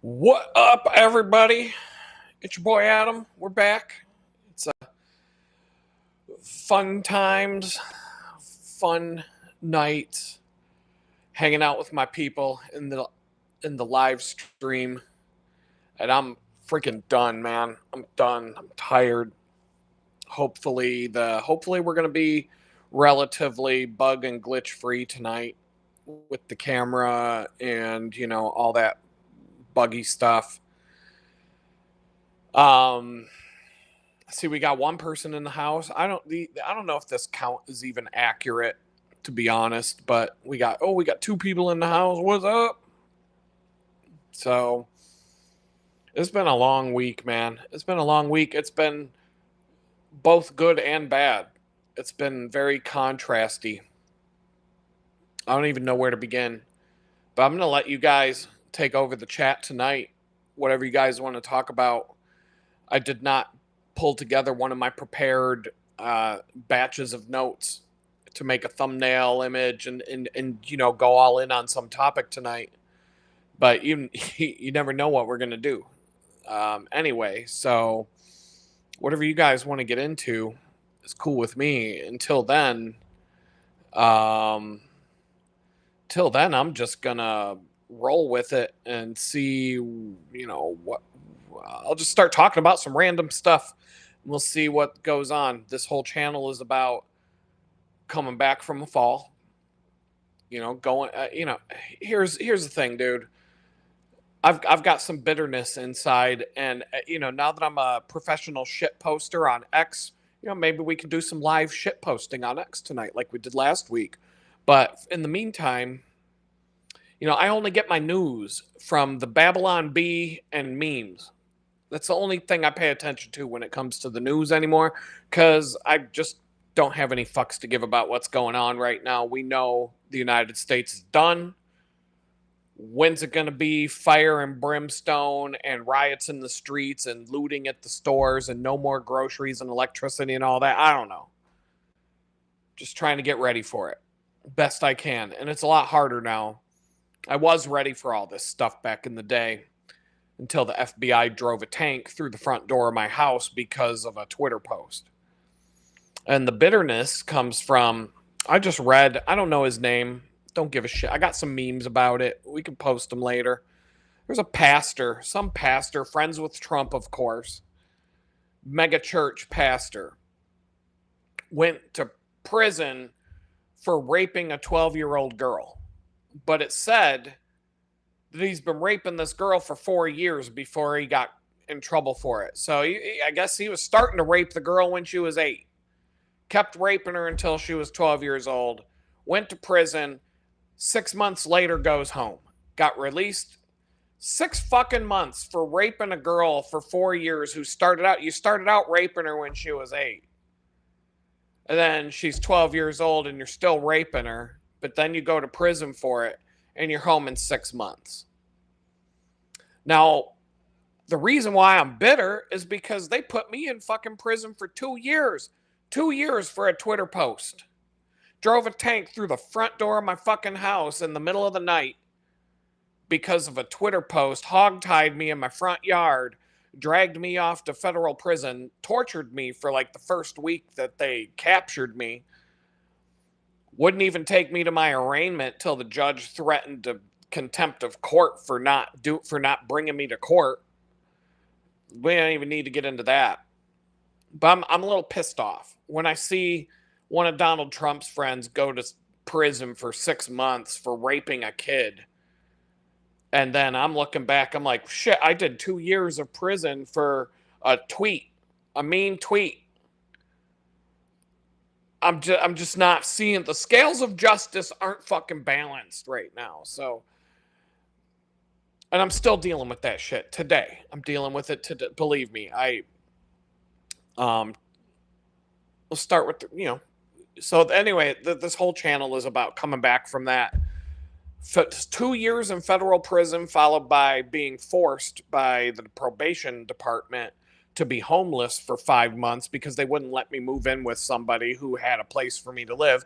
What up, everybody? It's your boy Adam. We're back. It's fun times, fun night, hanging out with my people in the live stream, and I'm freaking done, man. I'm done. I'm tired. Hopefully we're gonna be relatively bug and glitch free tonight with the camera and all that buggy stuff. Um, See, we got one person in the house. I don't know if this count is even accurate, to be honest. But we got two people in the house. What's up? So it's been a long week, man. It's been a long week. It's been both good and bad. It's been very contrasty. I don't even know where to begin. But I'm gonna let you guys take over the chat tonight. Whatever you guys want to talk about. I did not pull together one of my prepared batches of notes to make a thumbnail image and go all in on some topic tonight. But you never know what we're gonna do. Anyway, so whatever you guys want to get into is cool with me. Um, till then, I'm just gonna roll with it and see. What I'll just start talking about some random stuff. We'll see what goes on. This whole channel is about coming back from a fall. Going. Here's the thing, dude. I've got some bitterness inside, and now that I'm a professional shit poster on X, maybe we can do some live shit posting on X tonight, like we did last week. But in the meantime, I only get my news from the Babylon Bee and memes. That's the only thing I pay attention to when it comes to the news anymore, because I just don't have any fucks to give about what's going on right now. We know the United States is done. When's it going to be fire and brimstone and riots in the streets and looting at the stores and no more groceries and electricity and all that? I don't know. Just trying to get ready for it best I can. And it's a lot harder now. I was ready for all this stuff back in the day until the FBI drove a tank through the front door of my house because of a Twitter post. And the bitterness comes from, I just read, I don't know his name. Don't give a shit. I got some memes about it. We can post them later. There's a pastor, some pastor, friends with Trump, of course, mega church pastor, went to prison for raping a 12-year-old girl. But it said that he's been raping this girl for 4 years before he got in trouble for it. So I guess he was starting to rape the girl when she was 8. Kept raping her until she was 12 years old. Went to prison. 6 months later, goes home. Got released. 6 fucking months for raping a girl for 4 years you started out raping her when she was 8. And then she's 12 years old and you're still raping her. But then you go to prison for it and you're home in 6 months. Now, the reason why I'm bitter is because they put me in fucking prison for 2 years. 2 years for a Twitter post. Drove a tank through the front door of my fucking house in the middle of the night because of a Twitter post, hogtied me in my front yard, dragged me off to federal prison, tortured me for like the first week that they captured me. Wouldn't even take me to my arraignment till the judge threatened to contempt of court for not bringing me to court. We don't even need to get into that. But I'm a little pissed off when I see one of Donald Trump's friends go to prison for 6 months for raping a kid. And then I'm looking back, I'm like, shit, I did 2 years of prison for a tweet, a mean tweet. I'm just not seeing, the scales of justice aren't fucking balanced right now. So, and I'm still dealing with that shit today. I'm dealing with it today. Believe me, we'll start with, so anyway, this whole channel is about coming back from that. 2 years in federal prison, followed by being forced by the probation department to be homeless for 5 months because they wouldn't let me move in with somebody who had a place for me to live,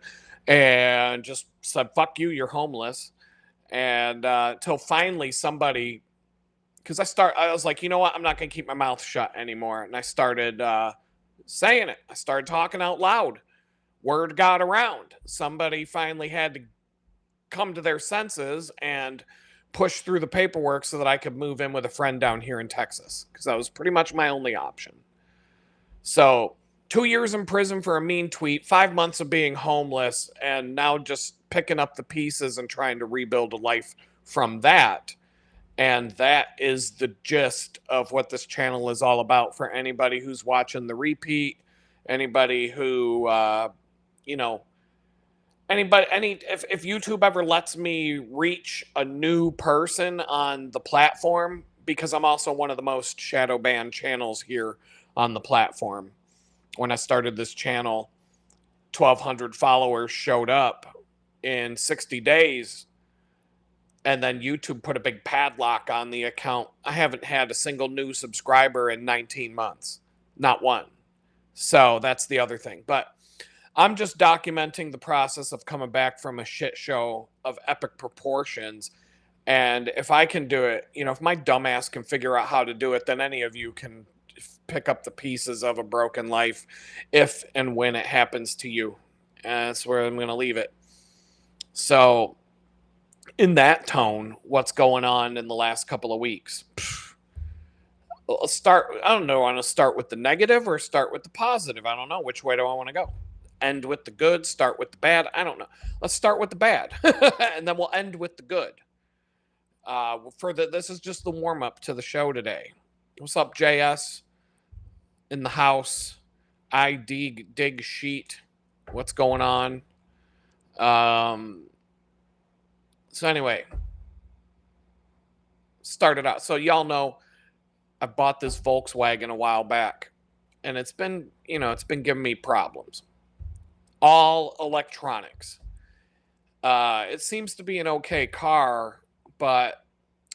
and just said, fuck you, you're homeless. And till finally somebody, because I was like, you know what? I'm not going to keep my mouth shut anymore. And I started saying it. I started talking out loud. Word got around. Somebody finally had to come to their senses and push through the paperwork so that I could move in with a friend down here in Texas, because that was pretty much my only option. So 2 years in prison for a mean tweet, 5 months of being homeless, and now just picking up the pieces and trying to rebuild a life from that. And that is the gist of what this channel is all about for anybody who's watching the repeat, anybody who, you know, if YouTube ever lets me reach a new person on the platform, because I'm also one of the most shadow banned channels here on the platform. When I started this channel, 1,200 followers showed up in 60 days, and then YouTube put a big padlock on the account. I haven't had a single new subscriber in 19 months. Not one. So that's the other thing. But I'm just documenting the process of coming back from a shit show of epic proportions. And if I can do it, if my dumbass can figure out how to do it, then any of you can pick up the pieces of a broken life if and when it happens to you. And that's where I'm going to leave it. So, in that tone, what's going on in the last couple of weeks? I'll start. I don't know. I want to start with the negative or start with the positive. I don't know. Which way do I want to go? End with the good, start with the bad. I don't know. Let's start with the bad, and then we'll end with the good. This is just the warm up to the show today. What's up, JS? In the house, I dig sheet. What's going on? So anyway, started out. So y'all know I bought this Volkswagen a while back, and it's been giving me problems. All electronics. It seems to be an okay car, but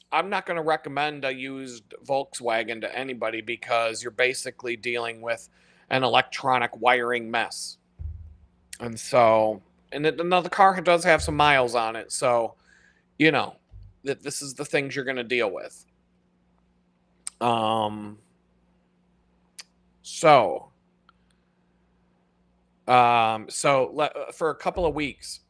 I'm not going to recommend a used Volkswagen to anybody, because you're basically dealing with an electronic wiring mess. And so, the car does have some miles on it, so that this is the things you're going to deal with. For a couple of weeks,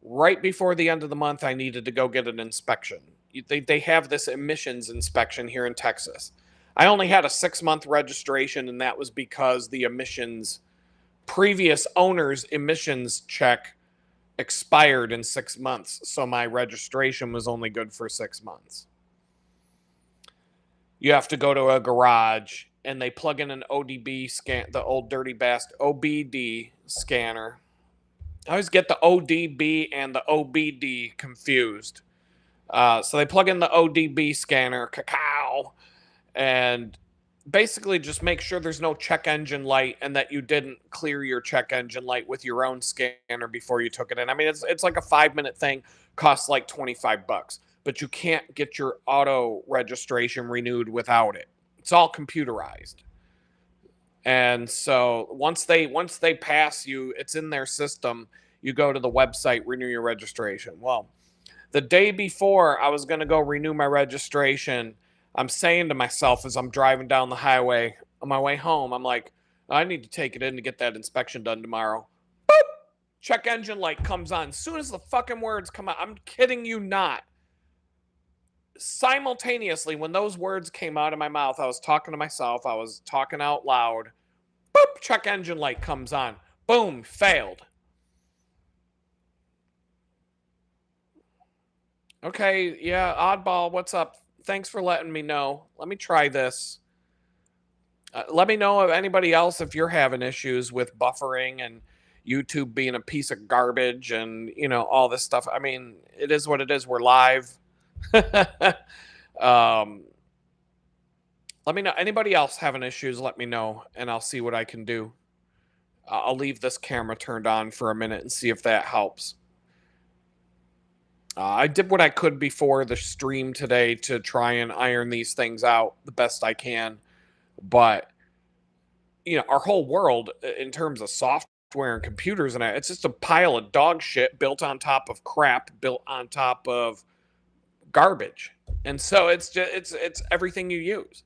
right before the end of the month, I needed to go get an inspection. They have this emissions inspection here in Texas. I only had a 6-month registration, and that was because the previous owner's emissions check expired in 6 months. So my registration was only good for 6 months. You have to go to a garage, and they plug in an ODB scan, the old dirty bastard OBD scanner. I always get the ODB and the OBD confused. So they plug in the ODB scanner, cacao, and basically just make sure there's no check engine light, and that you didn't clear your check engine light with your own scanner before you took it in. I mean, it's like a 5-minute thing, costs like $25, but you can't get your auto registration renewed without it. It's all computerized. And so once they pass you, it's in their system. You go to the website, renew your registration. Well, the day before I was going to go renew my registration, I'm saying to myself as I'm driving down the highway on my way home, I'm like, I need to take it in to get that inspection done tomorrow. Boop! Check engine light comes on. As soon as the fucking words come out, I'm kidding you not. Simultaneously, when those words came out of my mouth, I was talking to myself. I was talking out loud. Boop! Check engine light comes on. Boom! Failed. Okay, yeah, oddball, what's up? Thanks for letting me know. Let me try this. Let me know of anybody else if you're having issues with buffering and YouTube being a piece of garbage and, all this stuff. I mean, it is what it is. We're live. Let me know. Anybody else having issues, let me know, and I'll see what I can do. I'll leave this camera turned on for a minute and see if that helps. I did what I could before the stream today to try and iron these things out the best I can. But, our whole world in terms of software and computers and it's just a pile of dog shit built on top of crap, built on top of garbage. And so it's everything you use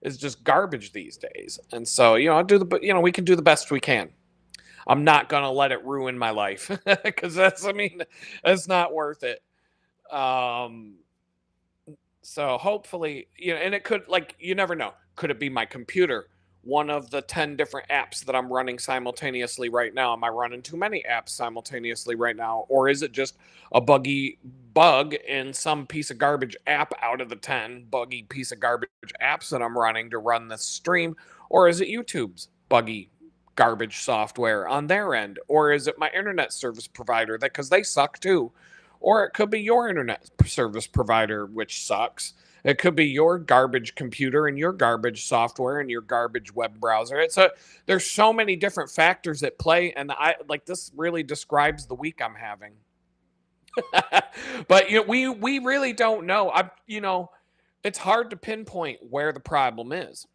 is just garbage these days. And so, I do we can do the best we can. I'm not gonna let it ruin my life because that's not worth it. Um, so hopefully, and it could, like, you never know. Could it be my computer? One of the 10 different apps that I'm running simultaneously right now. Am I running too many apps simultaneously right now? Or is it just a bug in some piece of garbage app out of the 10 buggy piece of garbage apps that I'm running to run this stream? Or is it YouTube's buggy garbage software on their end? Or is it my internet service provider, that because they suck too? Or it could be your internet service provider, which sucks. It could be your garbage computer and your garbage software and your garbage web browser. There's so many different factors at play, and I like this really describes the week I'm having. But we really don't know. It's hard to pinpoint where the problem is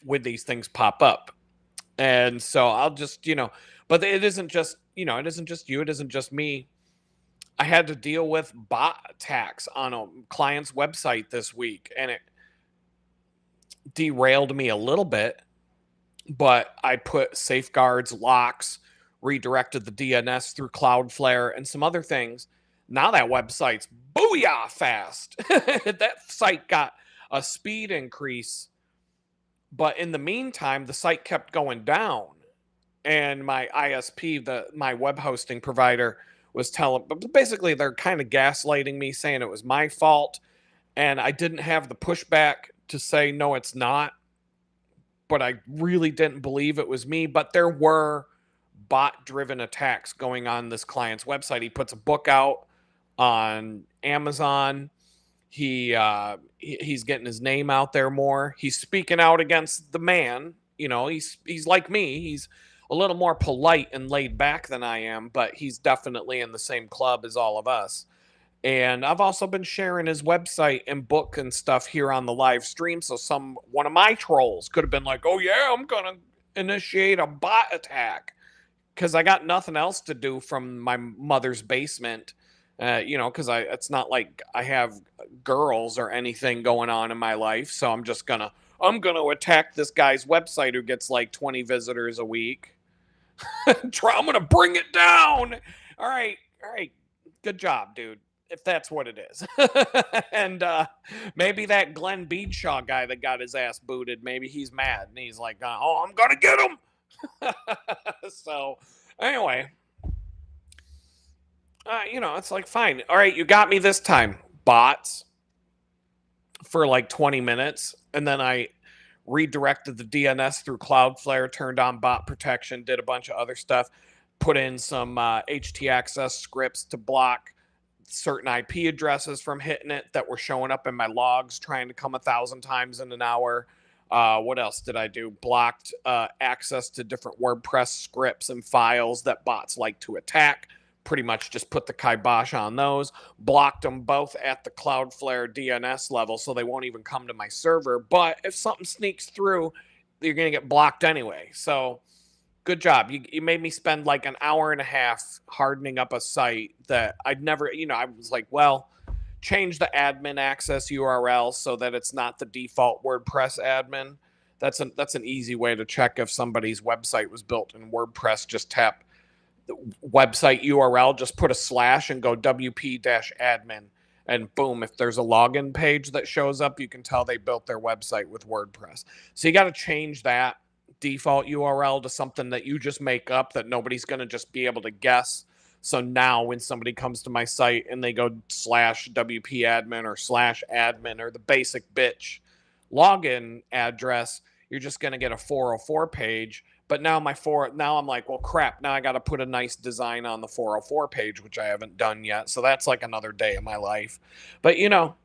when these things pop up. And so I'll just, but it isn't just, it isn't just you, it isn't just me. I had to deal with bot attacks on a client's website this week, and it derailed me a little bit, but I put safeguards, locks, redirected the DNS through Cloudflare, and some other things. Now that website's booyah fast. That site got a speed increase, but in the meantime, the site kept going down. And my ISP, my web hosting provider, was telling, but basically they're kind of gaslighting me, saying it was my fault, and I didn't have the pushback to say no, it's not. But I really didn't believe it was me. But there were bot-driven attacks going on this client's website. He puts a book out on Amazon. He's getting his name out there more. He's speaking out against the man. He's like me. He's a little more polite and laid back than I am, but he's definitely in the same club as all of us. And I've also been sharing his website and book and stuff here on the live stream. So one of my trolls could have been like, "Oh yeah, I'm gonna initiate a bot attack," because I got nothing else to do from my mother's basement. Because it's not like I have girls or anything going on in my life. So I'm gonna attack this guy's website who gets like 20 visitors a week. I'm gonna bring it down. All right, good job, dude. If that's what it is. And maybe that Glenn Beadshaw guy that got his ass booted, maybe he's mad and he's like, "Oh, I'm gonna get him." So anyway, it's like, fine. All right, you got me this time, bots, for like 20 minutes. And then I redirected the DNS through Cloudflare, turned on bot protection, did a bunch of other stuff, put in some htaccess scripts to block certain IP addresses from hitting it that were showing up in my logs, trying to come 1,000 times in an hour. What else did I do? Blocked access to different WordPress scripts and files that bots like to attack. Pretty much just put the kibosh on those. Blocked them both at the Cloudflare DNS level, so they won't even come to my server. But if something sneaks through, you're going to get blocked anyway. So good job. You made me spend like an hour and a half hardening up a site that I'd never, I was like, well, change the admin access URL so that it's not the default WordPress admin. That's an easy way to check if somebody's website was built in WordPress. Just tap the website URL, just put a slash and go WP-admin. And boom, if there's a login page that shows up, you can tell they built their website with WordPress. So you got to change that default URL to something that you just make up that nobody's going to just be able to guess. So now when somebody comes to my site and they go slash WP-admin or slash admin or the basic bitch login address, you're just going to get a 404 page. But now I'm like, well, crap. Now I got to put a nice design on the 404 page, which I haven't done yet. So that's like another day of my life. But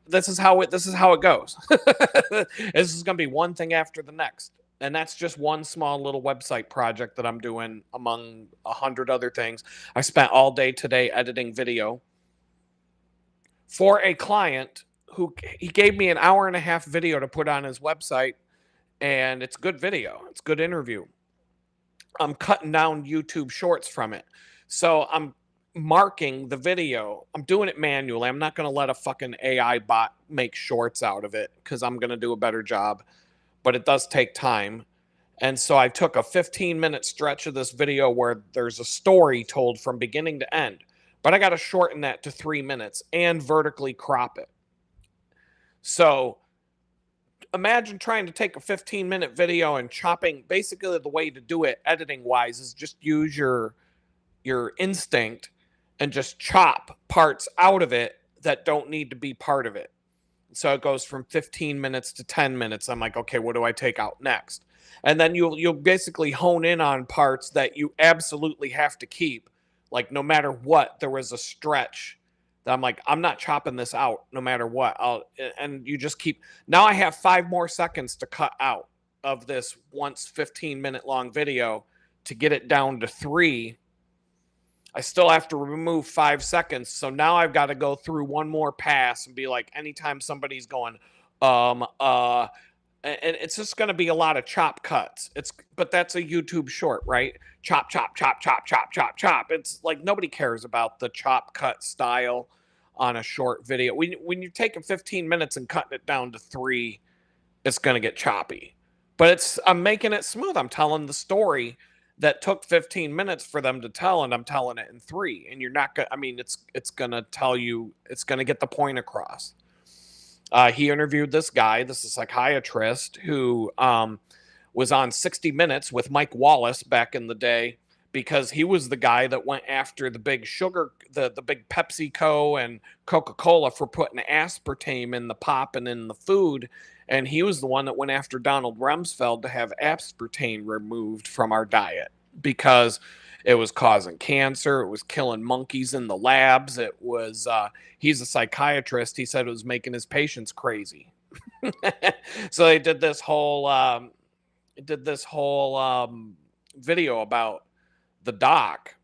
this is how it goes. This is going to be one thing after the next. And that's just one small little website project that I'm doing among 100 other things. I spent all day today editing video for a client who he gave me an hour and a half video to put on his website. And it's good video. It's good interview. I'm cutting down YouTube shorts from it. So I'm marking the video. I'm doing it manually. I'm not going to let a fucking AI bot make shorts out of it because I'm going to do a better job. But it does take time. And so I took a 15-minute stretch of this video where there's a story told from beginning to end. But I got to shorten that to 3 minutes and vertically crop it. So imagine trying to take a 15-minute video and chopping. Basically, the way to do it editing wise is just use your instinct and just chop parts out of it that don't need to be part of it. So it goes from 15 minutes to 10 minutes. I'm like, okay, what do I take out next? And then you'll basically hone in on parts that you absolutely have to keep. Like no matter what, there was a stretch that I'm like, I'm not chopping this out no matter what. And you just keep. Now I have 5 more seconds to cut out of this once 15-minute long video to get it down to 3. I still have to remove 5 seconds. So now I've got to go through one more pass and be like, anytime somebody's going, and it's just going to be a lot of chop cuts. But that's a YouTube short, right? Chop, chop, chop, chop, chop, chop, chop. It's like nobody cares about the chop cut style on a short video. When you're taking 15 minutes and cutting it down to 3, it's going to get choppy. But I'm making it smooth. I'm telling the story that took 15 minutes for them to tell, and I'm telling it in 3. And you're not going to, I mean, it's going to tell you, it's going to get the point across. He interviewed this guy, this is a psychiatrist who was on 60 Minutes with Mike Wallace back in the day, because he was the guy that went after the big sugar, the big PepsiCo and Coca-Cola for putting aspartame in the pop and in the food. And he was the one that went after Donald Rumsfeld to have aspartame removed from our diet because it was causing cancer. It was killing monkeys in the labs. It was, he's a psychiatrist. He said it was making his patients crazy. So they did this whole video about the doc,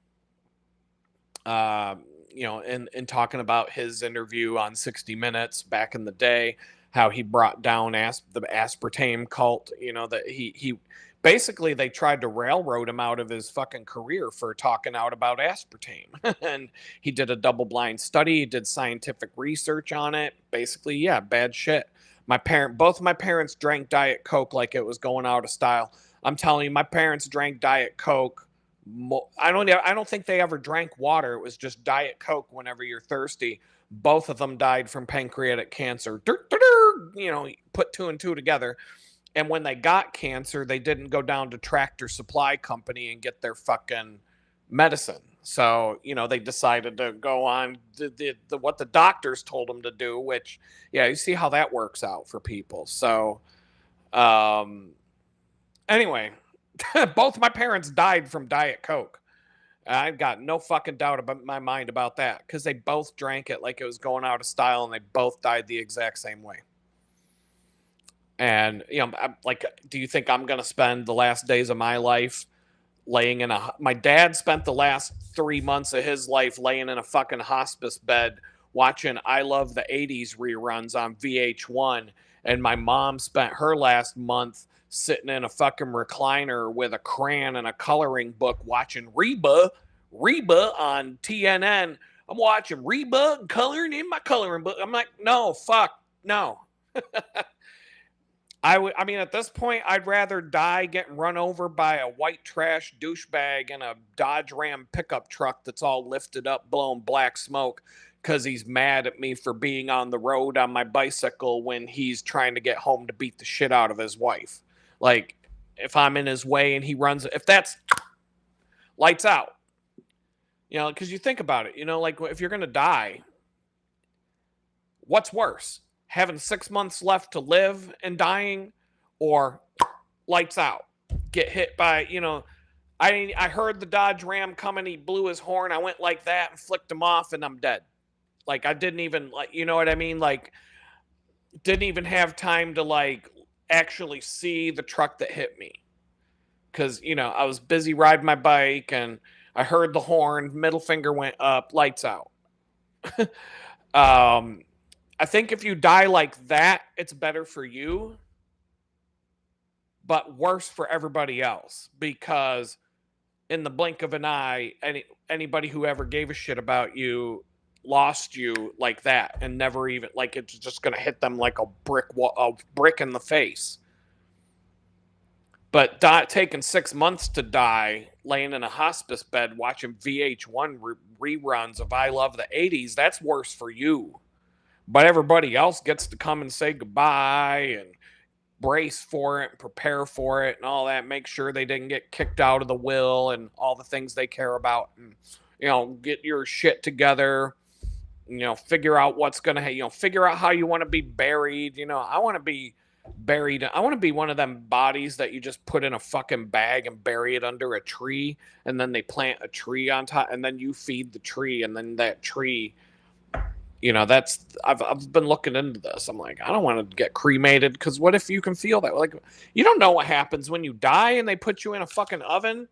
and talking about his interview on 60 Minutes back in the day, how he brought down the aspartame cult, that he basically they tried to railroad him out of his fucking career for talking out about aspartame. And he did a double-blind study, he did scientific research on it. Basically, yeah, bad shit. Both my parents drank Diet Coke like it was going out of style. I'm telling you, my parents drank Diet Coke. I don't think they ever drank water. It was just Diet Coke whenever you're thirsty. Both of them died from pancreatic cancer. Put 2 and 2 together. And when they got cancer, they didn't go down to Tractor Supply Company and get their fucking medicine. So, they decided to go on what the doctors told them to do, which, yeah, you see how that works out for people. So, anyway, both my parents died from Diet Coke. I've got no fucking doubt about my mind about that, because they both drank it like it was going out of style, and they both died the exact same way. And, I'm like, do you think I'm going to spend the last days of my life laying in my dad spent the last 3 months of his life laying in a fucking hospice bed watching I Love the 80s reruns on VH1. And my mom spent her last month sitting in a fucking recliner with a crayon and a coloring book watching Reba on TNN. I'm watching Reba and coloring in my coloring book. I'm like, no, fuck, no. I mean, at this point, I'd rather die getting run over by a white trash douchebag in a Dodge Ram pickup truck that's all lifted up, blowing black smoke, because he's mad at me for being on the road on my bicycle when he's trying to get home to beat the shit out of his wife. Like, if I'm in his way and he runs, if that's lights out, because you think about it, like if you're going to die, what's worse? Having 6 months left to live and dying, or lights out, get hit by, I heard the Dodge Ram coming, he blew his horn, I went like that and flicked him off, and I'm dead. Like, I didn't even, like, you know what I mean? Like, didn't even have time to, like, actually see the truck that hit me. Because, I was busy riding my bike, and I heard the horn, middle finger went up, lights out. I think if you die like that, it's better for you, but worse for everybody else, because in the blink of an eye, anybody who ever gave a shit about you lost you like that, and never even like it's just gonna hit them like a brick in the face. But taking 6 months to die, laying in a hospice bed watching VH1 reruns of I Love the '80s, that's worse for you. But everybody else gets to come and say goodbye and brace for it and prepare for it and all that, make sure they didn't get kicked out of the will and all the things they care about, and get your shit together, figure out what's gonna figure out how you want to be buried. I want to be buried, I want to be one of them bodies that you just put in a fucking bag and bury it under a tree, and then they plant a tree on top, and then you feed the tree, and then that tree, that's I've been looking into this. I'm like, I don't want to get cremated, because what if you can feel that? Like, you don't know what happens when you die and they put you in a fucking oven.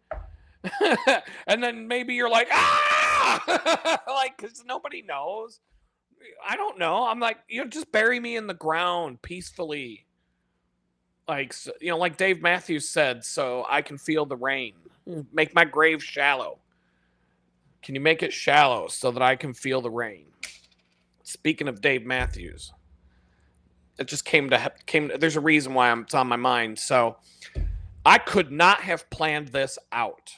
And then maybe you're like, ah, like, because nobody knows. I don't know. I'm like, just bury me in the ground peacefully. Like, like Dave Matthews said, so I can feel the rain. Make my grave shallow. Can you make it shallow so that I can feel the rain? Speaking of Dave Matthews, it just came. There's a reason why it's on my mind. So I could not have planned this out.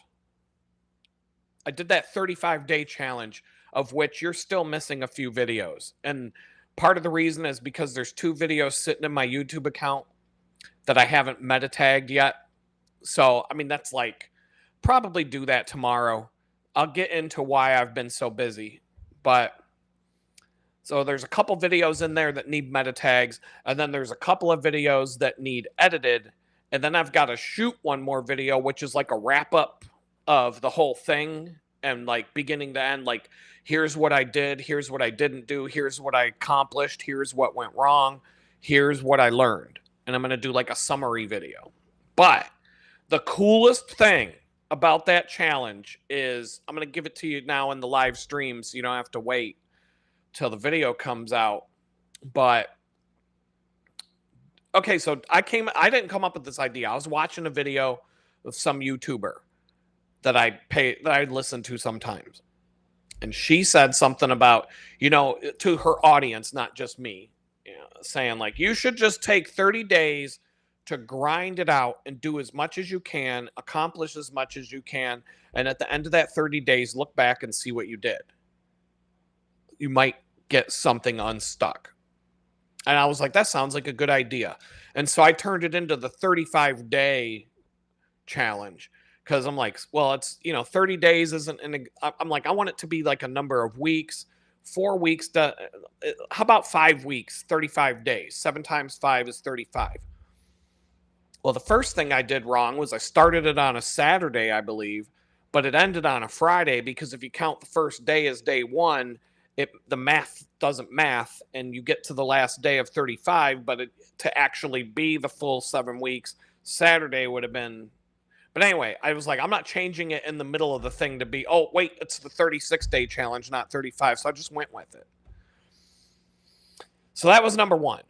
I did that 35-day challenge, of which you're still missing a few videos. And part of the reason is because there's 2 videos sitting in my YouTube account that I haven't meta tagged yet. So, I mean, that's like, probably do that tomorrow. I'll get into why I've been so busy. But, so there's a couple videos in there that need meta tags. And then there's a couple of videos that need edited. And then I've got to shoot one more video, which is like a wrap up of the whole thing, and like beginning to end, like, here's what I did, here's what I didn't do, here's what I accomplished, here's what went wrong, here's what I learned. And I'm going to do like a summary video. But the coolest thing about that challenge is, I'm going to give it to you now in the live stream, so you don't have to wait till the video comes out. But okay, so I didn't come up with this idea. I was watching a video of some YouTuber that I listen to sometimes. And she said something about, to her audience, not just me, saying like, you should just take 30 days to grind it out and do as much as you can, accomplish as much as you can. And at the end of that 30 days, look back and see what you did. You might get something unstuck. And I was like, that sounds like a good idea. And so I turned it into the 35-day challenge. Because I'm like, well, it's, 30 days isn't, I'm like, I want it to be like a number of weeks, 4 weeks. How about 5 weeks, 35 days? 7 times 5 is 35. Well, the first thing I did wrong was I started it on a Saturday, I believe, but it ended on a Friday, because if you count the first day as day 1, the math doesn't math, and you get to the last day of 35, but to actually be the full 7 weeks, Saturday would have been. But anyway, I was like, I'm not changing it in the middle of the thing to be, oh, wait, it's the 36-day challenge, not 35. So I just went with it. So that was number 1.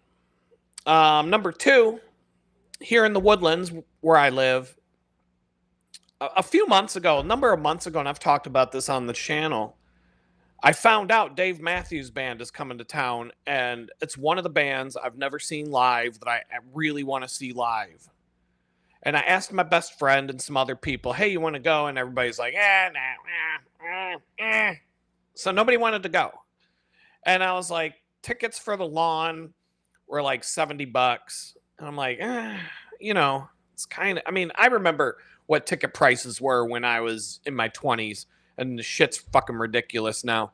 Number 2, here in the Woodlands where I live, a number of months ago, and I've talked about this on the channel, I found out Dave Matthews Band is coming to town, and it's one of the bands I've never seen live that I really want to see live. And I asked my best friend and some other people, hey, you want to go? And everybody's like, nah. So nobody wanted to go. And I was like, tickets for the lawn were like $70. And I'm like, it's kind of, I remember what ticket prices were when I was in my 20s, and the shit's fucking ridiculous now.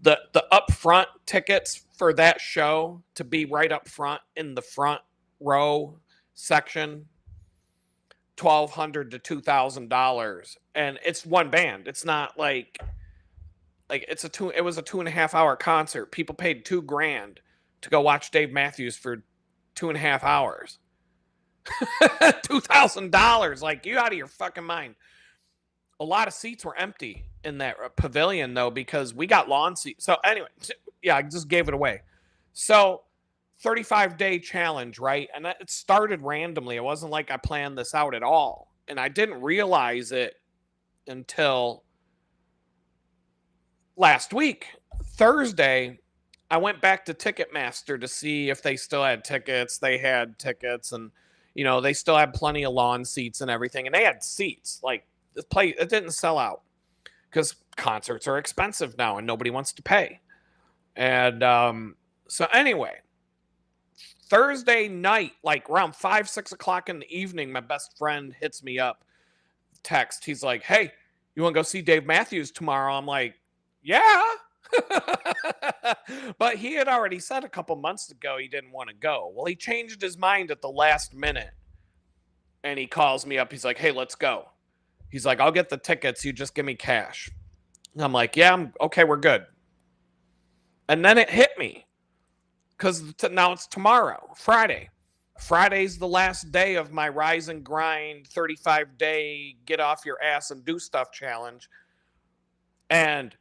The upfront tickets for that show, to be right up front in the front row section, $1,200 to $2,000, and it's one band. It's not like it was a 2.5 hour concert. People paid $2,000 to go watch Dave Matthews for 2.5 hours. $2,000, like, you out of your fucking mind. A lot of seats were empty in that pavilion, though, because we got lawn seats. So anyway, yeah, I just gave it away. So 35-day challenge, right? And it started randomly. It wasn't like I planned this out at all. And I didn't realize it until last week. Thursday, I went back to Ticketmaster to see if they still had tickets. They had tickets, and they still had plenty of lawn seats and everything. And they had seats. Like, the place, it didn't sell out because concerts are expensive now and nobody wants to pay. And so anyway, Thursday night, like around 5, 6 o'clock in the evening, my best friend hits me up, text. He's like, "Hey, you want to go see Dave Matthews tomorrow?" I'm like, "Yeah." But he had already said a couple months ago he didn't want to go. Well, he changed his mind at the last minute. And he calls me up. He's like, "Hey, let's go." He's like, "I'll get the tickets. You just give me cash." And I'm like, "Yeah, okay, we're good." And then it hit me because now it's tomorrow, Friday. Friday's the last day of my Rise and Grind 35-day get off your ass and do stuff challenge. And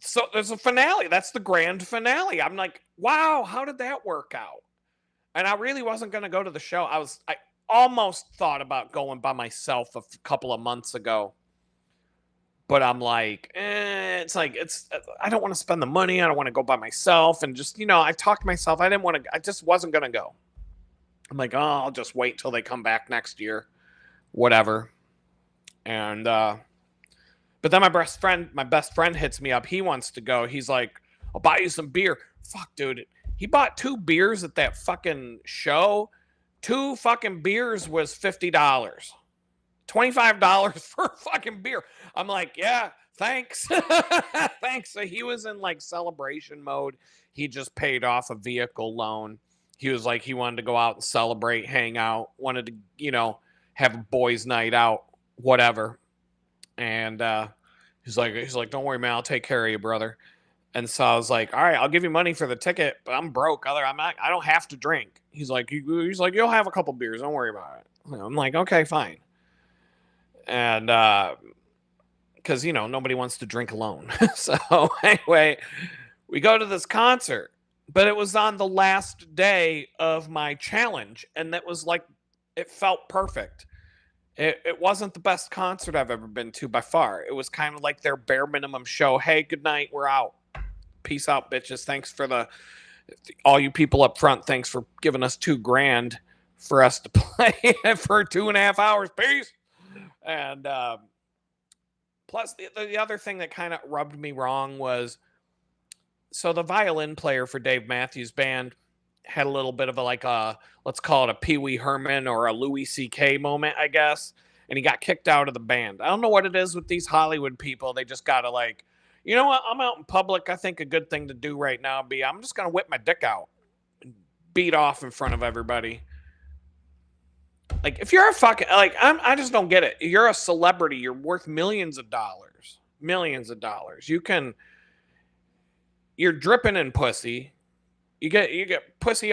so there's a finale. That's the grand finale. I'm like, wow, how did that work out? And I really wasn't going to go to the show. I almost thought about going by myself a couple of months ago. But I'm like, I don't want to spend the money. I don't want to go by myself. And just, I talked to myself. I just wasn't going to go. I'm like, oh, I'll just wait till they come back next year. Whatever. And, but then my best friend hits me up. He wants to go. He's like, "I'll buy you some beer." Fuck, dude. He bought 2 beers at that fucking show. 2 fucking beers was $50. $25 for a fucking beer. I'm like, "Yeah, thanks." Thanks. So he was in like celebration mode. He just paid off a vehicle loan. He was like, he wanted to go out and celebrate, hang out, wanted to, have a boys' night out, whatever. And he's like, "Don't worry, man, I'll take care of you, brother." And so I was like, "All right, I'll give you money for the ticket, but I'm broke. I don't have to drink." He's like, "You'll have a couple beers. Don't worry about it." I'm like, "Okay, fine." And because nobody wants to drink alone. So anyway, we go to this concert, but it was on the last day of my challenge, and that was like, it felt perfect. It wasn't the best concert I've ever been to by far. It was kind of like their bare minimum show. "Hey, good night. We're out. Peace out, bitches. Thanks for all you people up front. Thanks for giving us $2,000 for us to play for 2.5 hours. Peace." And plus, the other thing that kind of rubbed me wrong was, so the violin player for Dave Matthews Band had a little bit of let's call it a Pee Wee Herman or a Louis C.K. moment, I guess. And he got kicked out of the band. I don't know what it is with these Hollywood people. They just got to you know what? I'm out in public. I think a good thing to do right now I'm just going to whip my dick out and beat off in front of everybody. Like, if you're a fucking, I just don't get it. You're a celebrity. You're worth millions of dollars. Millions of dollars. You're dripping in pussy. You get pussy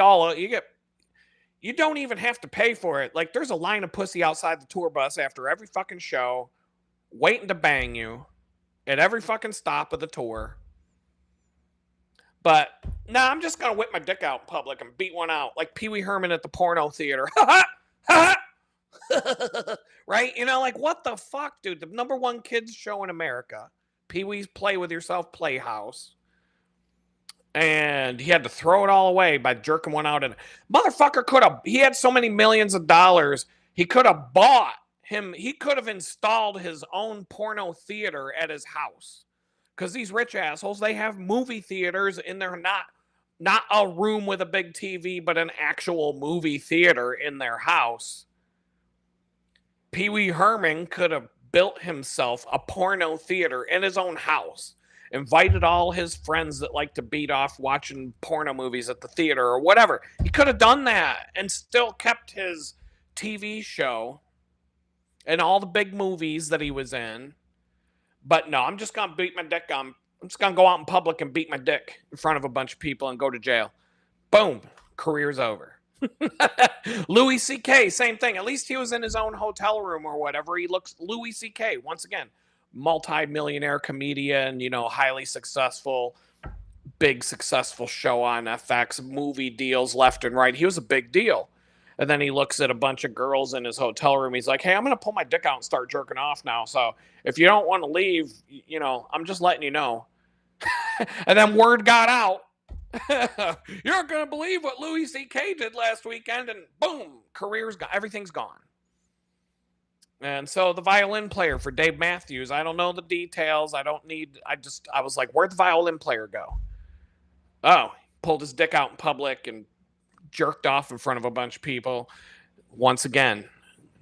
you don't even have to pay for it. Like, there's a line of pussy outside the tour bus after every fucking show, waiting to bang you at every fucking stop of the tour. But I'm just gonna whip my dick out in public and beat one out like Pee Wee Herman at the porno theater. Right? What the fuck, dude? The #1 kids show in America, Pee Wee's Play With Yourself Playhouse. And he had to throw it all away by jerking one out. And motherfucker he had so many millions of dollars, he could have installed his own porno theater at his house. Because these rich assholes, they have movie theaters in their, not a room with a big TV, but an actual movie theater in their house. Pee Wee Herman could have built himself a porno theater in his own house. Invited all his friends that like to beat off watching porno movies at the theater or whatever. He could have done that and still kept his TV show and all the big movies that he was in. But no, I'm just going to beat my dick. I'm just going to go out in public and beat my dick in front of a bunch of people and go to jail. Boom. Career's over. Louis C.K., same thing. At least he was in his own hotel room or whatever. He looks Louis C.K. Once again, multi-millionaire comedian, highly successful, big successful show on FX, movie deals left and right. He was a big deal. And then he looks at a bunch of girls in his hotel room. He's like, "Hey, I'm gonna pull my dick out and start jerking off now. So if you don't want to leave, I'm just letting you know." And then word got out. You're not gonna believe what Louis C.K. did last weekend, and boom, career's gone. Everything's gone. And so the violin player for Dave Matthews, I don't know the details. I was like, where'd the violin player go? Oh, pulled his dick out in public and jerked off in front of a bunch of people. Once again,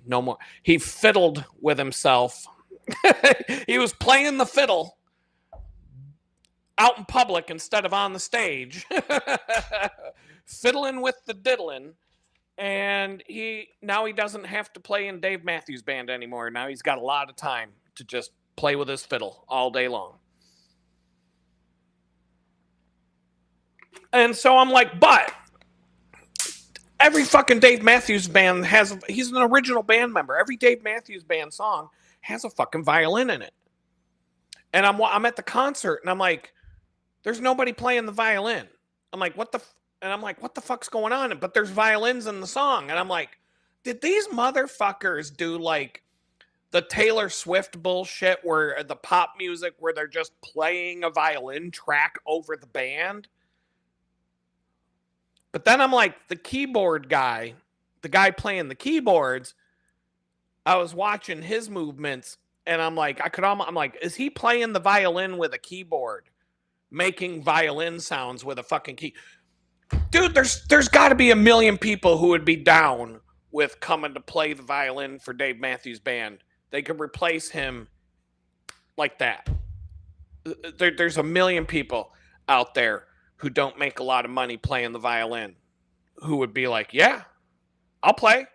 no more. He fiddled with himself. He was playing the fiddle out in public instead of on the stage. Fiddling with the diddling. And now he doesn't have to play in Dave Matthews Band anymore. Now he's got a lot of time to just play with his fiddle all day long. And so I'm like, but every fucking Dave Matthews Band he's an original band member. Every Dave Matthews Band song has a fucking violin in it. And I'm at the concert and I'm like, there's nobody playing the violin. I'm like, what the fuck's going on? But there's violins in the song. And I'm like, did these motherfuckers do like the Taylor Swift bullshit where the pop music where they're just playing a violin track over the band? But then I'm like, the keyboard guy, the guy playing the keyboards, I was watching his movements and I'm like, I'm like, is he playing the violin with a keyboard? Making violin sounds with a fucking key. Dude, there's got to be a million people who would be down with coming to play the violin for Dave Matthews Band. They could replace him like that. There's a million people out there who don't make a lot of money playing the violin who would be like, yeah, I'll play.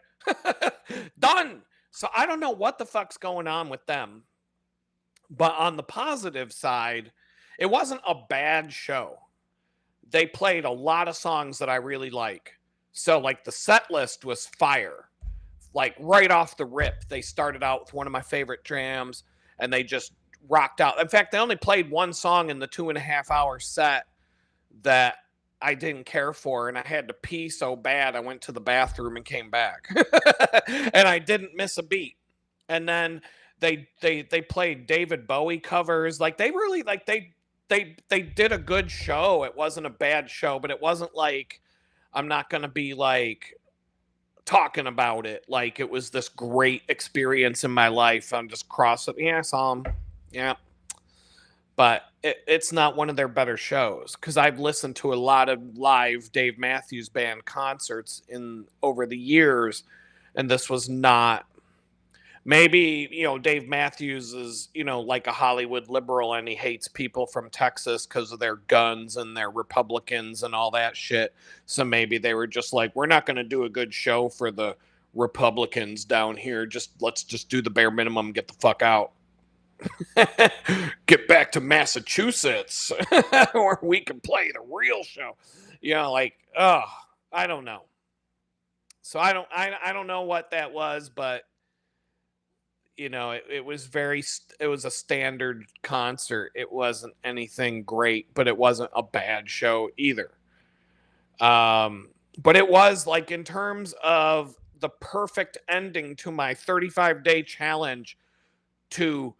Done. So I don't know what the fuck's going on with them. But on the positive side, it wasn't a bad show. They played a lot of songs that I really like. So like the set list was fire. Like right off the rip, they started out with one of my favorite jams and they just rocked out. In fact, they only played one song in the 2.5 hour set that I didn't care for. And I had to pee so bad. I went to the bathroom and came back and I didn't miss a beat. And then they played David Bowie covers. Like they really they did a good show. It wasn't a bad show, but it wasn't like I'm not going to be like talking about it like it was this great experience in my life. I'm just crossing. Yeah, I saw him. Yeah. But it's not one of their better shows because I've listened to a lot of live Dave Matthews Band concerts over the years, and this was not. Maybe, Dave Matthews is, like a Hollywood liberal and he hates people from Texas because of their guns and their Republicans and all that shit. So maybe they were just like, we're not going to do a good show for the Republicans down here. Let's just do the bare minimum, get the fuck out. Get back to Massachusetts where we can play the real show. I don't know. So I don't know what that was, but it was a standard concert. It wasn't anything great, but it wasn't a bad show either. But it was like in terms of the perfect ending to my 35-day challenge to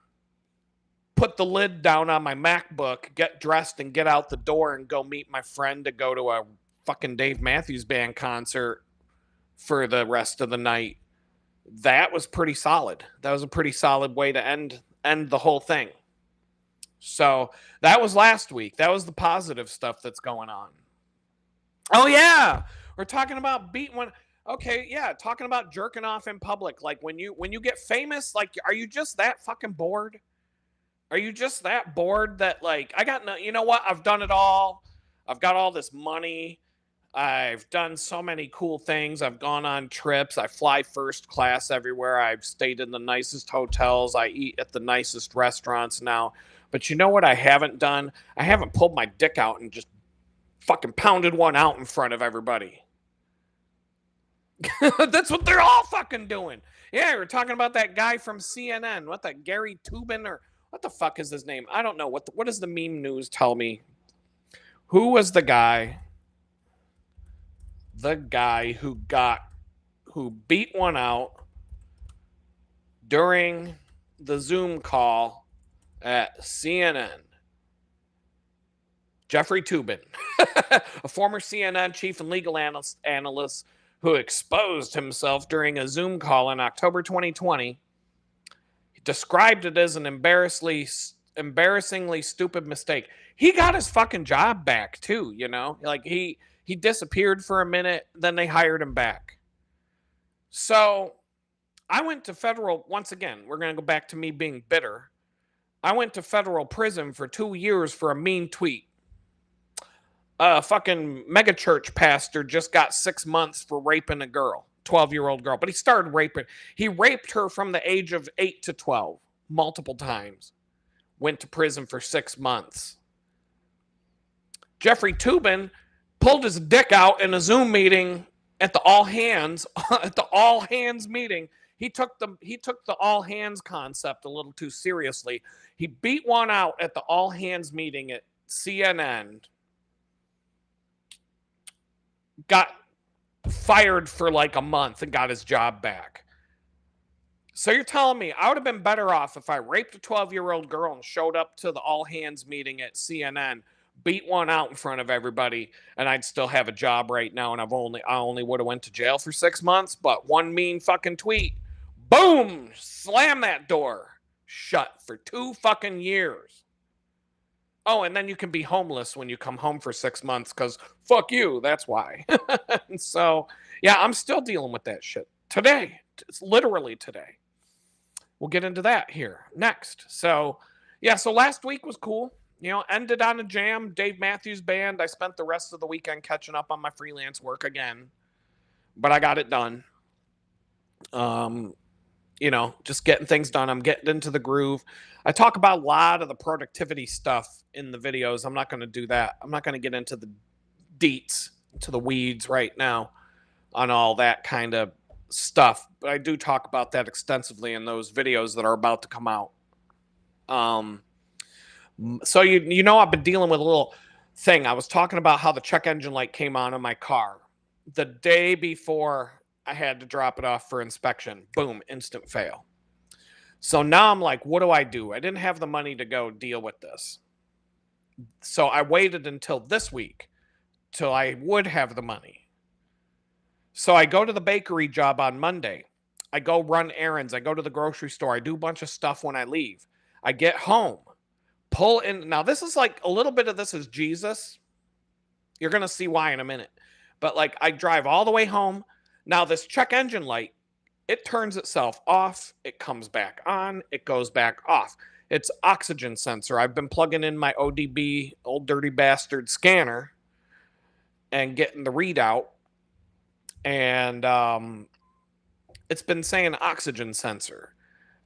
put the lid down on my MacBook, get dressed and get out the door and go meet my friend to go to a fucking Dave Matthews Band concert for the rest of the night. That was pretty solid. That was a pretty solid way to end the whole thing. So that was last week. That was the positive stuff that's going on. Oh yeah, we're talking about beating one. Okay, yeah, talking about jerking off in public. Like when you get famous, like, are you just that fucking bored? Are you just that bored that like I got no? You know what? I've done it all. I've got all this money. I've done so many cool things. I've gone on trips. I fly first class everywhere. I've stayed in the nicest hotels. I eat at the nicest restaurants now. But you know what I haven't done? I haven't pulled my dick out and just fucking pounded one out in front of everybody. That's what they're all fucking doing. Yeah, we're talking about that guy from CNN. What, that Gary Tubin, or what the fuck is his name? I don't know. What does the meme news tell me? Who was the guy? The guy who got who beat one out during the Zoom call at CNN. Jeffrey Toobin, a former CNN chief and legal analyst who exposed himself during a Zoom call in October 2020, described it as an embarrassingly stupid mistake. He got his fucking job back too, you know? Like he disappeared for a minute, then they hired him back. So I went to federal, once again, we're going to go back to me being bitter. I went to federal prison for 2 years for a mean tweet. A fucking megachurch pastor just got 6 months for raping a girl, 12-year-old girl. But he started raping. He raped her from the age of 8 to 12 multiple times. Went to prison for 6 months. Jeffrey Toobin pulled his dick out in a Zoom meeting at the all hands meeting. He took the all hands concept a little too seriously. He beat one out at the all hands meeting at CNN. Got fired for like a month and got his job back. So you're telling me I would have been better off if I raped a 12-year-old girl and showed up to the all hands meeting at CNN, beat one out in front of everybody, and I'd still have a job right now, and I only would have went to jail for 6 months, but one mean fucking tweet, boom, slam that door shut for 2 fucking years. Oh, and then you can be homeless when you come home for 6 months because fuck you. That's why. So, yeah, I'm still dealing with that shit today. It's literally today. We'll get into that here next. So, yeah, so last week was cool. You know, ended on a jam. Dave Matthews Band. I spent the rest of the weekend catching up on my freelance work again, but I got it done. You know, just getting things done. I'm getting into the groove. I talk about a lot of the productivity stuff in the videos. I'm not going to do that. I'm not going to get into the deets, to the weeds right now on all that kind of stuff. But I do talk about that extensively in those videos that are about to come out. So you know, I've been dealing with a little thing. I was talking about how the check engine light came on in my car the day before I had to drop it off for inspection. Boom, instant fail. So now I'm like, what do? I didn't have the money to go deal with this. So I waited until this week till I would have the money. So I go to the bakery job on Monday. I go run errands. I go to the grocery store. I do a bunch of stuff when I leave. I get home, pull in. Now this is like a little bit of this is Jesus. You're going to see why in a minute. But like I drive all the way home. Now this check engine light, it turns itself off, it comes back on, it goes back off. It's oxygen sensor. I've been plugging in my ODB, old dirty bastard scanner, and getting the readout. And it's been saying oxygen sensor.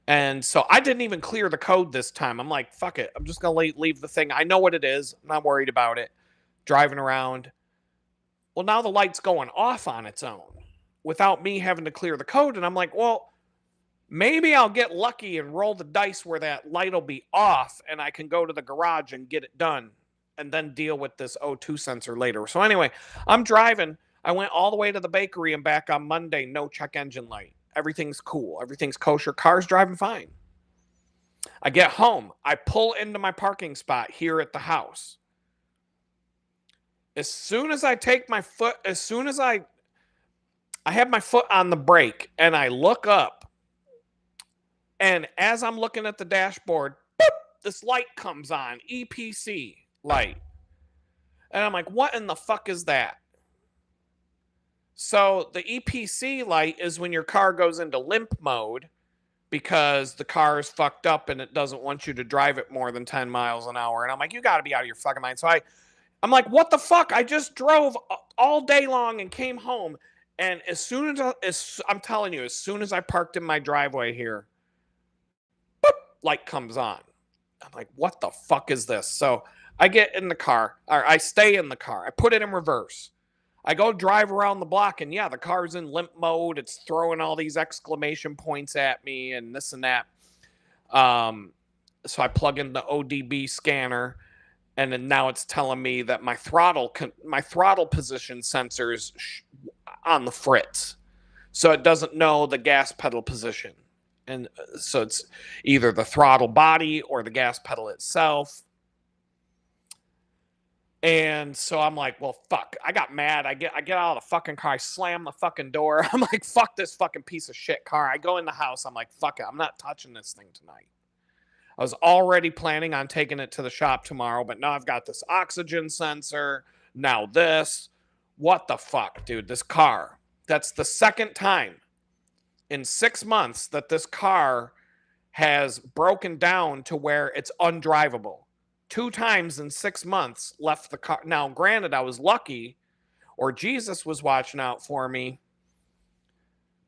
And so I didn't even clear the code this time. I'm like, fuck it. I'm just going to leave the thing. I know what it is. I'm not worried about it. Driving around. Well, now the light's going off on its own without me having to clear the code. And I'm like, well, maybe I'll get lucky and roll the dice where that light will be off and I can go to the garage and get it done and then deal with this O2 sensor later. So anyway, I'm driving. I went all the way to the bakery and back on Monday. No check engine light. Everything's cool. Everything's kosher. Car's driving fine. I get home. I pull into my parking spot here at the house. As soon as I take my foot, as soon as I have my foot on the brake and I look up, and as I'm looking at the dashboard, boop, this light comes on, EPC light. And I'm like, what in the fuck is that? So the EPC light is when your car goes into limp mode because the car is fucked up and it doesn't want you to drive it more than 10 miles an hour. And I'm like, you got to be out of your fucking mind. So I'm like, what the fuck? I just drove all day long and came home. And as soon as I'm telling you, as soon as I parked in my driveway here, boop, light comes on. I'm like, what the fuck is this? So I get in the car, or I stay in the car. I put it in reverse. I go drive around the block, and yeah, the car's in limp mode. It's throwing all these exclamation points at me and this and that. So I plug in the ODB scanner, and then now it's telling me that my throttle position sensor's on the fritz. So it doesn't know the gas pedal position. And so it's either the throttle body or the gas pedal itself. And so I'm like, well, fuck. I got mad. I get out of the fucking car. I slam the fucking door. I'm like, fuck this fucking piece of shit car. I go in the house. I'm like, fuck it. I'm not touching this thing tonight. I was already planning on taking it to the shop tomorrow, but now I've got this oxygen sensor. Now this. What the fuck, dude? This car. That's the second time in 6 months that this car has broken down to where it's undrivable. 2 times in 6 months left the car. Now, granted, I was lucky, or Jesus was watching out for me,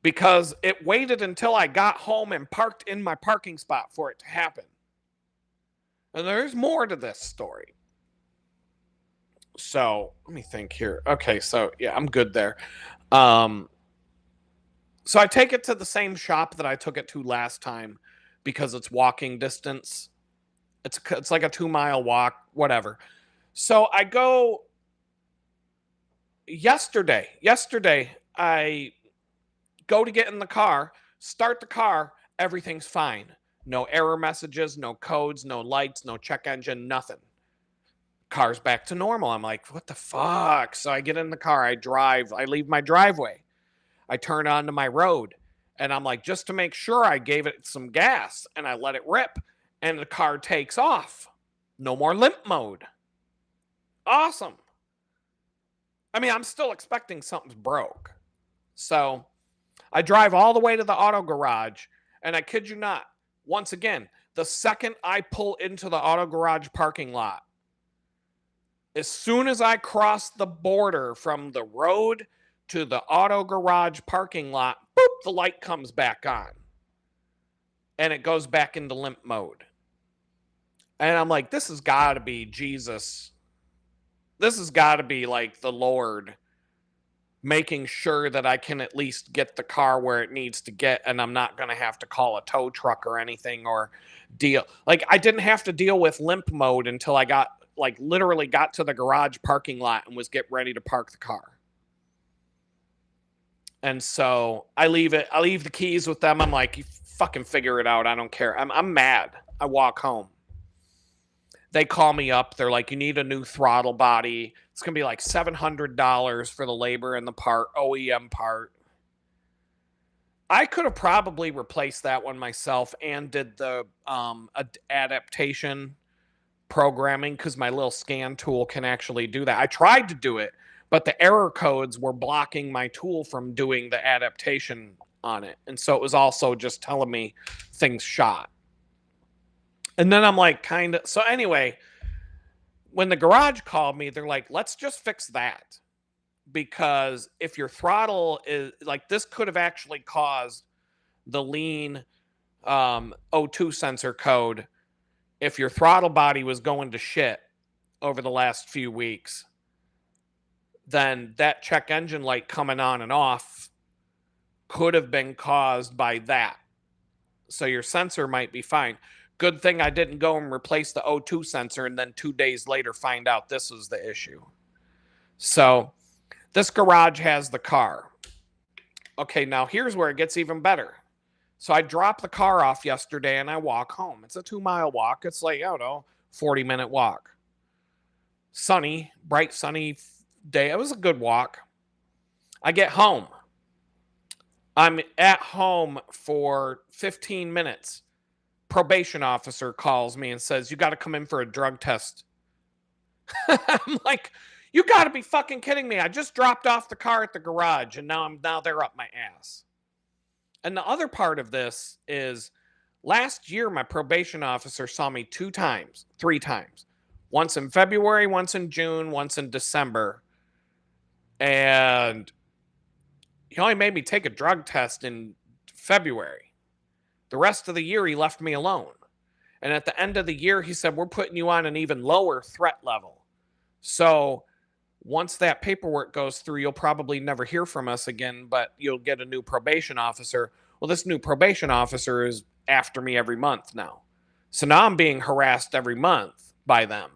because it waited until I got home and parked in my parking spot for it to happen. And there's more to this story. So let me think here. Okay, so yeah, I'm good there. So I take it to the same shop that I took it to last time because it's walking distance. It's like a 2-mile walk, whatever. So I go yesterday. Yesterday, I go to get in the car, start the car, everything's fine. No error messages, no codes, no lights, no check engine, nothing. Car's back to normal. I'm like, what the fuck? So I get in the car, I drive, I leave my driveway. I turn onto my road, and I'm like, just to make sure, I gave it some gas and I let it rip, and the car takes off. No more limp mode. Awesome. I mean, I'm still expecting something's broke. So I drive all the way to the auto garage, and I kid you not, once again, the second I pull into the auto garage parking lot, as soon as I cross the border from the road to the auto garage parking lot, boop, the light comes back on. And it goes back into limp mode. And I'm like, this has got to be Jesus. This has got to be like the Lord making sure that I can at least get the car where it needs to get, and I'm not going to have to call a tow truck or anything or deal. Like, I didn't have to deal with limp mode until I got, like, literally got to the garage parking lot and was getting ready to park the car. And so I leave the keys with them. I'm like, you fucking figure it out. I don't care. I'm mad. I walk home. They call me up. They're like, you need a new throttle body. It's going to be like $700 for the labor and the part, OEM part. I could have probably replaced that one myself and did the adaptation programming, because my little scan tool can actually do that. I tried to do it, but the error codes were blocking my tool from doing the adaptation on it. And so it was also just telling me things shot. And then I'm like, kind of. So anyway, when the garage called me, they're like, let's just fix that. Because if your throttle is like, this could have actually caused the lean O2 sensor code. If your throttle body was going to shit over the last few weeks, then that check engine light coming on and off could have been caused by that. So your sensor might be fine. Good thing I didn't go and replace the O2 sensor and then 2 days later find out this was the issue. So this garage has the car. Okay, now here's where it gets even better. So I dropped the car off yesterday and I walk home. It's a 2-mile walk. It's like, I don't know, 40-minute walk. Sunny, bright sunny day. It was a good walk. I get home. I'm at home for 15 minutes. Probation officer calls me and says, you got to come in for a drug test. I'm like, you got to be fucking kidding me. I just dropped off the car at the garage and now they're up my ass. And the other part of this is, last year my probation officer saw me 3 times. Once in February, once in June, once in December. And he only made me take a drug test in February. The rest of the year, he left me alone. And at the end of the year, he said, we're putting you on an even lower threat level. So once that paperwork goes through, you'll probably never hear from us again, but you'll get a new probation officer. Well, this new probation officer is after me every month now. So now I'm being harassed every month by them.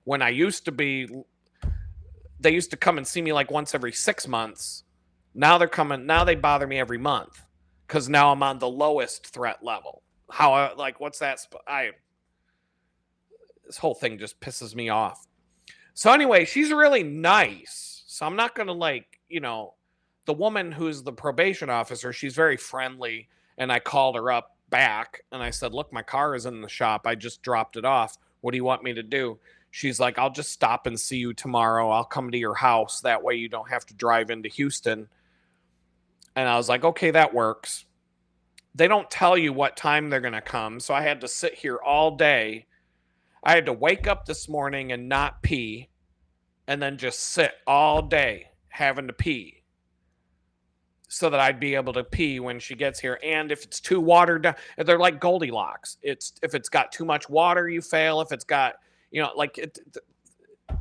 When they used to come and see me like once every 6 months. Now they're coming. Now they bother me every month because now I'm on the lowest threat level. How like what's that? This whole thing just pisses me off. So anyway, she's really nice. So I'm not gonna like the woman who's the probation officer. She's very friendly, and I called her up back and I said, "Look, my car is in the shop. I just dropped it off. What do you want me to do?" She's like, "I'll just stop and see you tomorrow. I'll come to your house. That way you don't have to drive into Houston." And I was like, "Okay, that works." They don't tell you what time they're going to come. So I had to sit here all day. I had to wake up this morning and not pee and then just sit all day having to pee so that I'd be able to pee when she gets here. And if it's too watered down, they're like Goldilocks. If it's got too much water, you fail. If it's got,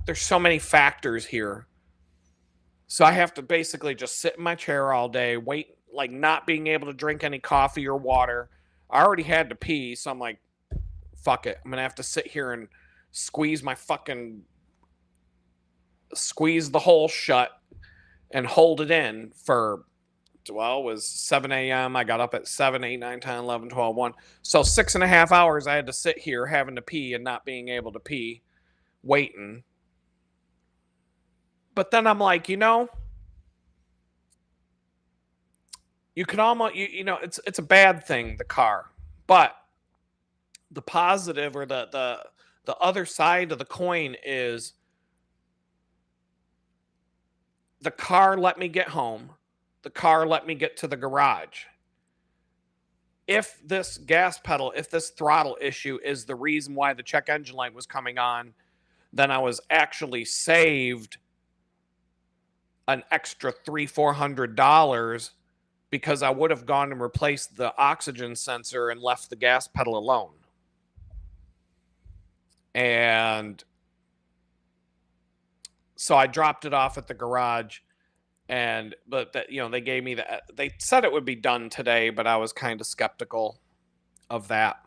there's so many factors here. So I have to basically just sit in my chair all day, wait, like not being able to drink any coffee or water. I already had to pee, so I'm like, fuck it. I'm gonna have to sit here and squeeze the hole shut and hold it in for, well, it was 7 a.m. I got up at 7, 8, 9, 10, 11, 12, 1. So 6.5 hours I had to sit here having to pee and not being able to pee, waiting. But then I'm like, you can almost, it's a bad thing, the car. But the positive or the other side of the coin is the car let me get home. The car let me get to the garage. If this if this throttle issue is the reason why the check engine light was coming on, then I was actually saved an extra $300-400 because I would have gone and replaced the oxygen sensor and left the gas pedal alone. And so I dropped it off at the garage, but that they gave me that. They said it would be done today, but I was kind of skeptical of that.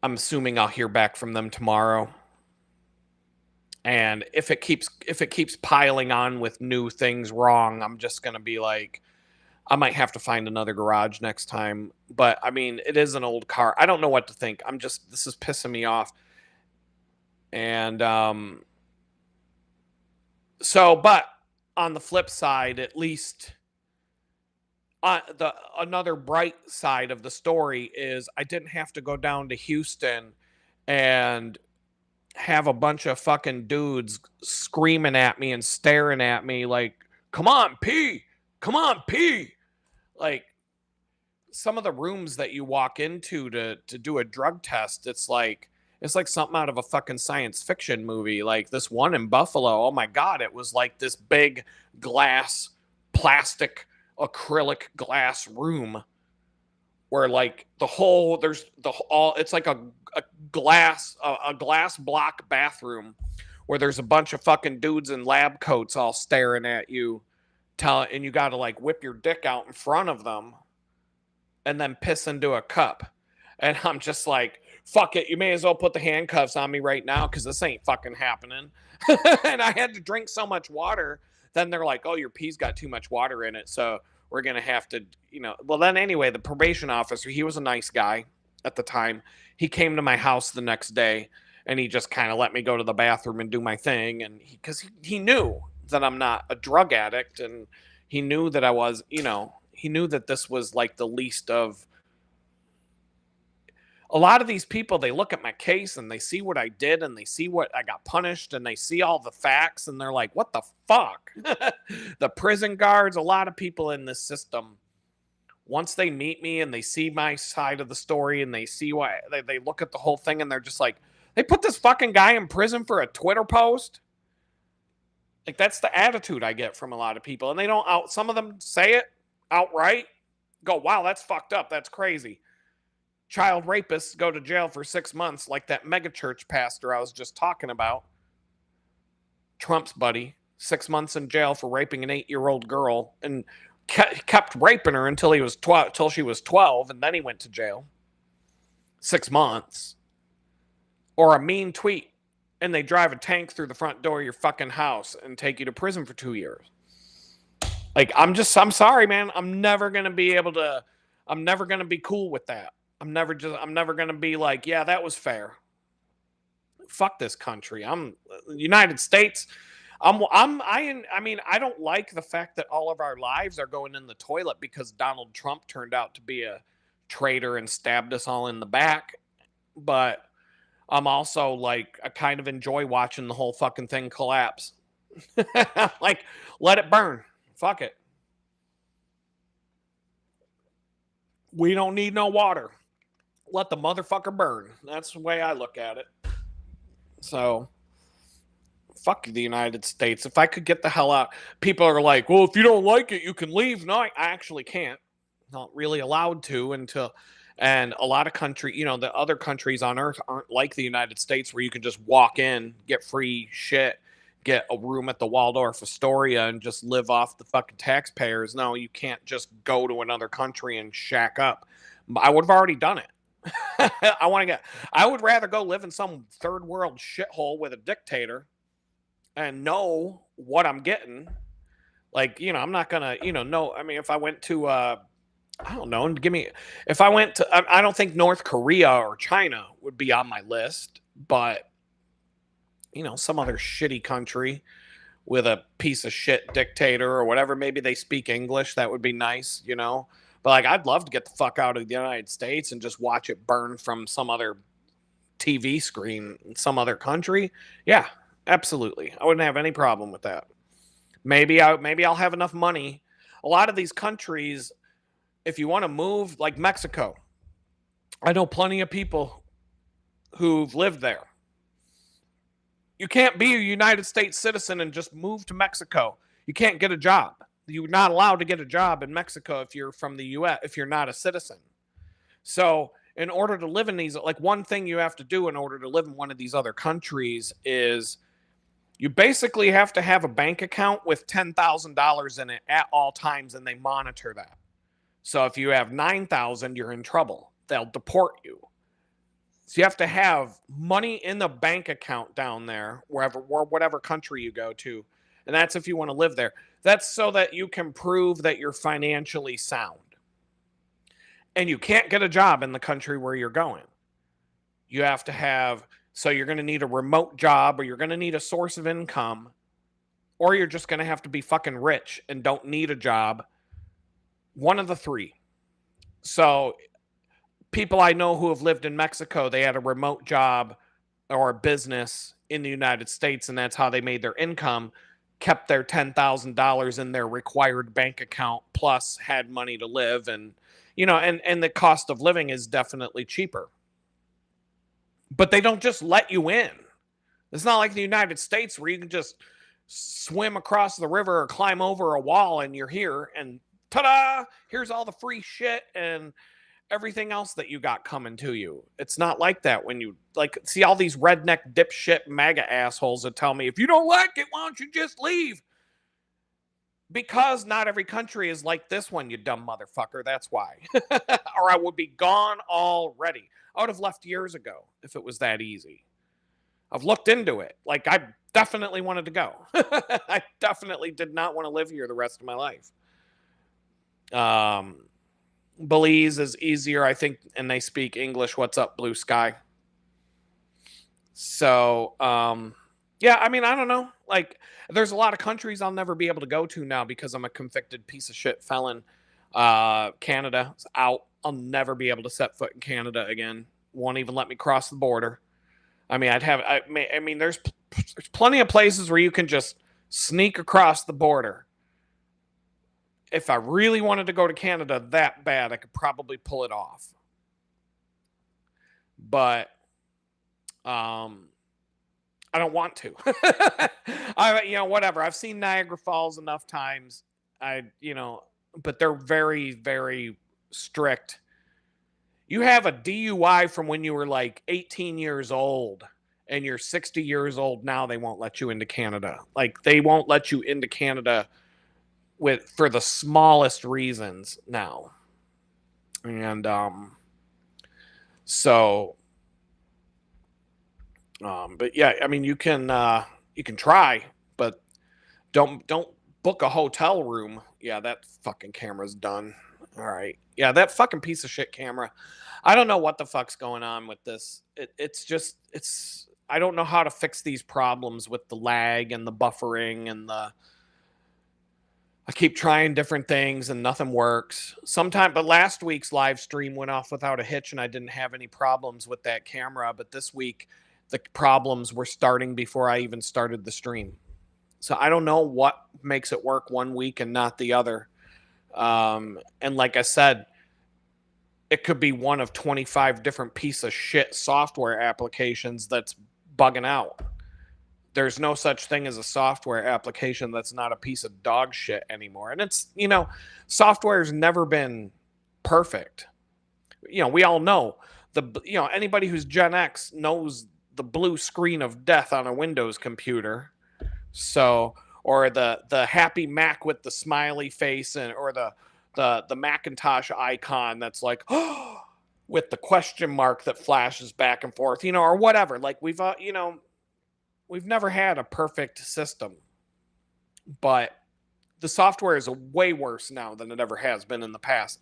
I'm assuming I'll hear back from them tomorrow. And if it keeps piling on with new things wrong, I'm just going to be like, I might have to find another garage next time. But I mean, it is an old car. I don't know what to think. This is pissing me off. And but on the flip side, at least another bright side of the story is I didn't have to go down to Houston and have a bunch of fucking dudes screaming at me and staring at me like, come on, pee. Come on, pee. Like, some of the rooms that you walk into to do a drug test, it's like something out of a fucking science fiction movie. Like this one in Buffalo, oh my God, it was like this big glass, plastic, acrylic glass room where like it's like a glass block bathroom where there's a bunch of fucking dudes in lab coats all staring at you, and you got to like whip your dick out in front of them and then piss into a cup. And I'm just like, fuck it, you may as well put the handcuffs on me right now because this ain't fucking happening. And I had to drink so much water. Then they're like, oh, your pee's got too much water in it, so we're going to have to, Well, then anyway, the probation officer, he was a nice guy at the time. He came to my house the next day, and he just kind of let me go to the bathroom and do my thing. And because he knew that I'm not a drug addict, and he knew that I was, he knew that this was like the least of a lot of these people. They look at my case and they see what I did and they see what I got punished and they see all the facts and they're like, what the fuck? The prison guards, a lot of people in this system, once they meet me and they see my side of the story and they see why they look at the whole thing and they're just like, they put this fucking guy in prison for a Twitter post. Like, that's the attitude I get from a lot of people. And they don't some of them say it outright, go, wow, that's fucked up. That's crazy. Child rapists go to jail for 6 months, like that megachurch pastor I was just talking about. Trump's buddy, 6 months in jail for raping an 8-year-old girl and kept raping her until she was 12, and then he went to jail. 6 months. Or a mean tweet, and they drive a tank through the front door of your fucking house and take you to prison for 2 years. Like, I'm sorry, man. I'm never gonna be able to. I'm never gonna be cool with that. I'm never gonna be like, yeah, that was fair. Fuck this country. I'm United States. I mean, I don't like the fact that all of our lives are going in the toilet because Donald Trump turned out to be a traitor and stabbed us all in the back. But I'm also like, I kind of enjoy watching the whole fucking thing collapse. Like, let it burn. Fuck it. We don't need no water. Let the motherfucker burn. That's the way I look at it. So, fuck the United States. If I could get the hell out, people are like, well, if you don't like it, you can leave. No, I actually can't. Not really allowed to until, and a lot of country, the other countries on earth aren't like the United States where you can just walk in, get free shit, get a room at the Waldorf Astoria and just live off the fucking taxpayers. No, you can't just go to another country and shack up. I would have already done it. I would rather go live in some third world shithole with a dictator and know what I'm getting. Like, I'm not gonna, no. I mean, if I went to, I don't know, give me, if I went to, I don't think North Korea or China would be on my list, but some other shitty country with a piece of shit dictator or whatever. Maybe they speak English. That would be nice. But like, I'd love to get the fuck out of the United States and just watch it burn from some other TV screen in some other country. Yeah, absolutely. I wouldn't have any problem with that. Maybe I'll have enough money. A lot of these countries, if you want to move, like Mexico, I know plenty of people who've lived there. You can't be a United States citizen and just move to Mexico. You can't get a job. You're not allowed to get a job in Mexico if you're from the US, if you're not a citizen. So, in order to live in these, like, one thing you have to do in order to live in one of these other countries is you basically have to have a bank account with $10,000 in it at all times, and they monitor that. So if you have 9,000, you're in trouble. They'll deport you. So you have to have money in the bank account down there, whatever country you go to. And that's if you want to live there. That's so that you can prove that you're financially sound. And you can't get a job in the country where you're going. You have to have, so you're going to need a remote job, or you're going to need a source of income, or you're just going to have to be fucking rich and don't need a job. One of the three. So people I know who have lived in Mexico, they had a remote job or a business in the United States, and that's how they made their income, kept their $10,000 in their required bank account, plus had money to live. And, and the cost of living is definitely cheaper. But they don't just let you in. It's not like the United States where you can just swim across the river or climb over a wall and you're here and ta-da, here's all the free shit and everything else that you got coming to you. It's not like that when you see all these redneck dipshit MAGA assholes that tell me, if you don't like it, why don't you just leave? Because not every country is like this one, you dumb motherfucker. That's why. Or I would be gone already. I would have left years ago if it was that easy. I've looked into it. Like, I definitely wanted to go. I definitely did not want to live here the rest of my life. Belize is easier, I think, and they speak English. What's up, blue sky? So, yeah, I mean, I don't know. Like, there's a lot of countries I'll never be able to go to now because I'm a convicted piece of shit felon. Canada's out. I'll never be able to set foot in Canada again. Won't even let me cross the border. I mean, there's plenty of places where you can just sneak across the border. If I really wanted to go to Canada that bad, I could probably pull it off. But I don't want to. Whatever. I've seen Niagara Falls enough times. But they're very, very strict. You have a DUI from when you were like 18 years old and you're 60 years old now, they won't let you into Canada. Like, they won't let you into Canada for the smallest reasons now. And but yeah, I mean, you can try, but don't book a hotel room. Yeah, that fucking camera's done. All right. Yeah, that fucking piece of shit camera. I don't know what the fuck's going on with this. It's just I don't know how to fix these problems with the lag and the buffering and the I keep trying different things and nothing works. But last week's live stream went off without a hitch and I didn't have any problems with that camera, but this week the problems were starting before I even started the stream. So I don't know what makes it work one week and not the other. And like I said, it could be one of 25 different piece of shit software applications that's bugging out. There's no such thing as a software application that's not a piece of dog shit anymore. And it's, software's never been perfect. We all know anybody who's Gen X knows the blue screen of death on a Windows computer. So, or the happy Mac with the smiley face or the Macintosh icon that's like, oh, with the question mark that flashes back and forth, or whatever. Like we've never had a perfect system, but the software is way worse now than it ever has been in the past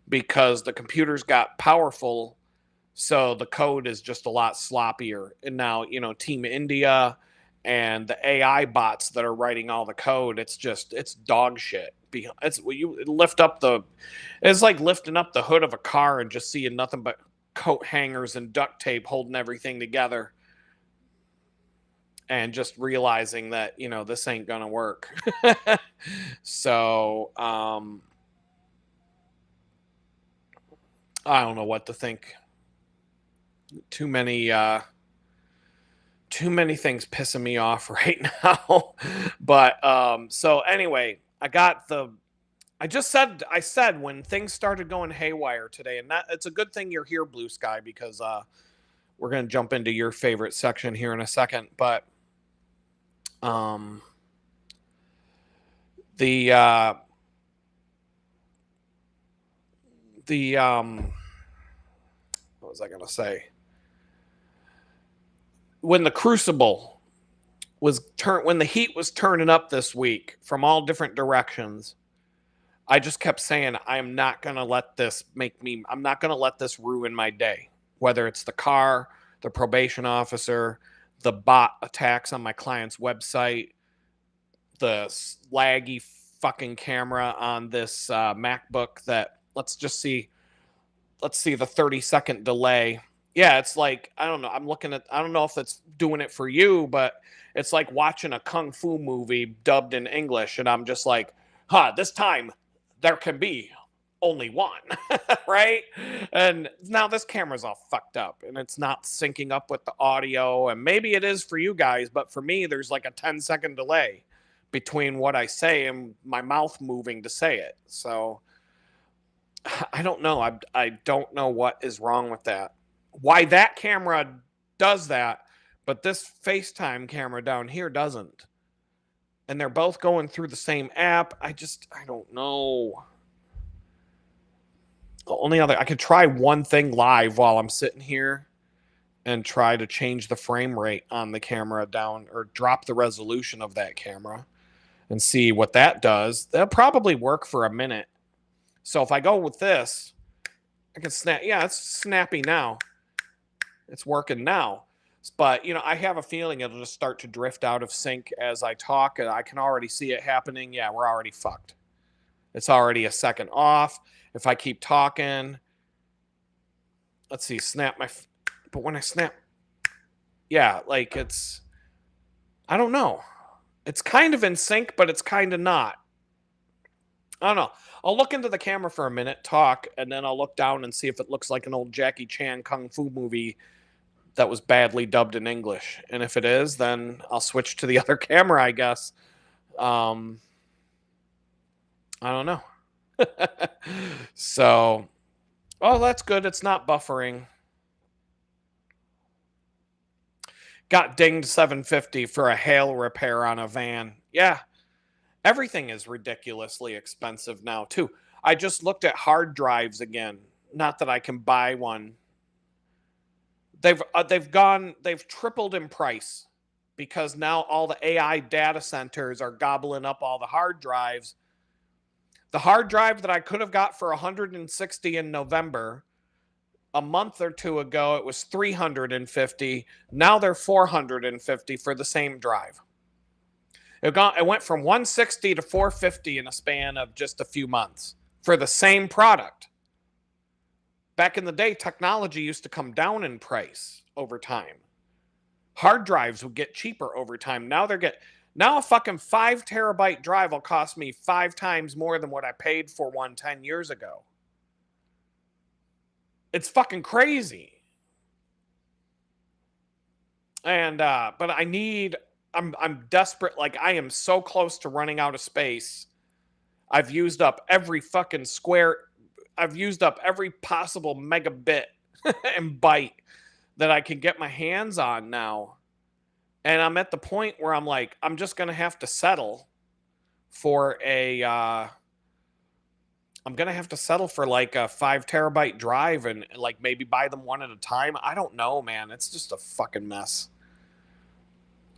because the computers got powerful. So the code is just a lot sloppier. And now, Team India and the AI bots that are writing all the code, it's dog shit. It's like lifting up the hood of a car and just seeing nothing but coat hangers and duct tape holding everything together. And just realizing that, this ain't gonna work. So, I don't know what to think. Too many things pissing me off right now. But so anyway, I said when things started going haywire today, and it's a good thing you're here, Blue Sky, because we're gonna jump into your favorite section here in a second. But the what was I gonna say? When the crucible when the heat was turning up this week from all different directions, I just kept saying, I'm not gonna let this ruin my day. Whether it's the car, the probation officer, the bot attacks on my client's website, the laggy fucking camera on this MacBook that let's see the 30-second delay. Yeah, it's like, I don't know. I don't know if it's doing it for you, but it's like watching a kung fu movie dubbed in English. And I'm just like, this time there can be only one, right? And now this camera's all fucked up and it's not syncing up with the audio. And maybe it is for you guys, but for me, there's like a 10-second delay between what I say and my mouth moving to say it. So I don't know. I don't know what is wrong with that. Why that camera does that, but this FaceTime camera down here doesn't. And they're both going through the same app. I don't know. I could try one thing live while I'm sitting here and try to change the frame rate on the camera down or drop the resolution of that camera and see what that does. That'll probably work for a minute. So if I go with this, I can snap. Yeah, it's snappy now. It's working now. But, I have a feeling it'll just start to drift out of sync as I talk. And I can already see it happening. Yeah, we're already fucked. It's already a second off. If I keep talking, let's see, but when I snap, yeah, like I don't know. It's kind of in sync, but it's kind of not. I don't know. I'll look into the camera for a minute, talk, and then I'll look down and see if it looks like an old Jackie Chan kung fu movie that was badly dubbed in English. And if it is, then I'll switch to the other camera, I guess. I don't know. So, that's good. It's not buffering. Got dinged $750 for a hail repair on a van. Yeah. Everything is ridiculously expensive now, too. I just looked at hard drives again. Not that I can buy one. They've tripled in price. because now all the AI data centers are gobbling up all the hard drives. The hard drive that I could have got for 160 in November, a month or two ago, it was 350. Now they're 450 for the same drive. It went from 160 to 450 in a span of just a few months for the same product. Back in the day, technology used to come down in price over time. Hard drives would get cheaper over time. Now a fucking 5 terabyte drive will cost me 5 times more than what I paid for one 10 years ago. It's fucking crazy. And but I'm desperate. Like, I am so close to running out of space. I've used up every fucking square. I've used up every possible megabit and byte that I can get my hands on now. And I'm at the point where I'm like, I'm just going to have to settle for I'm going to have to settle for like a 5 terabyte drive and like maybe buy them one at a time. I don't know, man. It's just a fucking mess.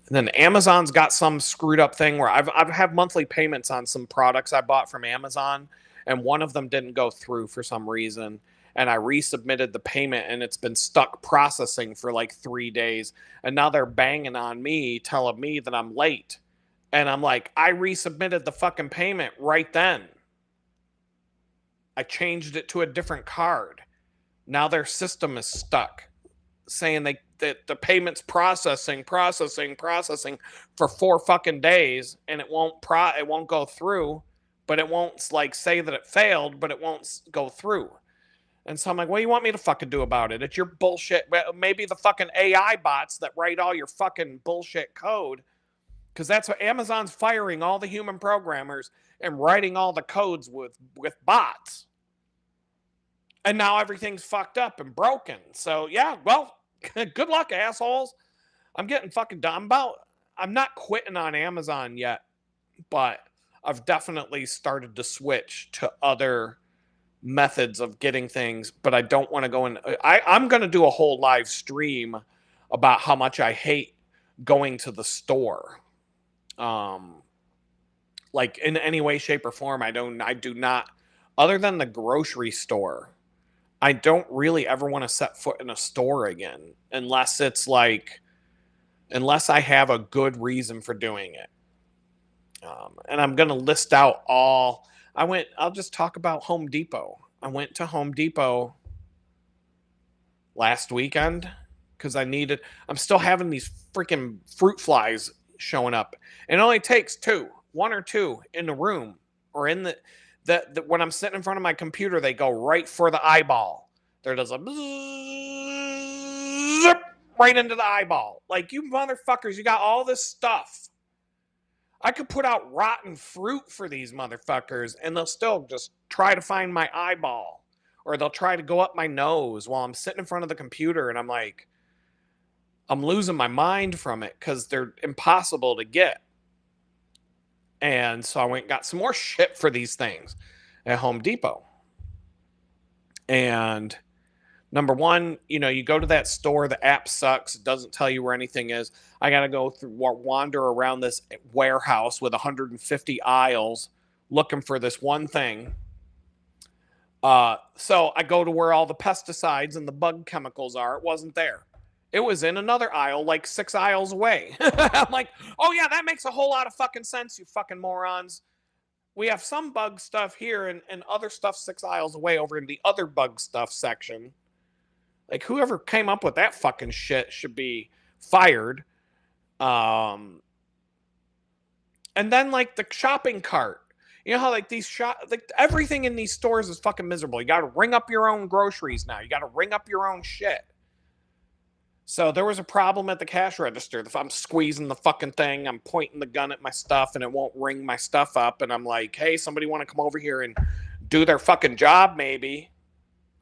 And then Amazon's got some screwed up thing where I've had monthly payments on some products I bought from Amazon, and one of them didn't go through for some reason. And I resubmitted the payment, and it's been stuck processing for like 3 days. And now they're banging on me, telling me that I'm late. And I'm like, I resubmitted the fucking payment right then. I changed it to a different card. Now their system is stuck, saying that the payment's processing for 4 fucking days, and it won't go through, but it won't like say that it failed, but it won't go through. And so I'm like, what do you want me to fucking do about it? It's your bullshit. Maybe the fucking AI bots that write all your fucking bullshit code, because that's what Amazon's firing all the human programmers and writing all the codes with bots. And now everything's fucked up and broken. So yeah, well, good luck, assholes. I'm getting fucking done. I'm not quitting on Amazon yet, but I've definitely started to switch to other methods of getting things. But I don't want to go in. I'm going to do a whole live stream about how much I hate going to the store. Like in any way, shape, or form. I do not, other than the grocery store, I don't really ever want to set foot in a store again unless I have a good reason for doing it. And I'm going to list out I'll just talk about Home Depot. I went to Home Depot last weekend because I'm still having these freaking fruit flies showing up. And it only takes one or two in the room or in the when I'm sitting in front of my computer, they go right for the eyeball. There does a zip right into the eyeball. Like, you motherfuckers, you got all this stuff. I could put out rotten fruit for these motherfuckers, and they'll still just try to find my eyeball. Or they'll try to go up my nose while I'm sitting in front of the computer, and I'm like, I'm losing my mind from it because they're impossible to get. And so I went and got some more shit for these things at Home Depot. And number one, you go to that store, the app sucks. It doesn't tell you where anything is. I got to wander around this warehouse with 150 aisles looking for this one thing. So I go to where all the pesticides and the bug chemicals are. It wasn't there. It was in another aisle, like 6 aisles away. I'm like, oh yeah, that makes a whole lot of fucking sense, you fucking morons. We have some bug stuff here and other stuff 6 aisles away over in the other bug stuff section. Like, whoever came up with that fucking shit should be fired. And then like the shopping cart. You know how like everything in these stores is fucking miserable. You got to ring up your own groceries now. You got to ring up your own shit. So there was a problem at the cash register. If I'm squeezing the fucking thing, I'm pointing the gun at my stuff and it won't ring my stuff up. And I'm like, hey, somebody want to come over here and do their fucking job maybe?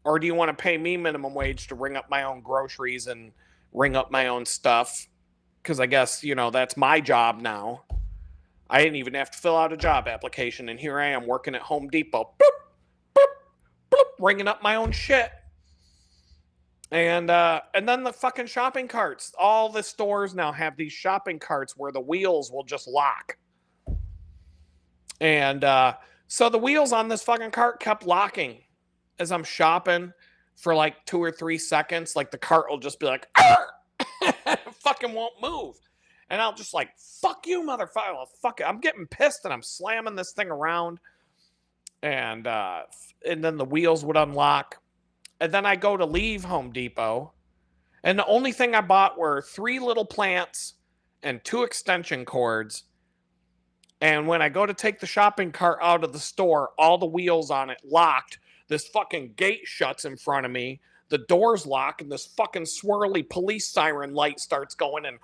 Or do you want to pay me minimum wage to ring up my own groceries and ring up my own stuff? Because I guess, that's my job now. I didn't even have to fill out a job application. And here I am working at Home Depot. Boop, boop, boop, ringing up my own shit. And then the fucking shopping carts. All the stores now have these shopping carts where the wheels will just lock. And so the wheels on this fucking cart kept locking as I'm shopping for like 2 or 3 seconds. Like the cart will just be like, fucking won't move. And I'll just like, fuck you, motherfucker. Well, fuck it. I'm getting pissed and I'm slamming this thing around. And then the wheels would unlock. And then I go to leave Home Depot. And the only thing I bought were 3 little plants and 2 extension cords. And when I go to take the shopping cart out of the store, all the wheels on it locked. This fucking gate shuts in front of me. The doors lock, and this fucking swirly police siren light starts going, and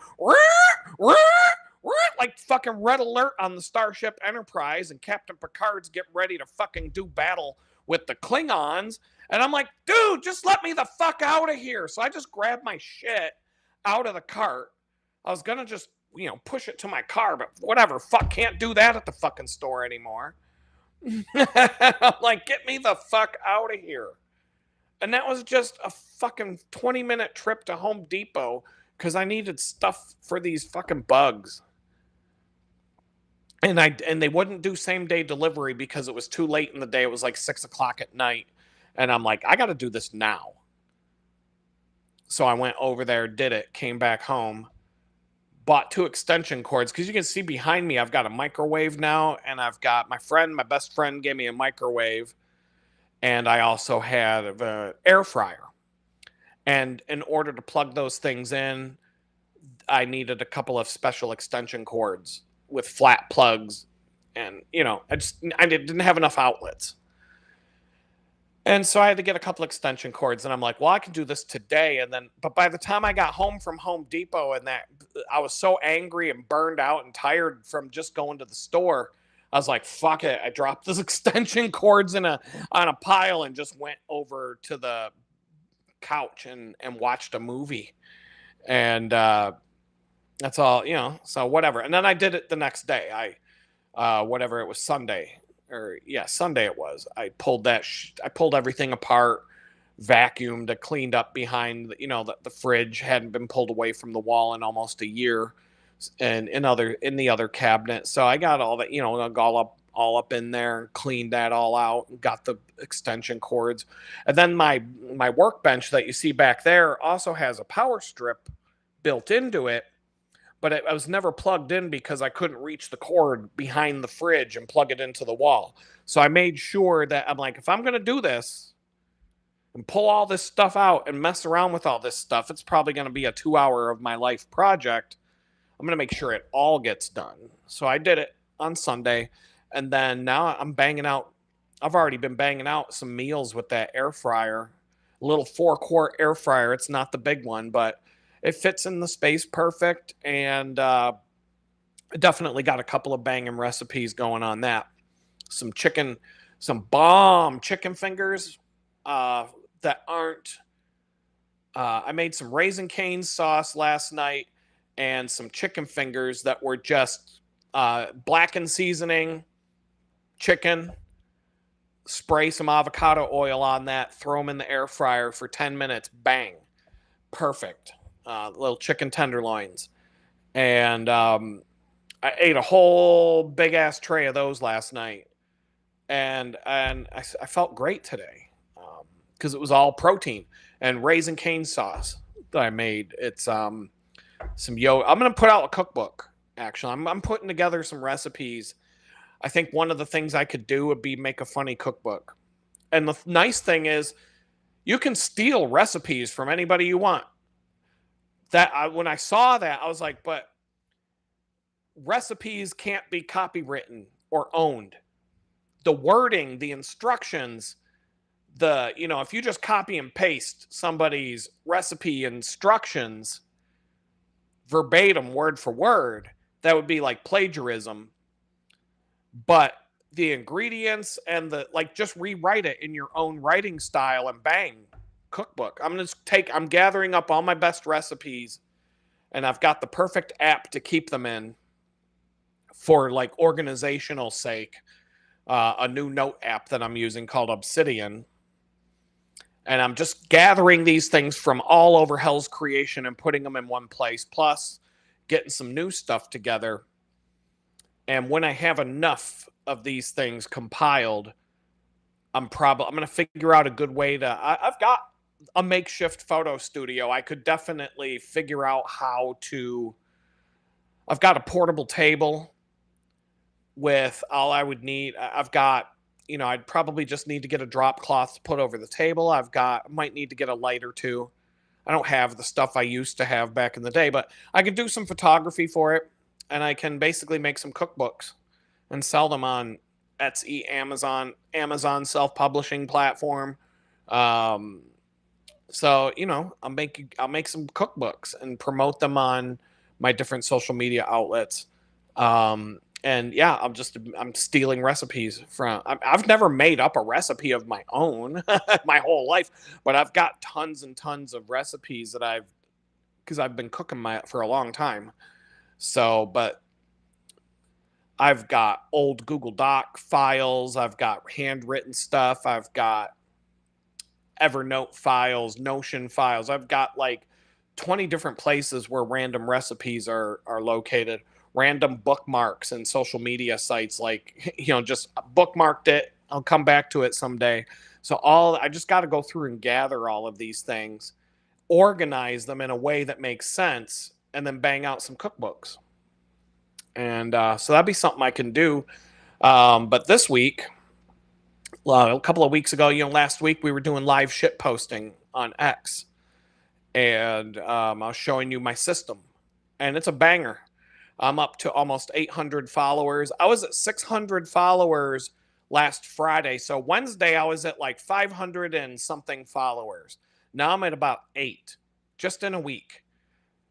like fucking red alert on the Starship Enterprise, and Captain Picard's getting ready to fucking do battle with the Klingons. And I'm like, dude, just let me the fuck out of here. So I just grabbed my shit out of the cart. I was gonna just, push it to my car, but whatever. Fuck, can't do that at the fucking store anymore. I'm like, get me the fuck out of here. And that was just a fucking 20-minute trip to Home Depot because I needed stuff for these fucking bugs. And they wouldn't do same day delivery because it was too late in the day. It was like 6 o'clock at night. And I'm like, I got to do this now. So I went over there, did it, came back home, bought 2 extension cords because you can see behind me I've got a microwave now, and I've got my best friend gave me a microwave, and I also had an air fryer. And in order to plug those things in, I needed a couple of special extension cords with flat plugs, and I didn't have enough outlets. And so I had to get a couple extension cords, and I'm like, well, I can do this today. But by the time I got home from Home Depot, I was so angry and burned out and tired from just going to the store. I was like, fuck it. I dropped those extension cords on a pile and just went over to the couch and watched a movie. And that's all, so whatever. And then I did it the next day. Whatever, it was Sunday. Sunday it was. I pulled everything apart, vacuumed, I cleaned up behind, the fridge hadn't been pulled away from the wall in almost a year, and in the other cabinet. So I got all that, all up in there, and cleaned that all out, and got the extension cords. And then my workbench that you see back there also has a power strip built into it. But I was never plugged in because I couldn't reach the cord behind the fridge and plug it into the wall. So I made sure that I'm like, if I'm going to do this and pull all this stuff out and mess around with all this stuff, it's probably going to be a 2-hour of my life project. I'm going to make sure it all gets done. So I did it on Sunday. And then now I've already been banging out some meals with that air fryer, a little 4-quart air fryer. It's not the big one, but it fits in the space perfect, and definitely got a couple of banging recipes going on that. Some bomb chicken fingers that aren't. I made some Raisin Cane's sauce last night, and some chicken fingers that were just blackened seasoning, chicken. Spray some avocado oil on that. Throw them in the air fryer for 10 minutes. Bang, perfect. Little chicken tenderloins. And I ate a whole big ass tray of those last night. And I felt great today because it was all protein and Raisin Cane sauce that I made. It's some yogurt. I'm going to put out a cookbook, actually. I'm putting together some recipes. I think one of the things I could do would be make a funny cookbook. And the nice thing is you can steal recipes from anybody you want. When I saw that, I was like, but recipes can't be copywritten or owned. The wording, the instructions, if you just copy and paste somebody's recipe instructions verbatim, word for word, that would be like plagiarism. But the ingredients and just rewrite it in your own writing style and bang, cookbook. I'm gathering up all my best recipes, and I've got the perfect app to keep them in for like organizational sake. A new note app that I'm using called Obsidian. And I'm just gathering these things from all over Hell's Creation and putting them in one place, plus getting some new stuff together. And when I have enough of these things compiled, I'm going to figure out a good way to. I've got a makeshift photo studio. I could definitely figure out how to. I've got a portable table with all I would need. I've got, I'd probably just need to get a drop cloth to put over the table. Might need to get a light or two. I don't have the stuff I used to have back in the day, but I could do some photography for it, and I can basically make some cookbooks and sell them on Etsy, Amazon self-publishing platform. Um, so I'll make some cookbooks and promote them on my different social media outlets. And yeah, I'm stealing recipes from. I've never made up a recipe of my own my whole life, but I've got tons and tons of recipes because I've been cooking for a long time. So, but I've got old Google Doc files, I've got handwritten stuff, I've got Evernote files, Notion files. I've got like 20 different places where random recipes are located, random bookmarks and social media sites, like, just bookmarked it. I'll come back to it someday. So I just got to go through and gather all of these things, organize them in a way that makes sense, and then bang out some cookbooks. And so that'd be something I can do. But this week, a couple of weeks ago, last week we were doing live shit posting on X, and I was showing you my system, and it's a banger. I'm up to almost 800 followers. I was at 600 followers last Friday. So Wednesday, I was at like 500 and something followers. Now I'm at about 8, just in a week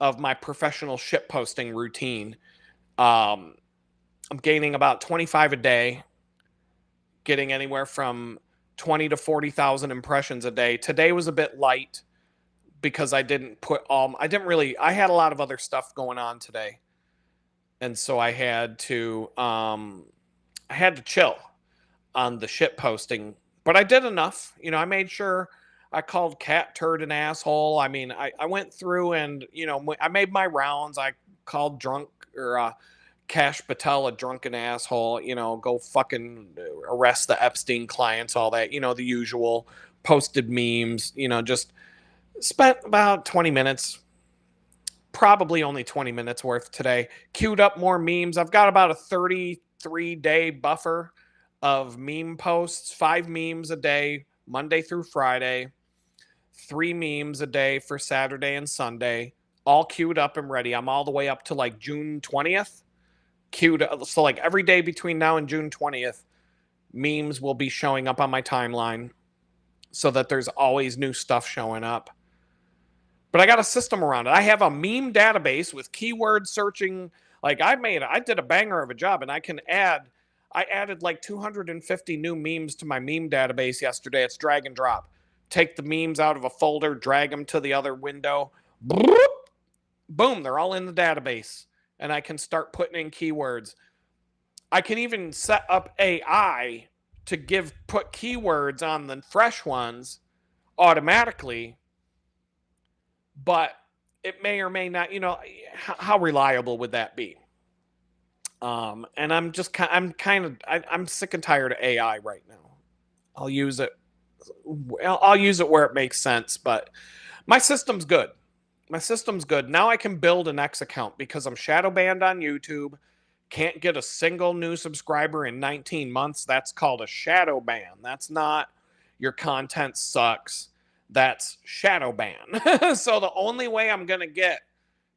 of my professional shit posting routine. I'm gaining about 25 a day, getting anywhere from 20 to 40,000 impressions a day. Today was a bit light because I had a lot of other stuff going on today. And so I had to chill on the shit posting, but I did enough. I made sure I called Cat Turd an asshole. I mean, I went through and, I made my rounds. I called drunk or Cash Patel a drunken asshole, go fucking arrest the Epstein clients, all that, the usual, posted memes, just spent about 20 minutes, probably only 20 minutes worth today, queued up more memes. I've got about a 33-day buffer of meme posts, 5 memes a day, Monday through Friday, 3 memes a day for Saturday and Sunday, all queued up and ready. I'm all the way up to like June 20th. Queued up. So like every day between now and June 20th, memes will be showing up on my timeline so that there's always new stuff showing up. But I got a system around it. I have a meme database with keyword searching. Like I did a banger of a job, and I added like 250 new memes to my meme database yesterday. It's drag and drop. Take the memes out of a folder, drag them to the other window. Boom, they're all in the database. And I can start putting in keywords. I can even set up AI to put keywords on the fresh ones automatically, but it may or may not, how reliable would that be? And I'm sick and tired of AI right now. I'll use it where it makes sense, but my system's good. Now I can build an X account because I'm shadow banned on YouTube. Can't get a single new subscriber in 19 months. That's called a shadow ban. That's not your content sucks. That's shadow ban. So the only way I'm going to get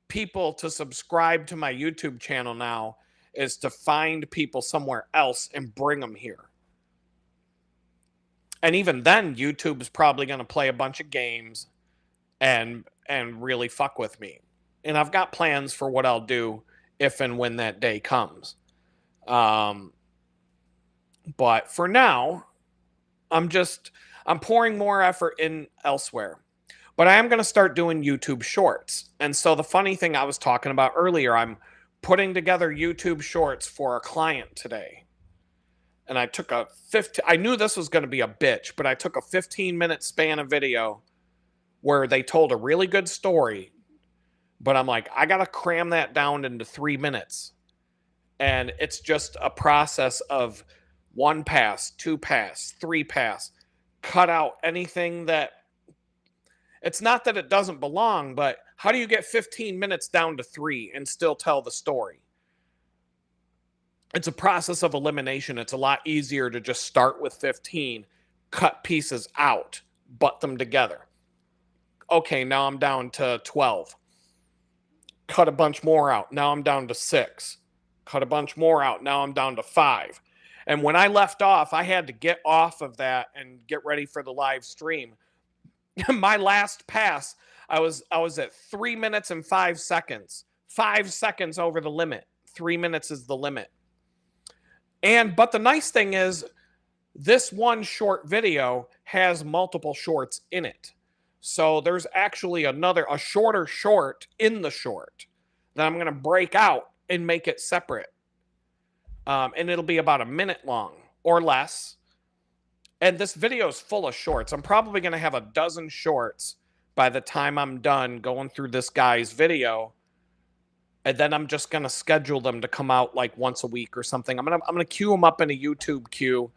people to subscribe to my YouTube channel now is to find people somewhere else and bring them here. And even then, YouTube's probably going to play a bunch of games and really fuck with me. And I've got plans for what I'll do if and when that day comes. But for now, I'm pouring more effort in elsewhere. But I am going to start doing YouTube shorts. And so the funny thing I was talking about earlier, I'm putting together YouTube shorts for a client today. And I took I knew this was going to be a bitch, but I took a 15-minute span of video where they told a really good story, but I'm like, I got to cram that down into 3 minutes. And it's just a process of 1 pass, 2 pass, 3 pass, cut out anything that, it's not that it doesn't belong, but how do you get 15 minutes down to 3 and still tell the story? It's a process of elimination. It's a lot easier to just start with 15, cut pieces out, butt them together. Okay, now I'm down to 12. Cut a bunch more out. Now I'm down to 6. Cut a bunch more out. Now I'm down to 5. And when I left off, I had to get off of that and get ready for the live stream. My last pass, I was at 3 minutes and 5 seconds. 5 seconds over the limit. 3 minutes is the limit. But the nice thing is, this one short video has multiple shorts in it. So there's actually a shorter short in the short that I'm going to break out and make it separate. And it'll be about a minute long or less. And this video is full of shorts. I'm probably going to have a dozen shorts by the time I'm done going through this guy's video. And then I'm just going to schedule them to come out like once a week or something. I'm going to queue them up in a YouTube queue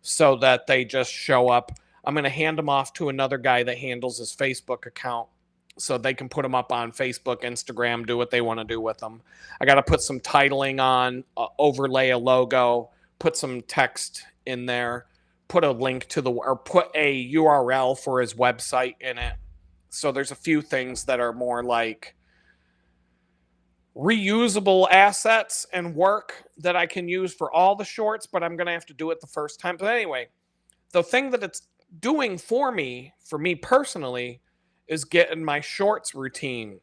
so that they just show up. I'm going to hand them off to another guy that handles his Facebook account so they can put them up on Facebook, Instagram, do what they want to do with them. I got to put some titling on, overlay a logo, put some text in there, put a link to or put a URL for his website in it. So there's a few things that are more like reusable assets and work that I can use for all the shorts, but I'm going to have to do it the first time. But anyway, the thing that it's doing for me personally, is getting my shorts routine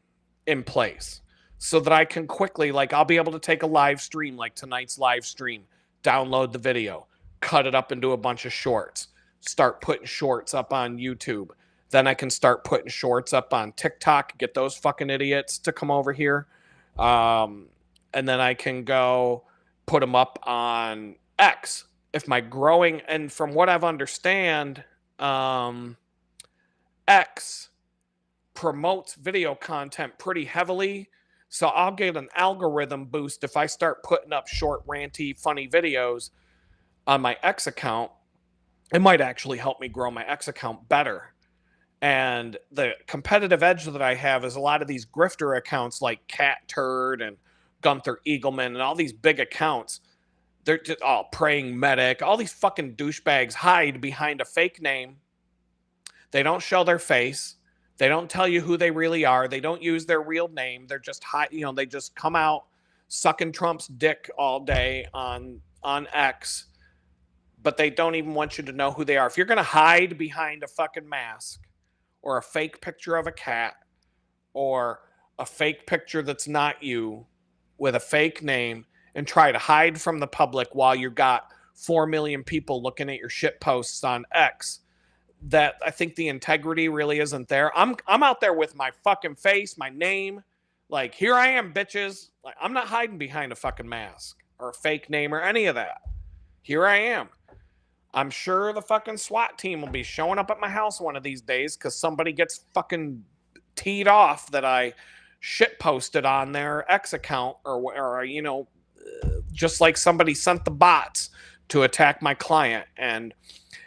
in place so that I can quickly, like, I'll be able to take a live stream, like tonight's live stream, download the video, cut it up into a bunch of shorts, start putting shorts up on YouTube. Then I can start putting shorts up on TikTok, get those fucking idiots to come over here. And then I can go put them up on X. If my growing, and from what I've understand, X promotes video content pretty heavily. So I'll get an algorithm boost if I start putting up short, ranty, funny videos on my X account. It might actually help me grow my X account better. And the competitive edge that I have is a lot of these grifter accounts like Cat Turd and Gunther Eagleman and all these big accounts. They're just all Praying Medic. All these fucking douchebags hide behind a fake name. They don't show their face. They don't tell you who they really are. They don't use their real name. They're just they just come out sucking Trump's dick all day on X. But they don't even want you to know who they are. If you're going to hide behind a fucking mask or a fake picture of a cat or a fake picture that's not you with a fake name and try to hide from the public while you got 4 million people looking at your shit posts on X, that I think the integrity really isn't there. I'm out there with my fucking face, my name. Like, here I am, bitches. Like, I'm not hiding behind a fucking mask or a fake name or any of that. Here I am. I'm sure the fucking SWAT team will be showing up at my house one of these days because somebody gets fucking teed off that I shit posted on their X account or just like somebody sent the bots to attack my client. And,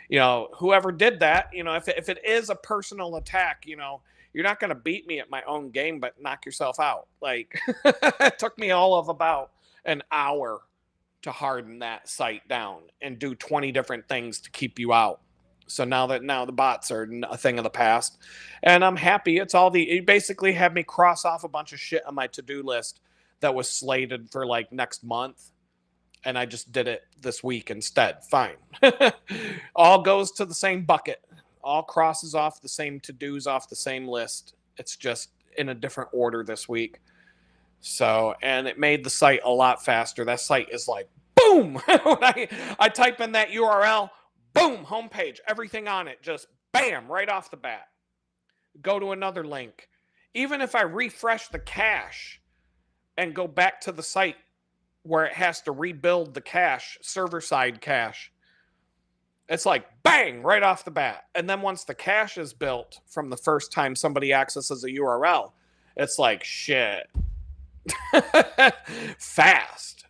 whoever did that, if it is a personal attack, you're not going to beat me at my own game, but knock yourself out. Like, it took me all of about an hour to harden that site down and do 20 different things to keep you out. So now the bots are a thing of the past, and I'm happy. It basically had me cross off a bunch of shit on my to-do list that was slated for like next month. And I just did it this week instead. Fine. All goes to the same bucket. All crosses off the same to-dos off the same list. It's just in a different order this week. So, and it made the site a lot faster. That site is like, boom! When I type in that URL, boom, homepage, everything on it, just bam, right off the bat. Go to another link. Even if I refresh the cache and go back to the site where it has to rebuild the cache, server side cache. It's like bang right off the bat. And then once the cache is built from the first time somebody accesses a URL, it's like shit. Fast.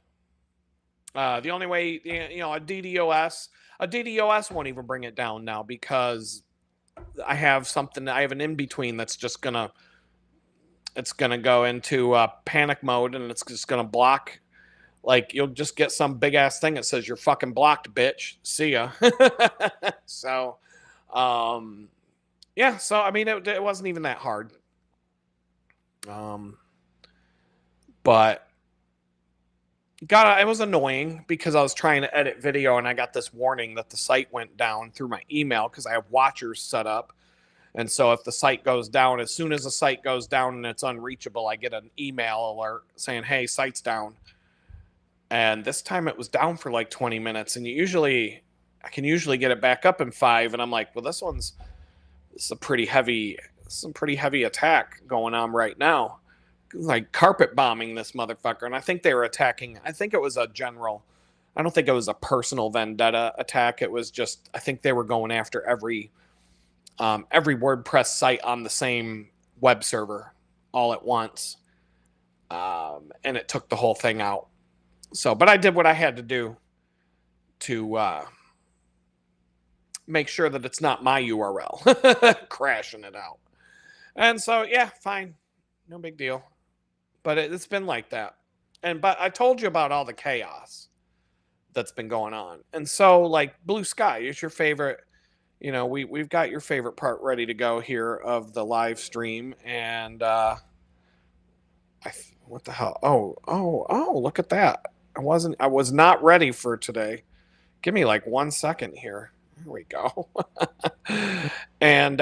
The only way, a DDoS won't even bring it down now because I have an in between that's just it's gonna go into panic mode and it's just gonna block. Like you'll just get some big ass thing that says you're fucking blocked, bitch. See ya. So, yeah. So I mean, it wasn't even that hard. But it was annoying because I was trying to edit video and I got this warning that the site went down through my email because I have watchers set up. And so if the site goes down, as soon as the site goes down and it's unreachable, I get an email alert saying, "Hey, site's down." And this time it was down for like 20 minutes. And I can usually get it back up in 5. And I'm like, well, this is a pretty heavy attack going on right now. Like carpet bombing this motherfucker. And I think they were attacking, I think it was a general, I don't think it was a personal vendetta attack. It was just, I think they were going after every WordPress site on the same web server all at once. And it took the whole thing out. So, but I did what I had to do to make sure that it's not my URL crashing it out. And so, yeah, fine. No big deal. But it's been like that. But I told you about all the chaos that's been going on. And so, like, Blue Sky is your favorite. We've got your favorite part ready to go here of the live stream. And what the hell? Oh, look at that. I was not ready for today. Give me like 1 second here. Here we go. And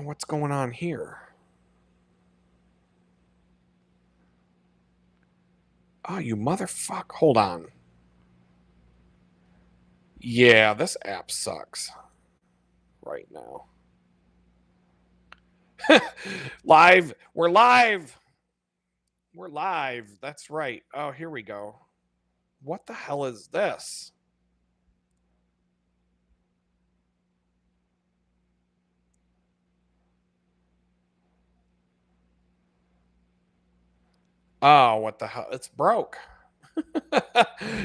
what's going on here? Oh, you motherfucker. Hold on. Yeah, this app sucks right now. Live. We're live. We're live. That's right. Oh, here we go. What the hell is this? Oh, what the hell? It's broke.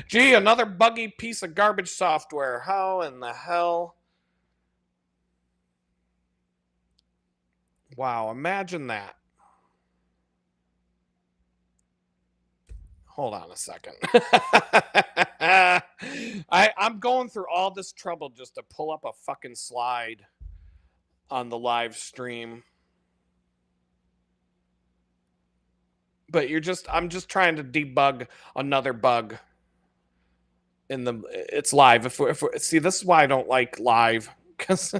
Gee, another buggy piece of garbage software. How in the hell? Wow, imagine that. Hold on a second. I'm going through all this trouble just to pull up a fucking slide on the live stream. But I'm just trying to debug another bug it's live. See, this is why I don't like live. Cause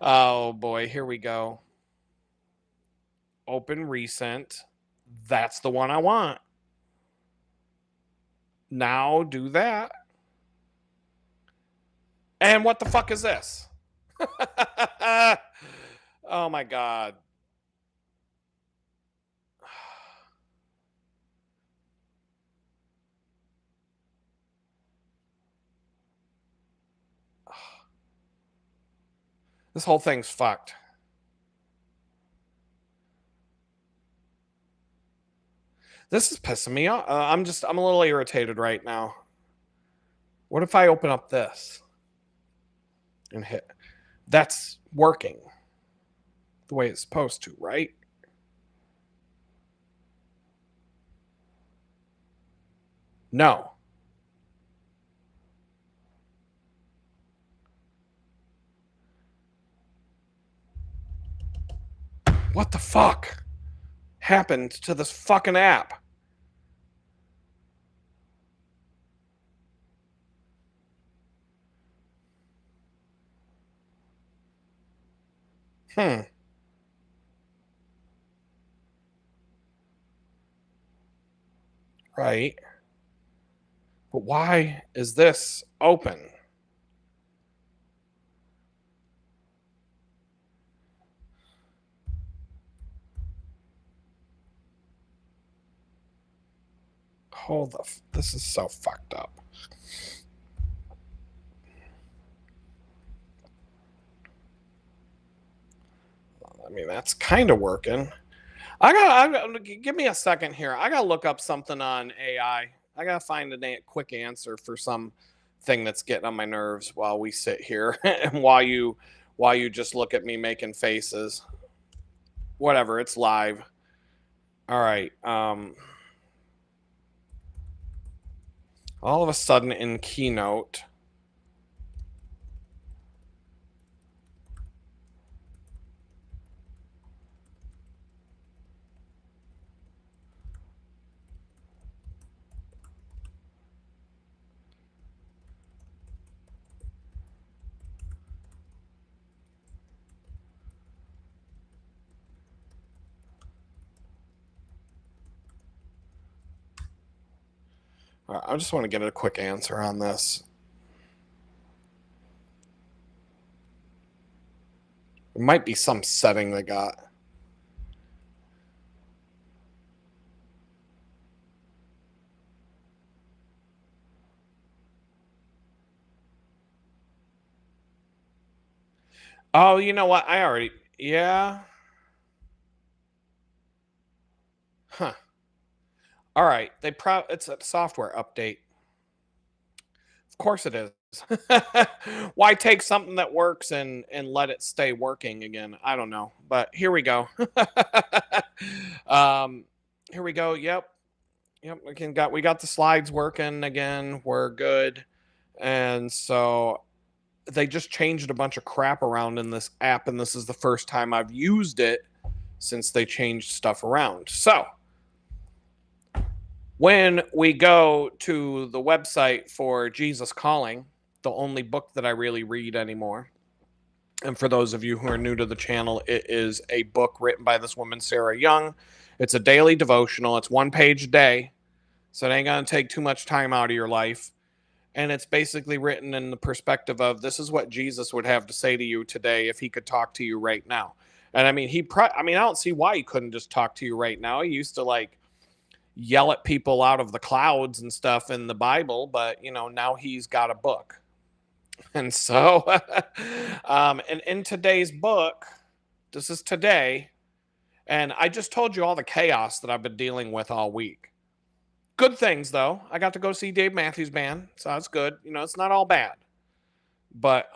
oh boy, here we go. Open recent. That's the one I want. Now do that. And what the fuck is this? Oh my god. This whole thing's fucked. This is pissing me off. I'm a little irritated right now. What if I open up this and hit? That's working the way it's supposed to, right? No. What the fuck happened to this fucking app? Right. But why is this open? This is so fucked up. I mean, that's kind of working. Give me a second here. I gotta look up something on AI. I gotta find a quick answer for some thing that's getting on my nerves while we sit here and while you just look at me making faces. Whatever, it's live. All right. All of a sudden in Keynote, I just want to get a quick answer on this. It might be some setting they got. Oh, you know what? Yeah. Huh. All right. It's a software update. Of course it is. Why take something that works and let it stay working again? I don't know, but here we go. um, here we go. Yep. We got the slides working again. We're good, and so they just changed a bunch of crap around in this app, and this is the first time I've used it since they changed stuff around. So when we go to the website for Jesus Calling, the only book that I really read anymore, and for those of you who are new to the channel, it is a book written by this woman, Sarah Young. It's a daily devotional. It's 1 page a day, so it ain't going to take too much time out of your life. And it's basically written in the perspective of this is what Jesus would have to say to you today if he could talk to you right now. And I mean, I don't see why he couldn't just talk to you right now. He used to like yell at people out of the clouds and stuff in the Bible, but now he's got a book. And so, and in today's book, this is today, and I just told you all the chaos that I've been dealing with all week. Good things though. I got to go see Dave Matthews Band, so that's good. It's not all bad. But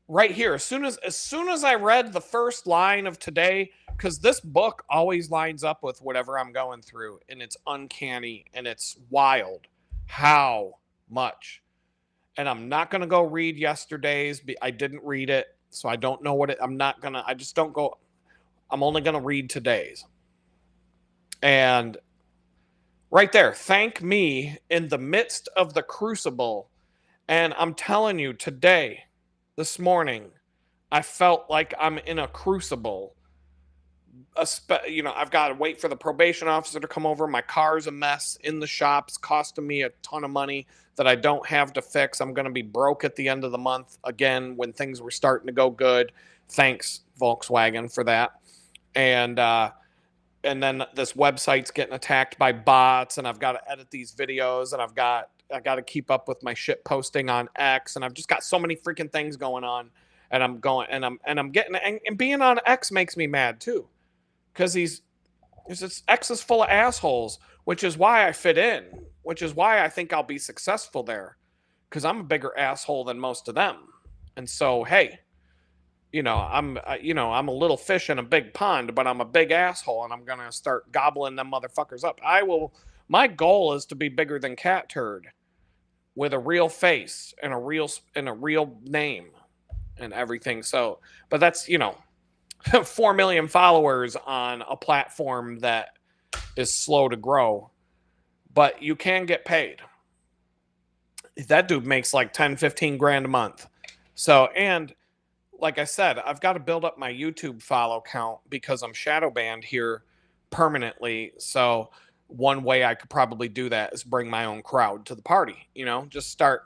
right here, as soon as I read the first line of today, because this book always lines up with whatever I'm going through, and it's uncanny and it's wild how much. And I'm not going to go read yesterday's. I didn't read it, so I don't know what it. I just don't go. I'm only going to read today's. And right there, thank me in the midst of the crucible. And I'm telling you, this morning, I felt like I'm in a crucible. I've got to wait for the probation officer to come over. My car's a mess in the shops, costing me a ton of money that I don't have to fix. I'm going to be broke at the end of the month again when things were starting to go good. Thanks, Volkswagen, for that. And then this website's getting attacked by bots, and I've got to edit these videos, and I got to keep up with my shit posting on X, and I've just got so many freaking things going on, and I'm getting, and being on X makes me mad too, because X is full of assholes, which is why I fit in, which is why I think I'll be successful there, because I'm a bigger asshole than most of them, and so hey. I'm a little fish in a big pond, but I'm a big asshole, and I'm gonna start gobbling them motherfuckers up. My goal is to be bigger than Cat Turd, with a real face and a real name and everything. So, but that's 4 million followers on a platform that is slow to grow, but you can get paid. That dude makes like 10, 15 grand a month. So, and like I said, I've got to build up my YouTube follow count because I'm shadow banned here permanently. So one way I could probably do that is bring my own crowd to the party, just start.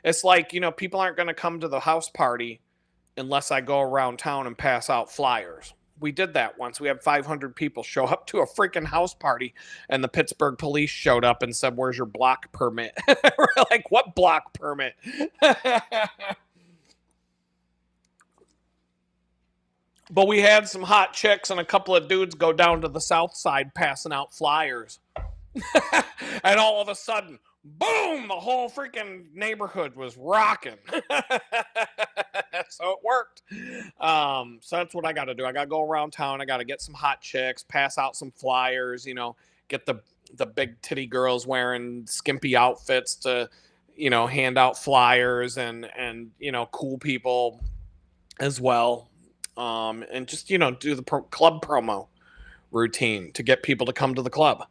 It's like, people aren't going to come to the house party unless I go around town and pass out flyers. We did that once. We had 500 people show up to a freaking house party, and the Pittsburgh police showed up and said, "Where's your block permit?" We're like, "What block permit?" But we had some hot chicks and a couple of dudes go down to the south side passing out flyers. And all of a sudden, boom, the whole freaking neighborhood was rocking. So it worked. So that's what I got to do. I got to go around town. I got to get some hot chicks, pass out some flyers, get the big titty girls wearing skimpy outfits to, hand out flyers and cool people as well. And just, do the club promo routine to get people to come to the club.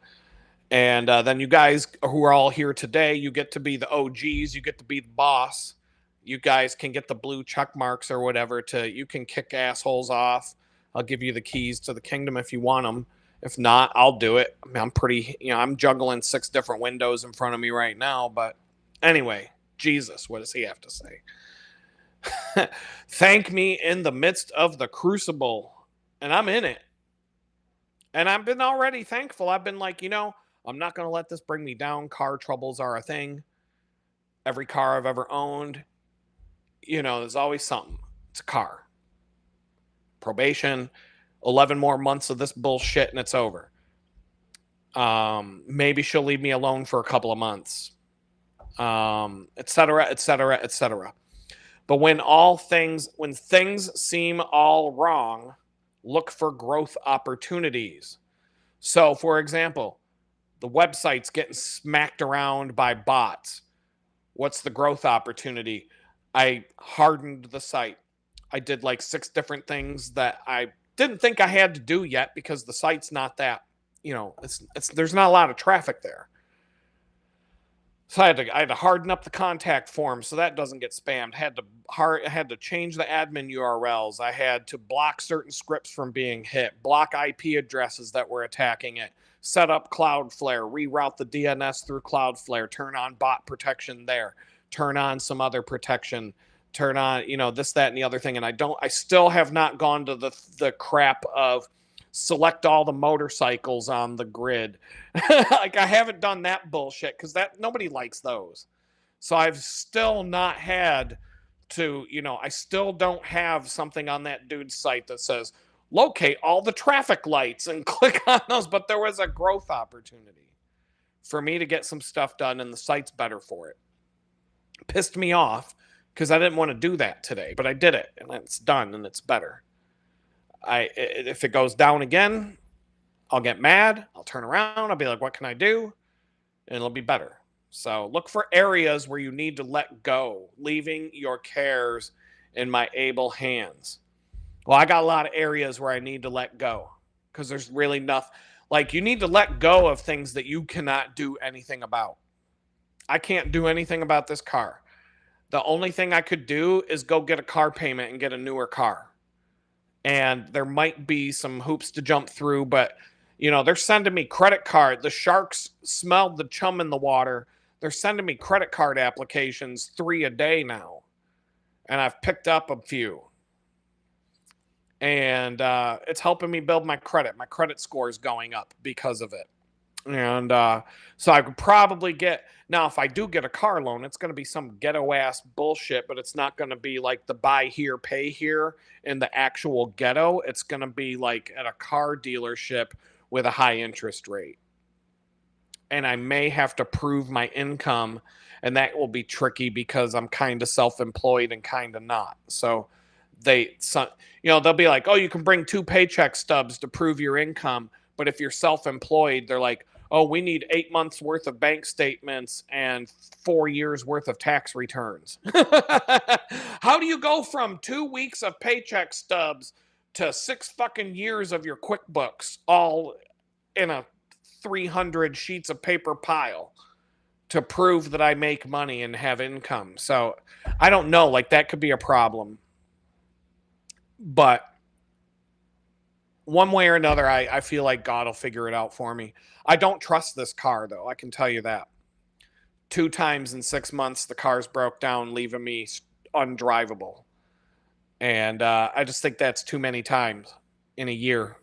And then you guys who are all here today, you get to be the OGs. You get to be the boss. You guys can get the blue check marks or whatever you can kick assholes off. I'll give you the keys to the kingdom if you want them. If not, I'll do it. I mean, I'm juggling 6 different windows in front of me right now. But anyway, Jesus, what does he have to say? Thank me in the midst of the crucible. And I'm in it. And I've been already thankful. I've been like, I'm not going to let this bring me down. Car troubles are a thing. Every car I've ever owned, there's always something. It's a car. Probation, 11 more months of this bullshit and it's over. Maybe she'll leave me alone for a couple of months, et cetera, et cetera, et cetera. But when things seem all wrong, look for growth opportunities. So, for example, the website's getting smacked around by bots. What's the growth opportunity? I hardened the site. I did like 6 different things that I didn't think I had to do yet because the site's not that, there's not a lot of traffic there. So I had to harden up the contact form so that doesn't get spammed. I had to change the admin URLs. I had to block certain scripts from being hit, block IP addresses that were attacking it, set up Cloudflare, reroute the DNS through Cloudflare, turn on bot protection there, turn on some other protection, turn on, this, that, and the other thing. And I still have not gone to the crap of select all the motorcycles on the grid. Like I haven't done that bullshit because nobody likes those. So I've still not had to, I still don't have something on that dude's site that says locate all the traffic lights and click on those. But there was a growth opportunity for me to get some stuff done and the site's better for it. Pissed me off because I didn't want to do that today, but I did it and it's done and it's better. If it goes down again, I'll get mad. I'll turn around. I'll be like, what can I do? And it'll be better. So look for areas where you need to let go, leaving your cares in my able hands. Well, I got a lot of areas where I need to let go because there's really nothing. Like you need to let go of things that you cannot do anything about. I can't do anything about this car. The only thing I could do is go get a car payment and get a newer car. And there might be some hoops to jump through, but they're sending me credit card. The sharks smelled the chum in the water. They're sending me credit card applications 3 a day now. And I've picked up a few. And it's helping me build my credit. My credit score is going up because of it. And so I could probably now if I do get a car loan, it's going to be some ghetto ass bullshit, but it's not going to be like the buy here, pay here in the actual ghetto. It's going to be like at a car dealership with a high interest rate. And I may have to prove my income, and that will be tricky because I'm kind of self-employed and kind of not. So they'll be like, oh, you can bring 2 paycheck stubs to prove your income. But if you're self-employed, they're like, oh, we need 8 months worth of bank statements and 4 years worth of tax returns. How do you go from 2 weeks of paycheck stubs to 6 fucking years of your QuickBooks all in a 300 sheets of paper pile to prove that I make money and have income? So I don't know, like that could be a problem. But one way or another, I feel like God will figure it out for me. I don't trust this car, though. I can tell you that. 2 times in 6 months, the car's broke down, leaving me undrivable. And I just think that's too many times. in a year.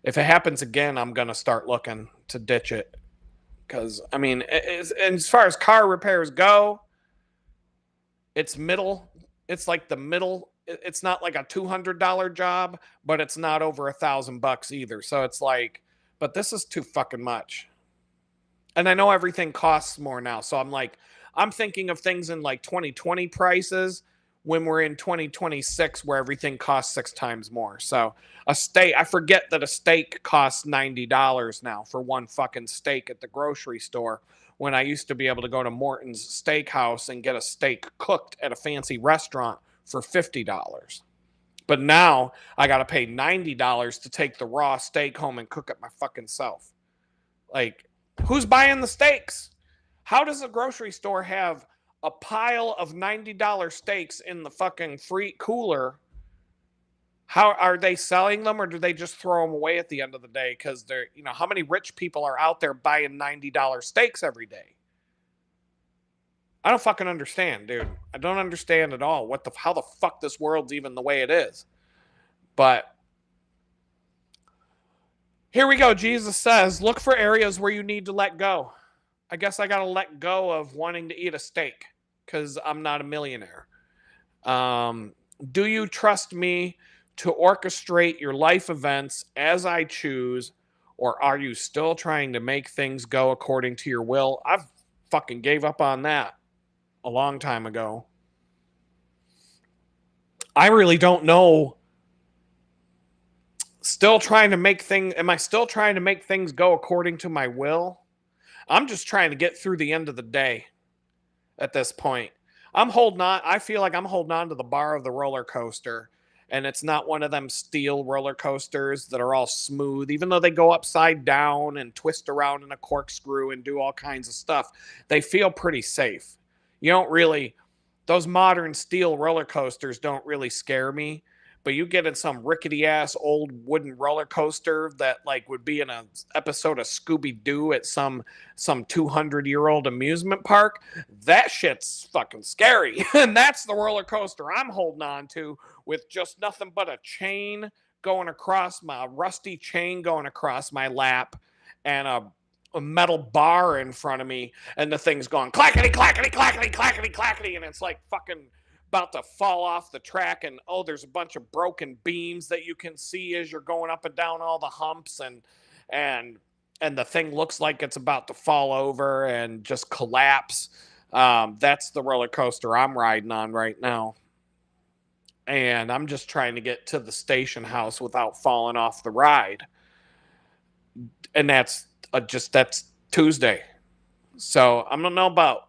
If it happens again, I'm gonna start looking to ditch it. Because I mean, as far as car repairs go, it's middle. It's like the middle. It's not like a $200 job, but it's not over $1,000 either. So it's like, but this is too fucking much. And I know everything costs more now. So I'm like, I'm thinking of things in like 2020 prices when we're in 2026 where everything costs 6 times more. So a steak, I forget that a steak costs $90 now for one fucking steak at the grocery store, when I used to be able to go to Morton's Steakhouse and get a steak cooked at a fancy restaurant for $50. But now I got to pay $90 to take the raw steak home and cook it my fucking self. Like, who's buying the steaks? How does a grocery store have a pile of $90 steaks in the fucking free cooler? How are they selling them, or do they just throw them away at the end of the day? Because they're, how many rich people are out there buying $90 steaks every day? I don't fucking understand, dude. I don't understand at all how the fuck this world's even the way it is. But here we go. Jesus says, look for areas where you need to let go. I guess I got to let go of wanting to eat a steak because I'm not a millionaire. Do you trust me to orchestrate your life events as I choose, or are you still trying to make things go according to your will? I've fucking gave up on that a long time ago. I really don't know. Am I still trying to make things go according to my will? I'm just trying to get through the end of the day at this point. I feel like I'm holding on to the bar of the roller coaster, and it's not one of them steel roller coasters that are all smooth, even though they go upside down and twist around in a corkscrew and do all kinds of stuff. They feel pretty safe. Those modern steel roller coasters don't really scare me. But you get in some rickety ass old wooden roller coaster that like would be in an episode of Scooby-Doo at some 200-year-old amusement park. That shit's fucking scary. And that's the roller coaster I'm holding on to, with just nothing but a rusty chain going across my lap, and a metal bar in front of me, and the thing's going clackety, clackety, clackety, clackety, clackety, and it's like fucking about to fall off the track, and there's a bunch of broken beams that you can see as you're going up and down all the humps, and the thing looks like it's about to fall over and just collapse. That's the roller coaster I'm riding on right now, and I'm just trying to get to the station house without falling off the ride, and that's Tuesday. So I don't know about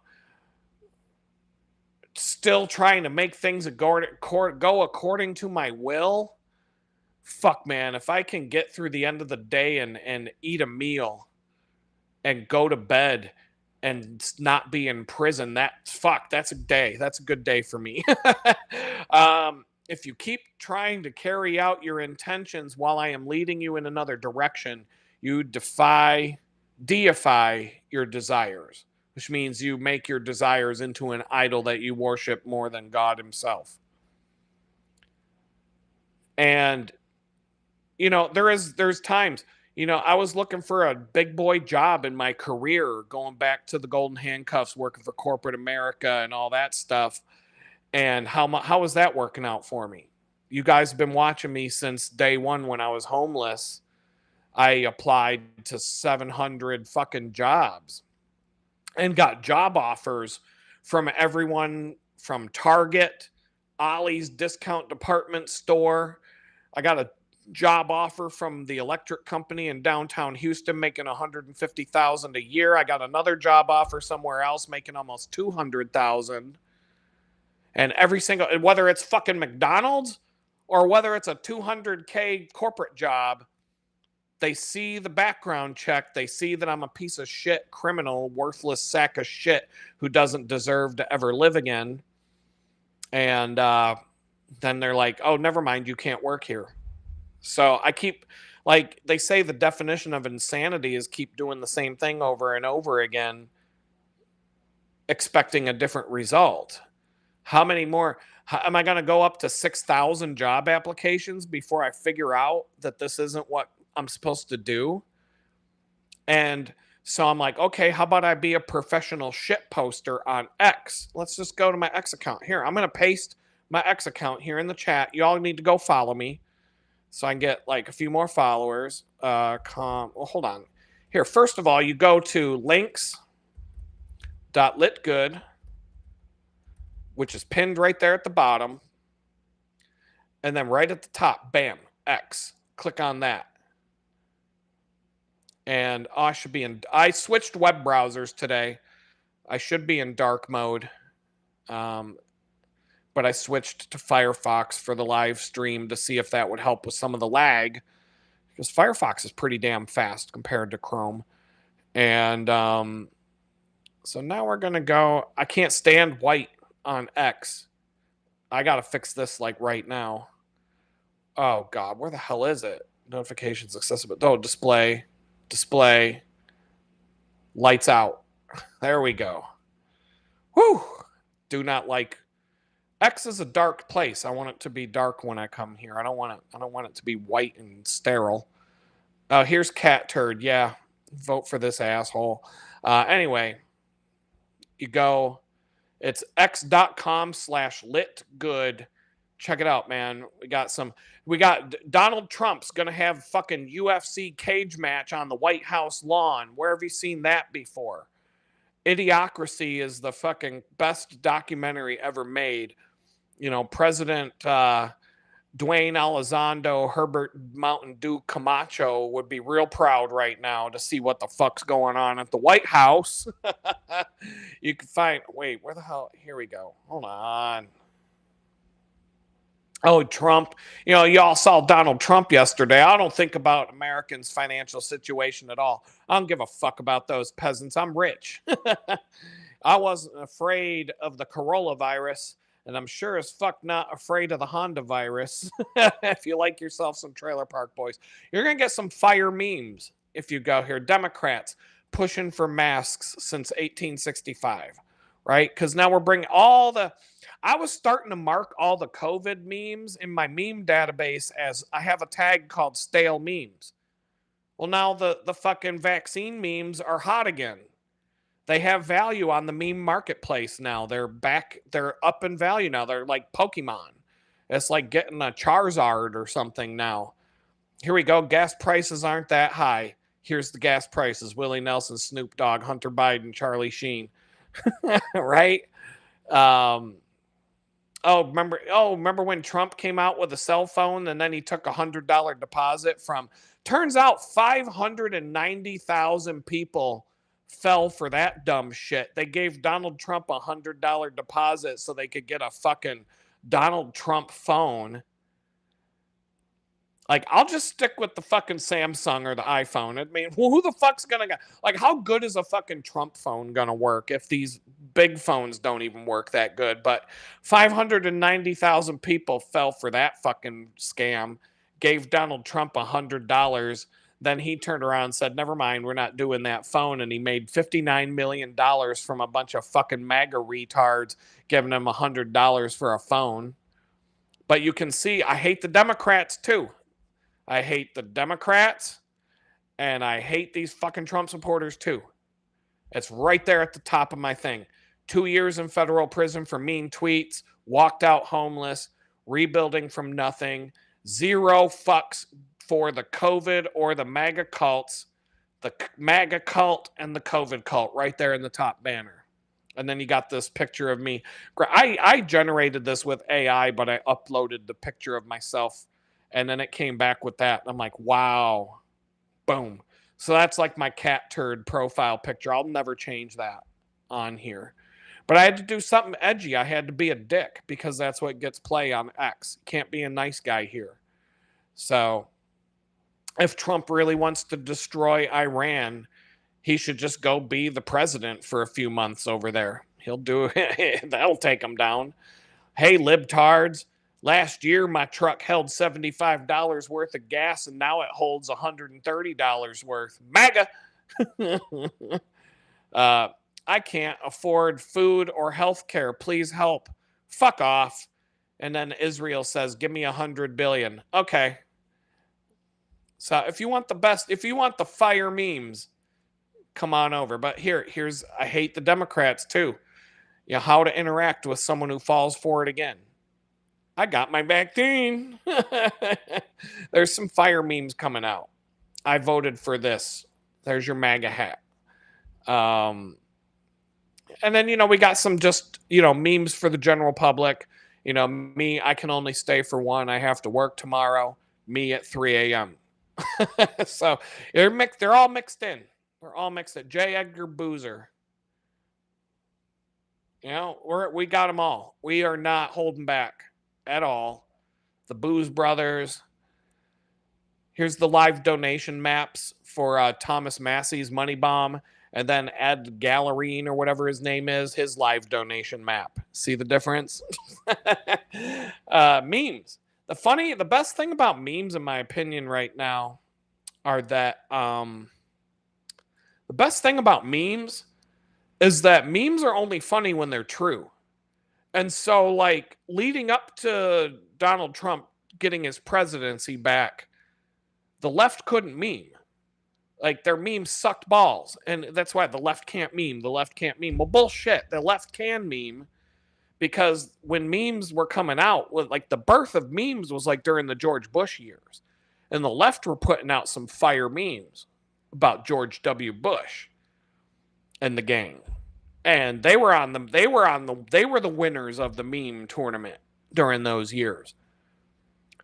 still trying to make things go according to my will. Fuck, man, if I can get through the end of the day and eat a meal and go to bed and not be in prison, that's a day. That's a good day for me. If you keep trying to carry out your intentions while I am leading you in another direction, you deify your desires, which means you make your desires into an idol that you worship more than God himself. And, there's times, I was looking for a big boy job in my career, going back to the golden handcuffs, working for corporate America and all that stuff. And how was that working out for me? You guys have been watching me since day one when I was homeless. I applied to 700 fucking jobs and got job offers from everyone from Target, Ollie's discount department store. I got a job offer from the electric company in downtown Houston making $150,000 a year. I got another job offer somewhere else making almost $200,000. And whether it's fucking McDonald's or whether it's a $200K corporate job, they see the background check. They see that I'm a piece of shit criminal, worthless sack of shit who doesn't deserve to ever live again. And then they're like, oh, never mind, you can't work here. So I keep, like, they say the definition of insanity is keep doing the same thing over and over again, expecting a different result. How Am I going to go up to 6,000 job applications before I figure out that this isn't what I'm supposed to do? And so I'm like, okay, how about I be a professional shit poster on X? Let's just go to my X account. Here, I'm going to paste my X account here in the chat. You all need to go follow me so I can get like a few more followers. Well, hold on. Here, first of all, you go to links.litgood, which is pinned right there at the bottom. And then right at the top, bam, X. Click on that. And I switched web browsers today. I should be in dark mode. But I switched to Firefox for the live stream to see if that would help with some of the lag, because Firefox is pretty damn fast compared to Chrome. And so now we're going to go. I can't stand white on X. I got to fix this like right now. Oh, God, where the hell is it? Notifications accessible. Oh, display, lights out. There we go. Whew. Do not like. X is a dark place. I want it to be dark when I come here. I don't want it to be white and sterile. Here's cat turd. Yeah, vote for this asshole. Anyway, you go. It's x.com/litgood. Check it out, man. We got Donald Trump's gonna have fucking UFC cage match on the White House lawn. Where have you seen that before? Idiocracy is the fucking best documentary ever made. You know, President Dwayne Elizondo, Herbert Mountain Dew Camacho would be real proud right now to see what the fuck's going on at the White House. You can find, wait, where the hell? Here we go. Hold on. Oh, Trump. You know, y'all saw Donald Trump yesterday. I don't think about Americans' financial situation at all. I don't give a fuck about those peasants. I'm rich. I wasn't afraid of the coronavirus, and I'm sure as fuck not afraid of the Honda virus. If you like yourself some Trailer Park Boys, you're going to get some fire memes if you go here. Democrats pushing for masks since 1865, right? Because now we're bringing all the... I was starting to mark all the COVID memes in my meme database as I have a tag called stale memes. Well, now the fucking vaccine memes are hot again. They have value on the meme marketplace now. They're back. They're up in value now. They're like Pokemon. It's like getting a Charizard or something now. Here we go. Gas prices aren't that high. Here's the gas prices. Willie Nelson, Snoop Dogg, Hunter Biden, Charlie Sheen. Right? Remember when Trump came out with a cell phone and then he took $100 deposit from, turns out 590,000 people fell for that dumb shit. They gave Donald Trump a $100 deposit so they could get a fucking Donald Trump phone. Like, I'll just stick with the fucking Samsung or the iPhone. I mean, who the fuck's gonna get, like, how good is a fucking Trump phone gonna work if these big phones don't even work that good? But 590,000 people fell for that fucking scam, gave Donald Trump $100. Then he turned around and said, never mind, we're not doing that phone. And he made $59 million from a bunch of fucking MAGA retards giving him $100 for a phone. But you can see, I hate the Democrats too. I hate the Democrats, and I hate these fucking Trump supporters too. It's right there at the top of my thing. 2 years in federal prison for mean tweets, walked out homeless, rebuilding from nothing, 0 fucks for the COVID or the MAGA cults, the MAGA cult and the COVID cult right there in the top banner. And then you got this picture of me. I generated this with AI, but I uploaded the picture of myself. And then it came back with that. I'm like, wow. Boom. So that's like my cat turd profile picture. I'll never change that on here. But I had to do something edgy. I had to be a dick because that's what gets play on X. Can't be a nice guy here. So if Trump really wants to destroy Iran, he should just go be the president for a few months over there. He'll do it. That'll take him down. Hey, libtards. Last year, my truck held $75 worth of gas, and now it holds $130 worth. MAGA! I can't afford food or health care. Please help. Fuck off. And then Israel says, give me 100 billion. Okay. So if you want the fire memes, come on over. But here's I hate the Democrats too. You know, how to interact with someone who falls for it again. I got my vaccine. There's some fire memes coming out. I voted for this. There's your MAGA hat. And then, we got some just, memes for the general public. Me, I can only stay for one. I have to work tomorrow. Me at 3 a.m. So they're all mixed in. They're all mixed in. J. Edgar Boozer. We got them all. We are not holding back at all. The Booze Brothers. Here's the live donation maps for Thomas Massey's Money Bomb, and then Ed Gallerine or whatever his name is, his live donation map. See the difference? Memes. The best thing about memes, in my opinion, right now, are that the best thing about memes is that memes are only funny when they're true. And so, like, leading up to Donald Trump getting his presidency back, the left couldn't meme. Like, their memes sucked balls. And that's why the left can't meme. The left can't meme. Well, bullshit. The left can meme because when memes were coming out, like, the birth of memes was like during the George Bush years. And the left were putting out some fire memes about George W. Bush and the gang. And they were the winners of the meme tournament during those years.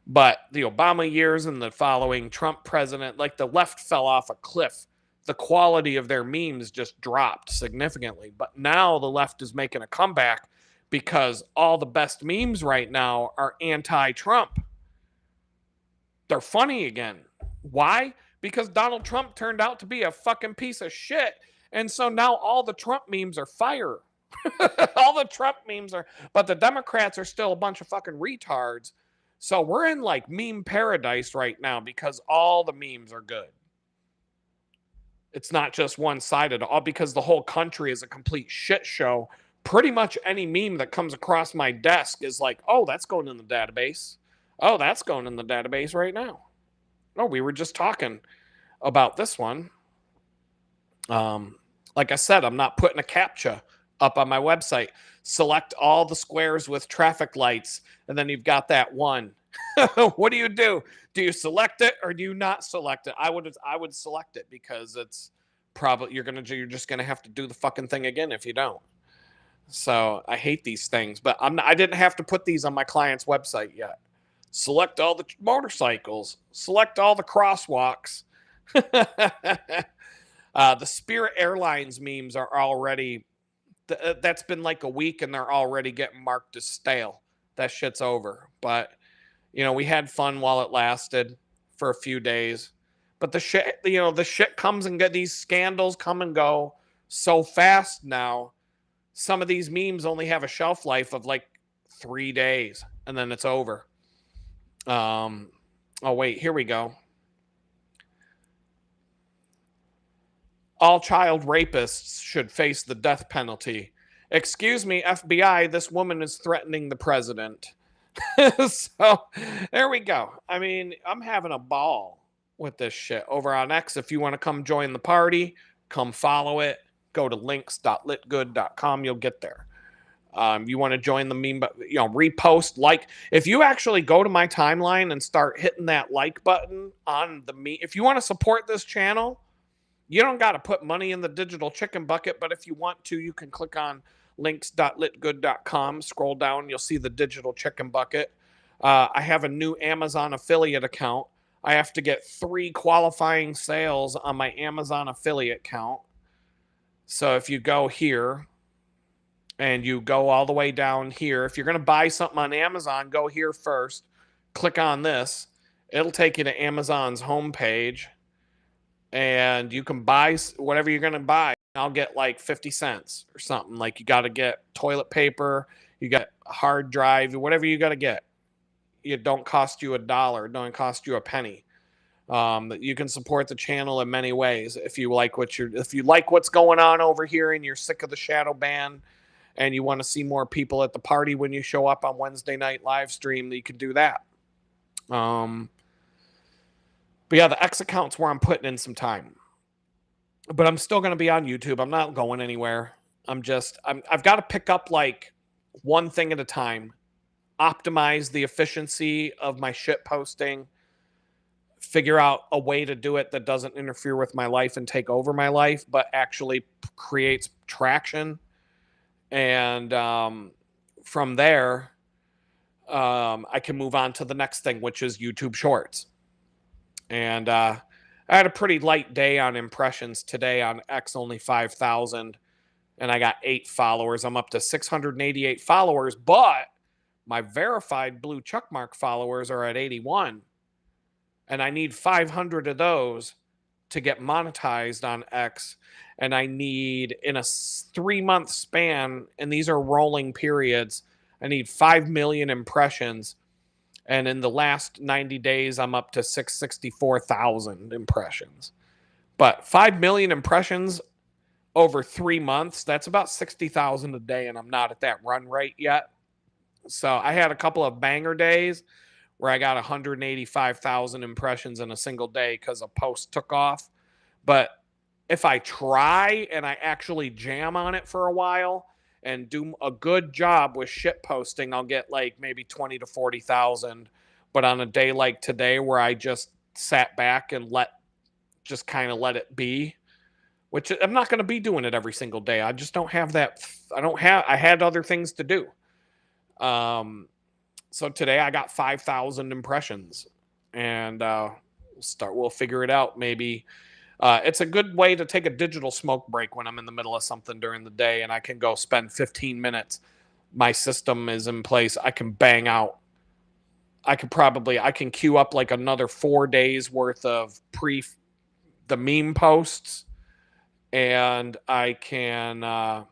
But the Obama years and the following Trump president, like, the left fell off a cliff. The quality of their memes just dropped significantly. But now the left is making a comeback because all the best memes right now are anti-Trump. They're funny again. Why? Because Donald Trump turned out to be a fucking piece of shit. And so now all the Trump memes are fire. All the Trump memes are, but the Democrats are still a bunch of fucking retards. So we're in like meme paradise right now because all the memes are good. It's not just one-sided, all because the whole country is a complete shit show. Pretty much any meme that comes across my desk is like, oh, that's going in the database. Oh, that's going in the database right now. Oh, we were just talking about this one. Like I said, I'm not putting a CAPTCHA up on my website. Select all the squares with traffic lights, and then you've got that one. What do? Do you select it or do you not select it? I would select it because it's probably you're just gonna have to do the fucking thing again if you don't. So I hate these things, but I didn't have to put these on my client's website yet. Select all the motorcycles. Select all the crosswalks. The Spirit Airlines memes are already, that's been like a week and they're already getting marked as stale. That shit's over. But, we had fun while it lasted for a few days. But the shit comes and go. These scandals come and go so fast now. Some of these memes only have a shelf life of like 3 days and then it's over. Oh, wait, here we go. All child rapists should face the death penalty. Excuse me, FBI, this woman is threatening the president. So there we go. I mean, I'm having a ball with this shit over on X. If you want to come join the party, come follow it. Go to links.litgood.com. You'll get there. You want to join the meme, but repost, like. If you actually go to my timeline and start hitting that like button on the meme, if you want to support this channel, you don't got to put money in the digital chicken bucket, but if you want to, you can click on links.litgood.com. Scroll down, you'll see the digital chicken bucket. I have a new Amazon affiliate account. I have to get 3 qualifying sales on my Amazon affiliate account. So if you go here and you go all the way down here, if you're going to buy something on Amazon, go here first. Click on this. It'll take you to Amazon's homepage. And you can buy whatever you're going to buy. I'll get like 50 cents or something. Like, you got to get toilet paper, you got a hard drive, whatever you got to get. It don't cost you $1. It don't cost you a penny. You can support the channel in many ways if you like what's going on over here and you're sick of the shadow ban and you want to see more people at the party when you show up on Wednesday night live stream, you can do that. But yeah, the X account's where I'm putting in some time. But I'm still going to be on YouTube. I'm not going anywhere. I've got to pick up like one thing at a time, optimize the efficiency of my shit posting, figure out a way to do it that doesn't interfere with my life and take over my life, but actually creates traction. And from there, I can move on to the next thing, which is YouTube Shorts. And I had a pretty light day on impressions today on X, only 5,000. And I got 8 followers. I'm up to 688 followers, but my verified blue checkmark followers are at 81. And I need 500 of those to get monetized on X. And I need, in a 3-month span, and these are rolling periods, I need 5 million impressions. And in the last 90 days, I'm up to 664,000 impressions. But 5 million impressions over 3 months, that's about 60,000 a day, and I'm not at that run rate yet. So I had a couple of banger days where I got 185,000 impressions in a single day because a post took off. But if I try and I actually jam on it for a while and do a good job with shit posting, I'll get like maybe 20 to 40,000. But on a day like today where I just sat back and just kind of let it be, which I'm not going to be doing it every single day. I just don't have that. I had other things to do. So today I got 5,000 impressions, and we'll figure it out. Maybe it's a good way to take a digital smoke break when I'm in the middle of something during the day, and I can go spend 15 minutes. My system is in place. I can bang out. I can queue up like another 4 days worth of the meme posts, and I can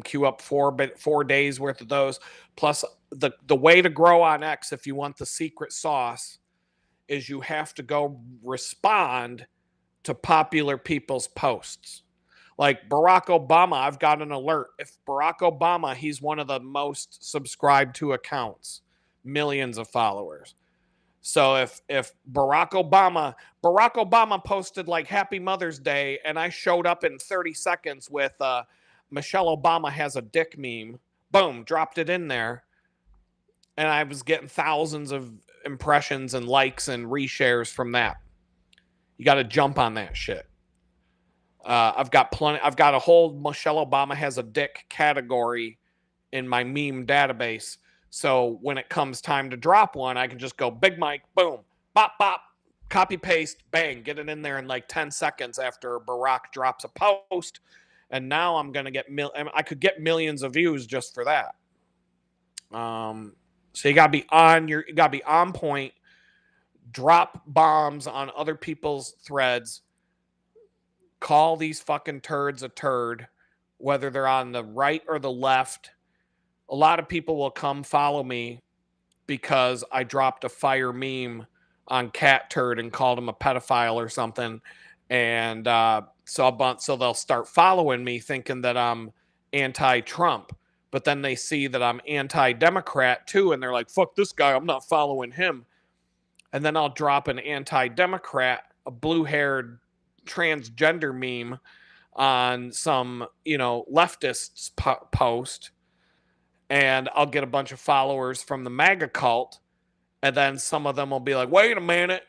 queue up 4 days worth of those. Plus, the way to grow on X, if you want the secret sauce, is you have to go respond to popular people's posts. Like Barack Obama, I've got an alert. If Barack Obama, he's one of the most subscribed to accounts, millions of followers. So if Barack Obama posted like Happy Mother's Day, and I showed up in 30 seconds with Michelle Obama has a dick meme, boom, dropped it in there, and I was getting thousands of impressions and likes and reshares from that. You got to jump on that shit. I've got a whole Michelle Obama has a dick category in my meme database. So when it comes time to drop one, I can just go Big Mike, boom, bop, bop, copy, paste, bang, get it in there in like 10 seconds after Barack drops a post. And now I'm going to get, I could get millions of views just for that. So you got to be on point, drop bombs on other people's threads, call these fucking turds a turd, whether they're on the right or the left. A lot of people will come follow me because I dropped a fire meme on Cat Turd and called him a pedophile or something. And so they'll start following me thinking that I'm anti-Trump. But then they see that I'm anti-Democrat too, and they're like, fuck this guy, I'm not following him. And then I'll drop an anti-Democrat, a blue-haired transgender meme on some, leftist's post, and I'll get a bunch of followers from the MAGA cult, and then some of them will be like, wait a minute,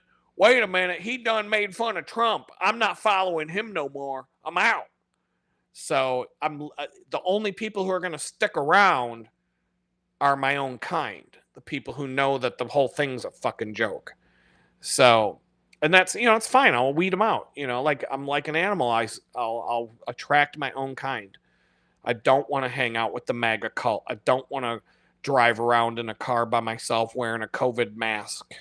he done made fun of Trump. I'm not following him no more. I'm out. So the only people who are going to stick around are my own kind, the people who know that the whole thing's a fucking joke. So, and that's, it's fine. I'll weed them out. Like I'm like an animal. I'll attract my own kind. I don't want to hang out with the MAGA cult. I don't want to drive around in a car by myself wearing a COVID mask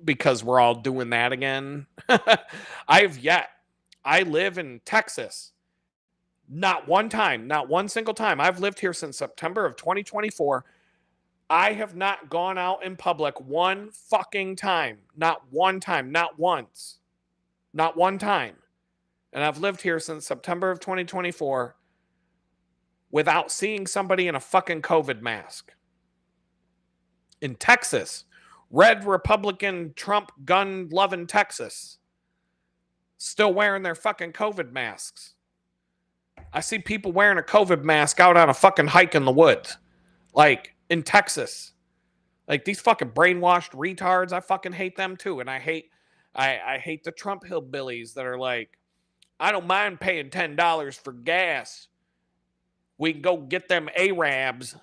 because we're all doing that again. I live in Texas. Not one single time. I've lived here since September of 2024. I have not gone out in public one fucking time. Not one time. Not once. Not one time. And I've lived here since September of 2024. without seeing somebody in a fucking COVID mask. In Texas, red Republican Trump gun loving Texas, still wearing their fucking COVID masks. I see people wearing a COVID mask out on a fucking hike in the woods, like in Texas. Like these fucking brainwashed retards, I fucking hate them too. And I hate the Trump hillbillies that are like, I don't mind paying $10 for gas. We can go get them Arabs.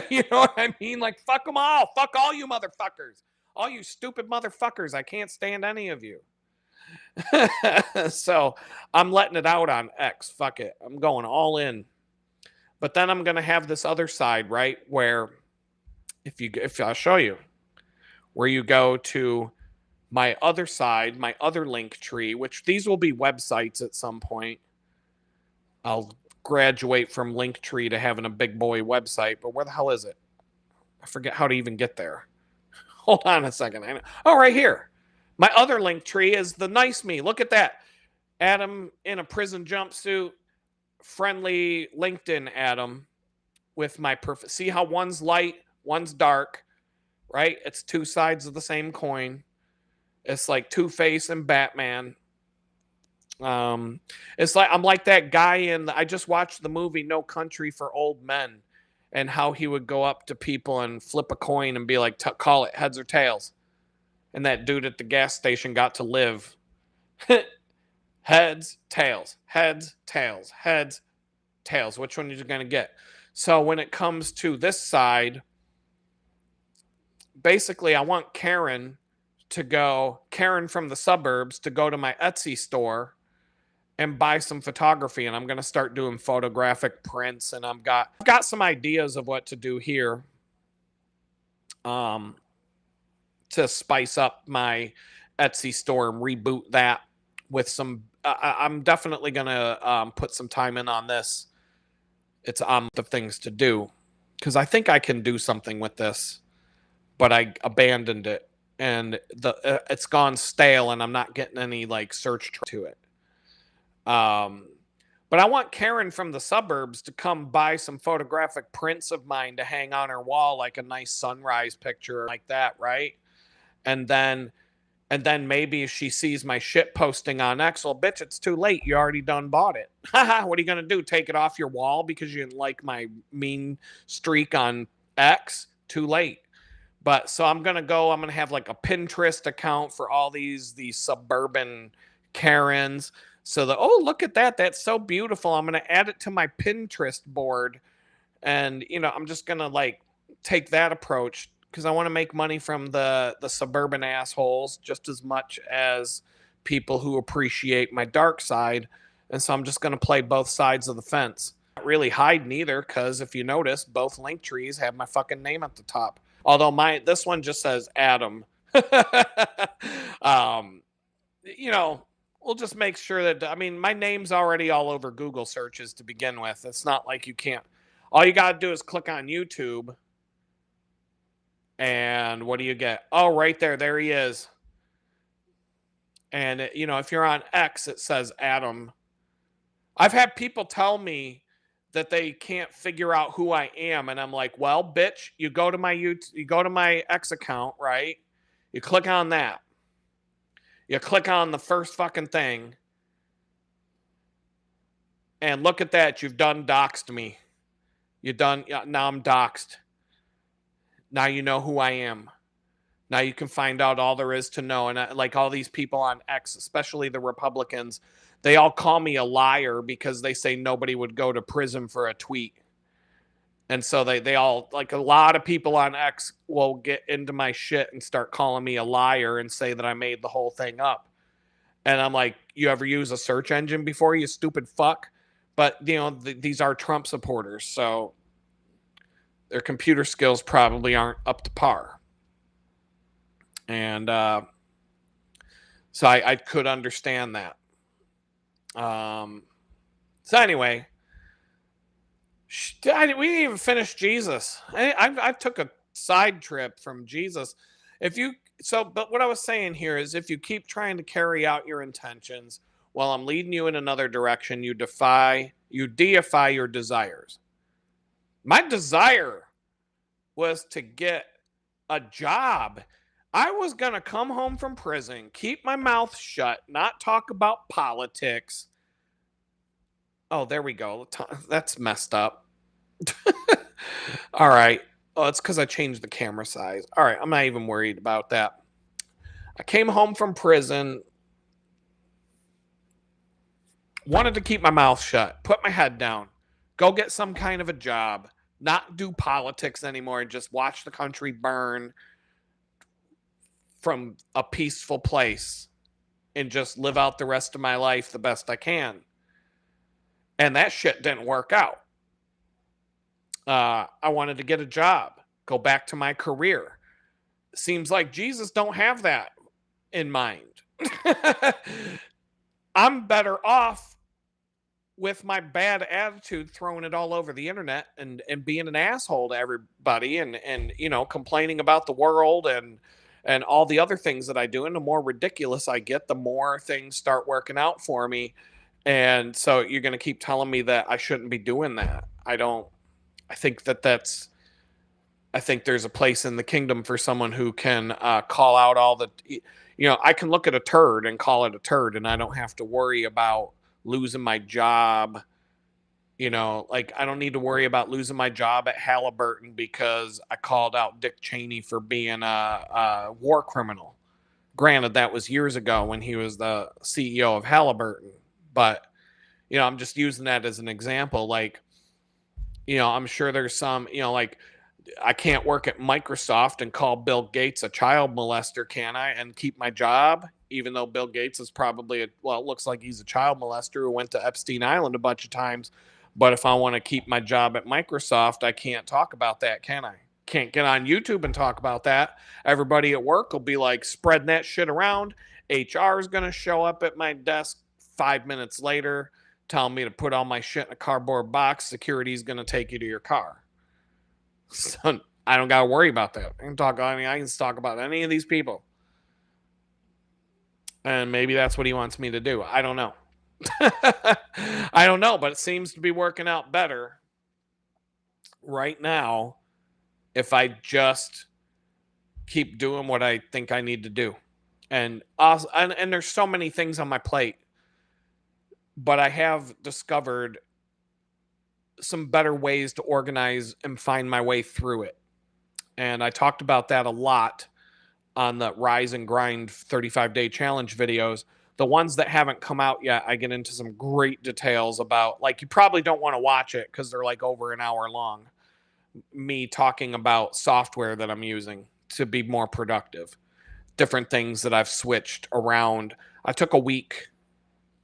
You know what I mean? Like, fuck them all. Fuck all you motherfuckers. All you stupid motherfuckers. I can't stand any of you. So I'm letting it out on X. Fuck it. I'm going all in. But then I'm going to have this other side, right? Where if I'll show you, where you go to my other side, my other link tree, which these will be websites at some point. I'll graduate from Linktree to having a big boy website, but where the hell is it? I forget how to even get there. Hold on a second. Oh, right here. My other Linktree is the nice me. Look at that. Adam in a prison jumpsuit, friendly LinkedIn Adam with my perfect. See how one's light, one's dark, right? It's two sides of the same coin. It's like Two-Face and Batman. It's like I'm like that guy I just watched the movie No Country for Old Men, and how he would go up to people and flip a coin and be like, call it heads or tails. And that dude at the gas station got to live. Heads, tails, heads, tails, heads, tails. Which one are you going to get? So when it comes to this side, basically I want Karen from the suburbs to go to my Etsy store and buy some photography, and I'm going to start doing photographic prints, and I've got some ideas of what to do here to spice up my Etsy store and reboot that with some I'm definitely going to put some time in on this. It's the things to do, because I think I can do something with this, but I abandoned it, and it's gone stale, and I'm not getting any like search to it. But I want Karen from the suburbs to come buy some photographic prints of mine to hang on her wall, like a nice sunrise picture like that, right? And then maybe if she sees my shit posting on X, well, bitch, it's too late. You already done bought it. Haha, what are you gonna do? Take it off your wall because you didn't like my mean streak on X? Too late. But so I'm gonna have like a Pinterest account for all these suburban Karens. So oh, look at that. That's so beautiful. I'm going to add it to my Pinterest board. And, I'm just going to like take that approach, because I want to make money from the suburban assholes just as much as people who appreciate my dark side. And so I'm just going to play both sides of the fence. Not really hide neither, because if you notice, both link trees have my fucking name at the top. Although this one just says Adam. We'll just make sure that, my name's already all over Google searches to begin with. It's not like you can't. All you got to do is click on YouTube. And what do you get? Oh, right there. There he is. And, if you're on X, it says Adam. I've had people tell me that they can't figure out who I am. And I'm like, well, bitch, you go to my X account, right? You click on that. You click on the first fucking thing. And look at that. You've done doxed me. Now I'm doxed. Now you know who I am. Now you can find out all there is to know. And like all these people on X, especially the Republicans, they all call me a liar because they say nobody would go to prison for a tweet. And so they all, like a lot of people on X will get into my shit and start calling me a liar and say that I made the whole thing up. And I'm like, you ever use a search engine before, you stupid fuck? But, these are Trump supporters, so their computer skills probably aren't up to par. And so I could understand that. So anyway, we didn't even finish Jesus. I took a side trip from Jesus. But what I was saying here is, if you keep trying to carry out your intentions while I'm leading you in another direction, you deify your desires. My desire was to get a job. I was going to come home from prison, keep my mouth shut, not talk about politics. Oh, there we go. That's messed up. All right. Oh, it's because I changed the camera size. All right. I'm not even worried about that. I came home from prison, wanted to keep my mouth shut, put my head down, go get some kind of a job, not do politics anymore, just watch the country burn from a peaceful place and just live out the rest of my life the best I can. And that shit didn't work out. I wanted to get a job, go back to my career. Seems like Jesus don't have that in mind. I'm better off with my bad attitude throwing it all over the internet and being an asshole to everybody and complaining about the world and all the other things that I do. And the more ridiculous I get, the more things start working out for me. And so you're going to keep telling me that I shouldn't be doing that. I think I think there's a place in the kingdom for someone who can call out all the, I can look at a turd and call it a turd, and I don't have to worry about losing my job. Like I don't need to worry about losing my job at Halliburton because I called out Dick Cheney for being a war criminal. Granted, that was years ago when he was the CEO of Halliburton, but I'm just using that as an example. Like, I'm sure there's some, like I can't work at Microsoft and call Bill Gates a child molester, can I? And keep my job, even though Bill Gates is probably it looks like he's a child molester who went to Epstein Island a bunch of times. But if I want to keep my job at Microsoft, I can't talk about that, can I? Can't get on YouTube and talk about that. Everybody at work will be like spreading that shit around. HR is going to show up at my desk 5 minutes later, telling me to put all my shit in a cardboard box. Security is going to take you to your car. So I don't got to worry about that. I can talk about any of these people. And maybe that's what he wants me to do. I don't know. I don't know, but it seems to be working out better right now if I just keep doing what I think I need to do. And there's so many things on my plate, but I have discovered some better ways to organize and find my way through it. And I talked about that a lot on the Rise and Grind 35-day challenge videos. The ones that haven't come out yet, I get into some great details about, like, you probably don't want to watch it because they're like over an hour long. Me talking about software that I'm using to be more productive, different things that I've switched around. I took a week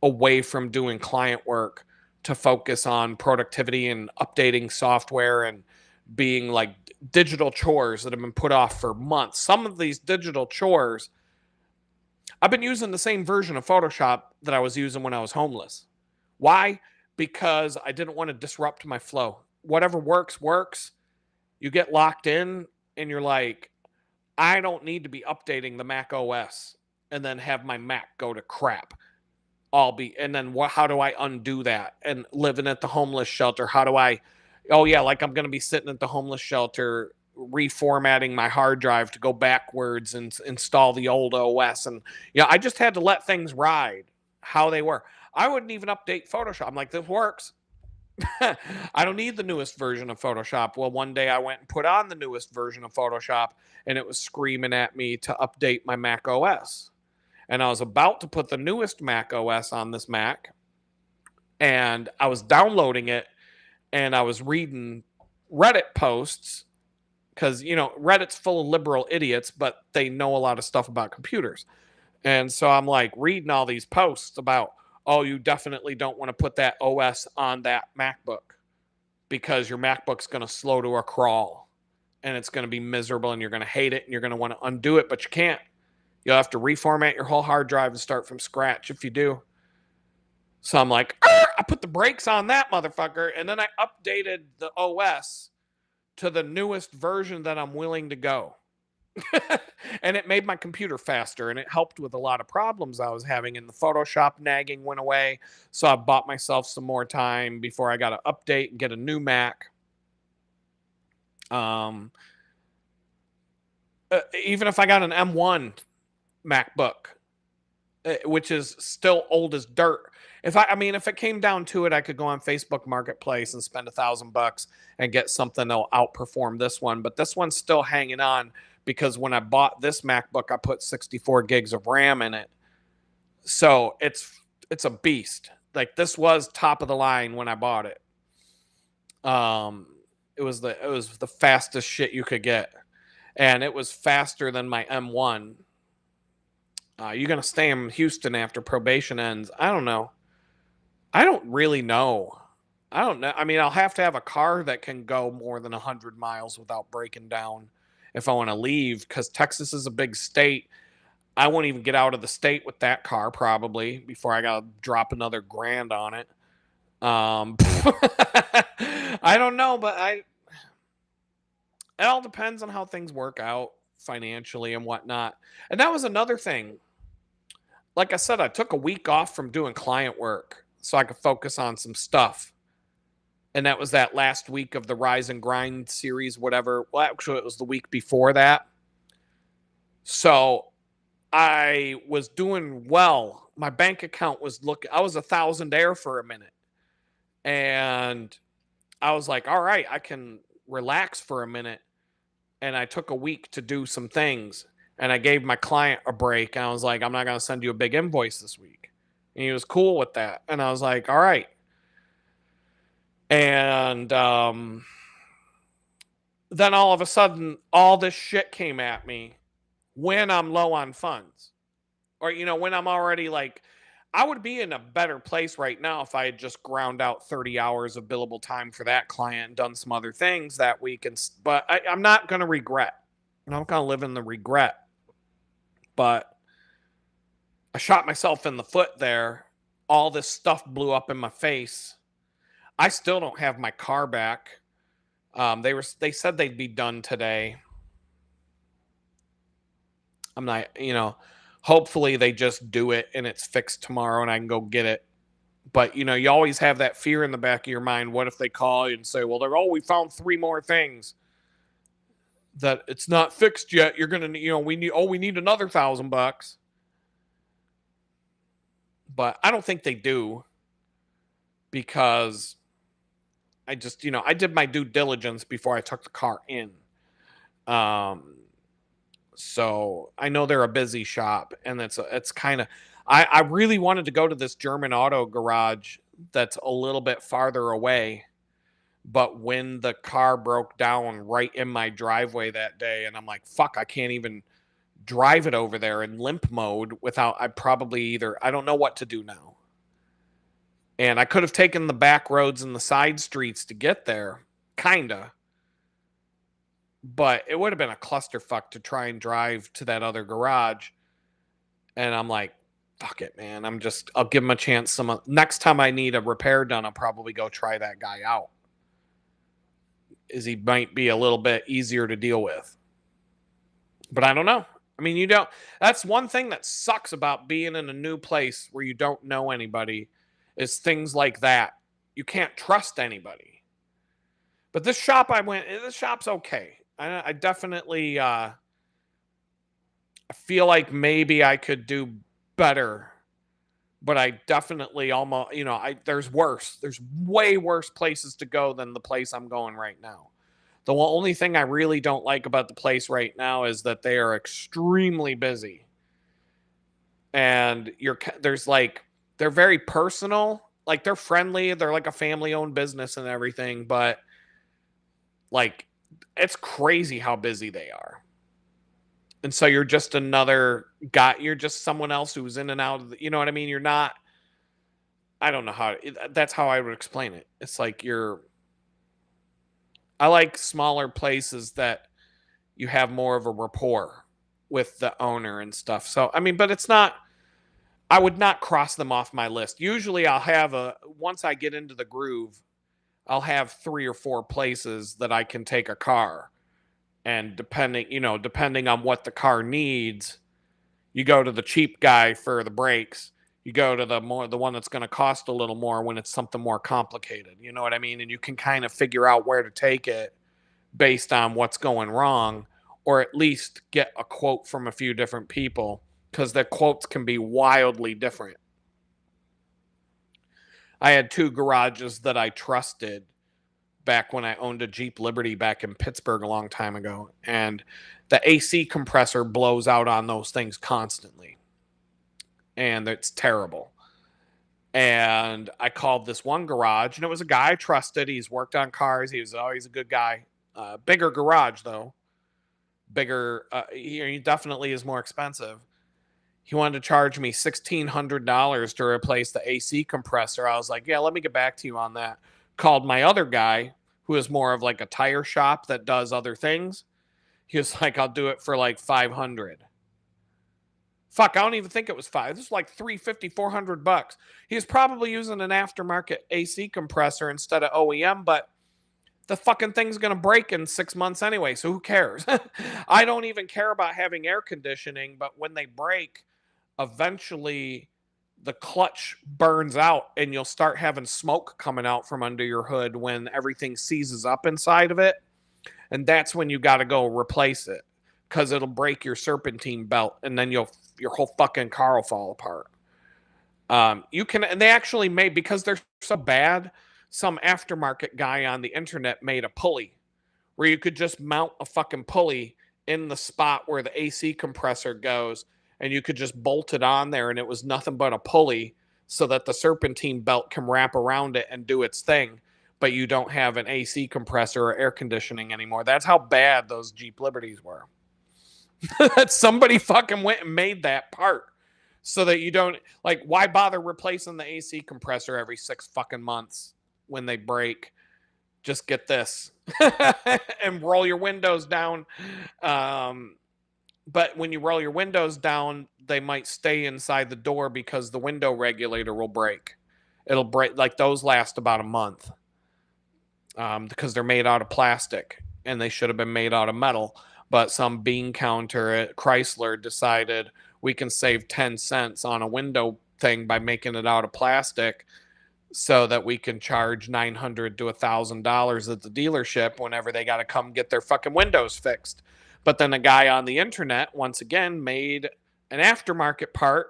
away from doing client work to focus on productivity and updating software and being like digital chores that have been put off for months. Some of these digital chores, I've been using the same version of Photoshop that I was using when I was homeless. Why? Because I didn't want to disrupt my flow. Whatever works, works. You get locked in and you're like, I don't need to be updating the Mac OS and then have my Mac go to crap. And then how do I undo that? And living at the homeless shelter, how do I, oh yeah, like I'm going to be sitting at the homeless shelter reformatting my hard drive to go backwards and install the old OS. And I just had to let things ride how they were. I wouldn't even update Photoshop. I'm like, this works. I don't need the newest version of Photoshop. Well, one day I went and put on the newest version of Photoshop and it was screaming at me to update my Mac OS. And I was about to put the newest Mac OS on this Mac, and I was downloading it, and I was reading Reddit posts because, Reddit's full of liberal idiots, but they know a lot of stuff about computers. And so I'm like reading all these posts about, oh, you definitely don't want to put that OS on that MacBook because your MacBook's going to slow to a crawl and it's going to be miserable and you're going to hate it and you're going to want to undo it, but you can't. You'll have to reformat your whole hard drive and start from scratch if you do. So I'm like, I put the brakes on that motherfucker. And then I updated the OS to the newest version that I'm willing to go. And it made my computer faster and it helped with a lot of problems I was having. And the Photoshop nagging went away. So I bought myself some more time before I got to update and get a new Mac. Um, Even if I got an M1 MacBook, which is still old as dirt. I mean, if it came down to it, I could go on Facebook Marketplace and spend $1,000 and get something that'll outperform this one. But this one's still hanging on because when I bought this MacBook, I put 64 gigs of RAM in it, so it's a beast. Like this was top of the line when I bought it. Um, it was the fastest shit you could get, and it was faster than my M1. You gonna stay in Houston after probation ends? I don't know. I don't really know. I don't know. I mean, I'll have to have a car that can go more than 100 miles without breaking down if I want to leave, because Texas is a big state. I won't even get out of the state with that car probably before I got to drop another grand on it. I don't know, but it all depends on how things work out financially and whatnot. And that was another thing. Like I said, I took a week off from doing client work so I could focus on some stuff. And that was that last week of the Rise and Grind series, whatever. Well, actually, it was the week before that. So I was doing well. My bank account was I was 1,000 for a minute. And I was like, all right, I can relax for a minute. And I took a week to do some things. And I gave my client a break. And I was like, I'm not going to send you a big invoice this week. And he was cool with that. And I was like, all right. And then all of a sudden, all this shit came at me when I'm low on funds. Or, when I'm already like, I would be in a better place right now if I had just ground out 30 hours of billable time for that client and done some other things that week. But I'm not going to regret. I'm not going to live in the regret. But I shot myself in the foot there. All this stuff blew up in my face. I still don't have my car back. They said they'd be done today. I'm not, hopefully they just do it and it's fixed tomorrow and I can go get it. But you always have that fear in the back of your mind. What if they call you and say, well, we found 3 more things that it's not fixed yet. You're gonna, we need another $1,000. But I don't think they do, because I just, I did my due diligence before I took the car in. So I know they're a busy shop, and it's kind of, I really wanted to go to this German auto garage that's a little bit farther away. But when the car broke down right in my driveway that day, and I'm like, fuck, I can't even drive it over there in limp mode without, I don't know what to do now. And I could have taken the back roads and the side streets to get there, kinda. But it would have been a clusterfuck to try and drive to that other garage. And I'm like, fuck it, man. I'll give him a chance. Next time I need a repair done, I'll probably go try that guy out. He might be a little bit easier to deal with. But I don't know. I mean, that's one thing that sucks about being in a new place where you don't know anybody, is things like that. You can't trust anybody. But this shop's okay. I definitely, I feel like maybe I could do better, but I definitely almost, there's worse. There's way worse places to go than the place I'm going right now. The only thing I really don't like about the place right now is that they are extremely busy. And they're very personal. Like, they're friendly. They're like a family-owned business and everything. But, like, it's crazy how busy they are. And so you're just another guy. You're just someone else who's in and out of you know what I mean? You're not, I don't know that's how I would explain it. It's like I like smaller places that you have more of a rapport with the owner and stuff. So, I mean, but I would not cross them off my list. Usually once I get into the groove, I'll have 3 or 4 places that I can take a car. And depending on what the car needs, you go to the cheap guy for the brakes. You go to the one that's going to cost a little more when it's something more complicated. You know what I mean? And you can kind of figure out where to take it based on what's going wrong, or at least get a quote from a few different people, because the quotes can be wildly different. I had two garages that I trusted back when I owned a Jeep Liberty back in Pittsburgh a long time ago, and the AC compressor blows out on those things constantly, and it's terrible. And I called this one garage, and it was a guy I trusted. He's worked on cars. He was always a good guy. Bigger garage though, bigger. He definitely is more expensive. He wanted to charge me $1,600 to replace the AC compressor. I was like, yeah, let me get back to you on that. Called my other guy, who is more of like a tire shop that does other things. He was like, I'll do it for like 500. Fuck, I don't even think it was five. This was like $350, $400. He was probably using an aftermarket AC compressor instead of OEM, but the fucking thing's going to break in 6 months anyway, so who cares? I don't even care about having air conditioning, but when they break, eventually the clutch burns out and you'll start having smoke coming out from under your hood when everything seizes up inside of it. And that's when you got to go replace it, because it'll break your serpentine belt and then your whole fucking car will fall apart. You can, and they actually made, because they're so bad, some aftermarket guy on the internet made a pulley where you could just mount a fucking pulley in the spot where the AC compressor goes, and you could just bolt it on there, and it was nothing but a pulley so that the serpentine belt can wrap around it and do its thing, but you don't have an AC compressor or air conditioning anymore. That's how bad those Jeep Liberties were. That somebody fucking went and made that part so that you don't, like, why bother replacing the AC compressor every 6 fucking months when they break? Just get this and roll your windows down. But when you roll your windows down, they might stay inside the door because the window regulator will break. It'll break, like those last about a month, because they're made out of plastic and they should have been made out of metal. But some bean counter at Chrysler decided we can save 10 cents on a window thing by making it out of plastic, so that we can charge $900 to $1,000 at the dealership whenever they got to come get their fucking windows fixed. But then a guy on the internet, once again, made an aftermarket part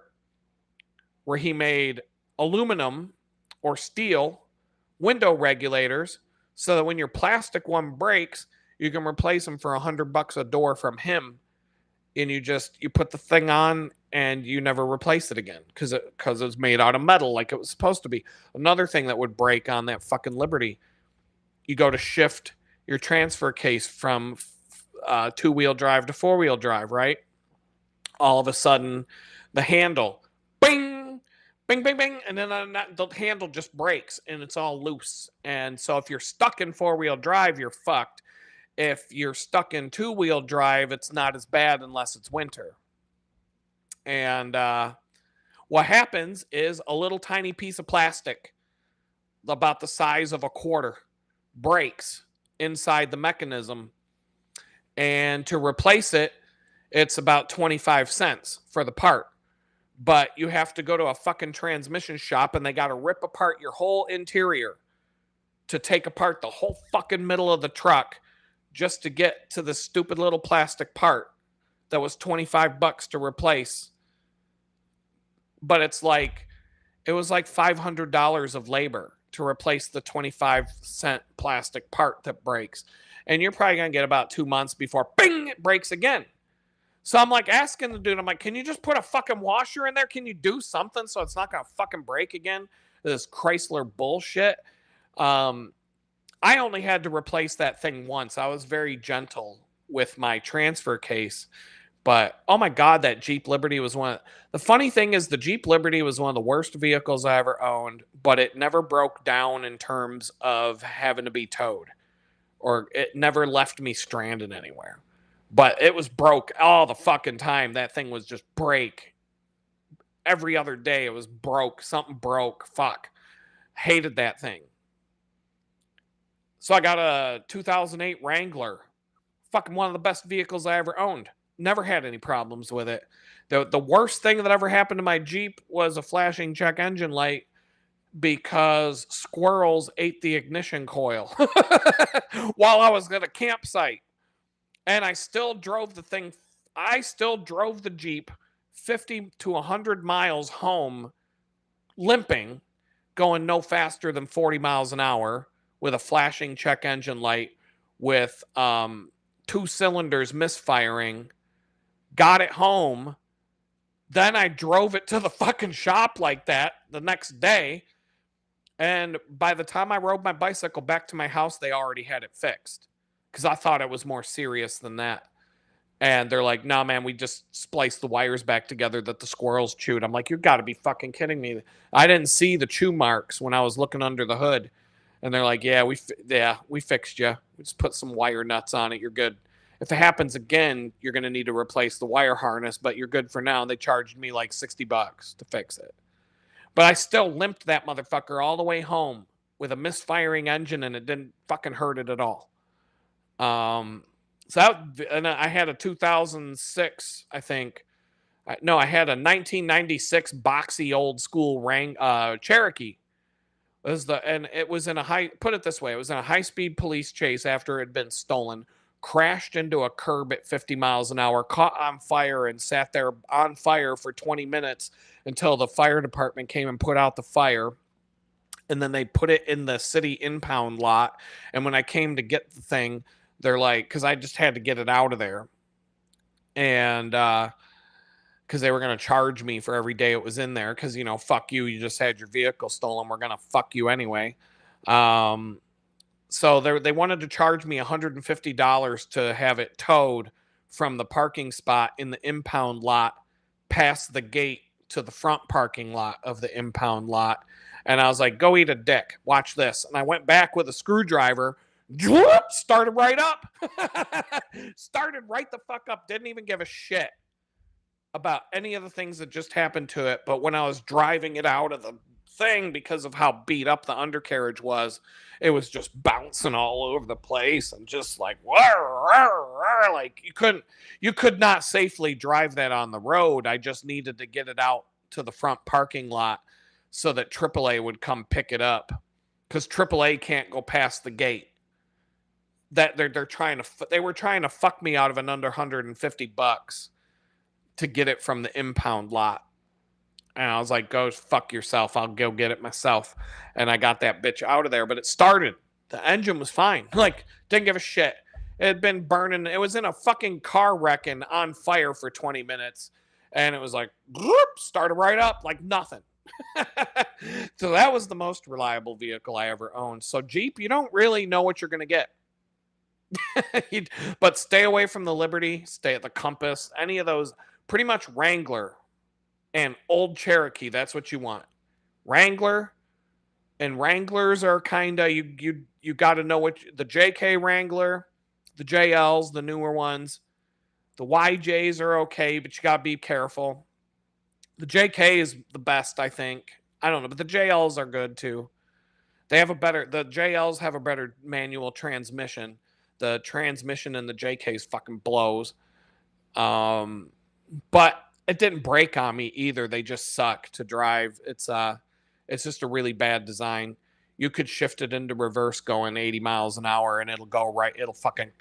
where he made aluminum or steel window regulators so that when your plastic one breaks, you can replace them for $100 a door from him. And you put the thing on and you never replace it again because it's made out of metal like it was supposed to be. Another thing that would break on that fucking Liberty, you go to shift your transfer case from 2-wheel drive to 4-wheel drive, right? All of a sudden, the handle, bing, bing, bing, bing, and then the handle just breaks and it's all loose. And so if you're stuck in 4-wheel drive, you're fucked. If you're stuck in 2-wheel drive, it's not as bad unless it's winter. And what happens is a little tiny piece of plastic about the size of a quarter breaks inside the mechanism. And to replace it, it's about 25 cents for the part. But you have to go to a fucking transmission shop and they got to rip apart your whole interior to take apart the whole fucking middle of the truck just to get to the stupid little plastic part that was $25 to replace. But it was like $500 of labor to replace the 25-cent plastic part that breaks. And you're probably going to get about 2 months before, bing, it breaks again. So I'm like asking the dude, I'm like, can you just put a fucking washer in there? Can you do something so it's not going to fucking break again? This Chrysler bullshit. I only had to replace that thing once. I was very gentle with my transfer case. But, oh my God, that Jeep Liberty was the funny thing is the Jeep Liberty was one of the worst vehicles I ever owned, but it never broke down in terms of having to be towed, or it never left me stranded anywhere. But it was broke all the fucking time. That thing was just break. Every other day it was broke. Something broke. Fuck. Hated that thing. So I got a 2008 Wrangler. Fucking one of the best vehicles I ever owned. Never had any problems with it. The worst thing that ever happened to my Jeep was a flashing check engine light because squirrels ate the ignition coil while I was at a campsite. And I still drove the thing. I still drove the Jeep 50 to 100 miles home, limping, going no faster than 40 miles an hour with a flashing check engine light, with two cylinders misfiring. Got it home. Then I drove it to the fucking shop like that the next day. And by the time I rode my bicycle back to my house, they already had it fixed, because I thought it was more serious than that. And they're like, "Nah, man, we just spliced the wires back together that the squirrels chewed." I'm like, "You got to be fucking kidding me." I didn't see the chew marks when I was looking under the hood. And they're like, "Yeah, we fixed you. We just put some wire nuts on it. You're good. If it happens again, you're going to need to replace the wire harness, but you're good for now." And they charged me like $60 to fix it. But I still limped that motherfucker all the way home with a misfiring engine, and it didn't fucking hurt it at all. So that, and I had a 2006, I think. No, I had a 1996 boxy old school Cherokee. And it was in a put it this way, it was in a high-speed police chase after it had been stolen, crashed into a curb at 50 miles an hour, caught on fire, and sat there on fire for 20 minutes until the fire department came and put out the fire. And then they put it in the city impound lot. And when I came to get the thing, they're like, because I just had to get it out of there. And because they were going to charge me for every day it was in there. Because, fuck you. You just had your vehicle stolen. We're going to fuck you anyway. So they wanted to charge me $150 to have it towed from the parking spot in the impound lot past the gate to the front parking lot of the impound lot. And I was like, "Go eat a dick. Watch this." And I went back with a screwdriver, started right up. Started right the fuck up. Didn't even give a shit about any of the things that just happened to it. But when I was driving it out of the thing, because of how beat up the undercarriage was, it was just bouncing all over the place and just like, like you could not safely drive that on the road. I just needed to get it out to the front parking lot so that AAA would come pick it up, because AAA can't go past the gate. That they were trying to fuck me out of an under $150 to get it from the impound lot. And I was like, "Go fuck yourself. I'll go get it myself." And I got that bitch out of there, but it started. The engine was fine. Like, didn't give a shit. It had been burning. It was in a fucking car wreck and on fire for 20 minutes. And it was like, started right up like nothing. So that was the most reliable vehicle I ever owned. So Jeep, you don't really know what you're going to get. But stay away from the Liberty, stay at the Compass, any of those. Pretty much Wrangler and old Cherokee, that's what you want. Wrangler, and Wranglers are kind of, you got to know what the JK Wrangler, the JLs, the newer ones. The YJs are okay, but you got to be careful. The JK is the best, I think. I don't know, but the JLs are good too. The JLs have a better manual transmission. The transmission in the JKs fucking blows. But it didn't break on me either. They just suck to drive. It's just a really bad design. You could shift it into reverse going 80 miles an hour and it'll go right. It'll fucking,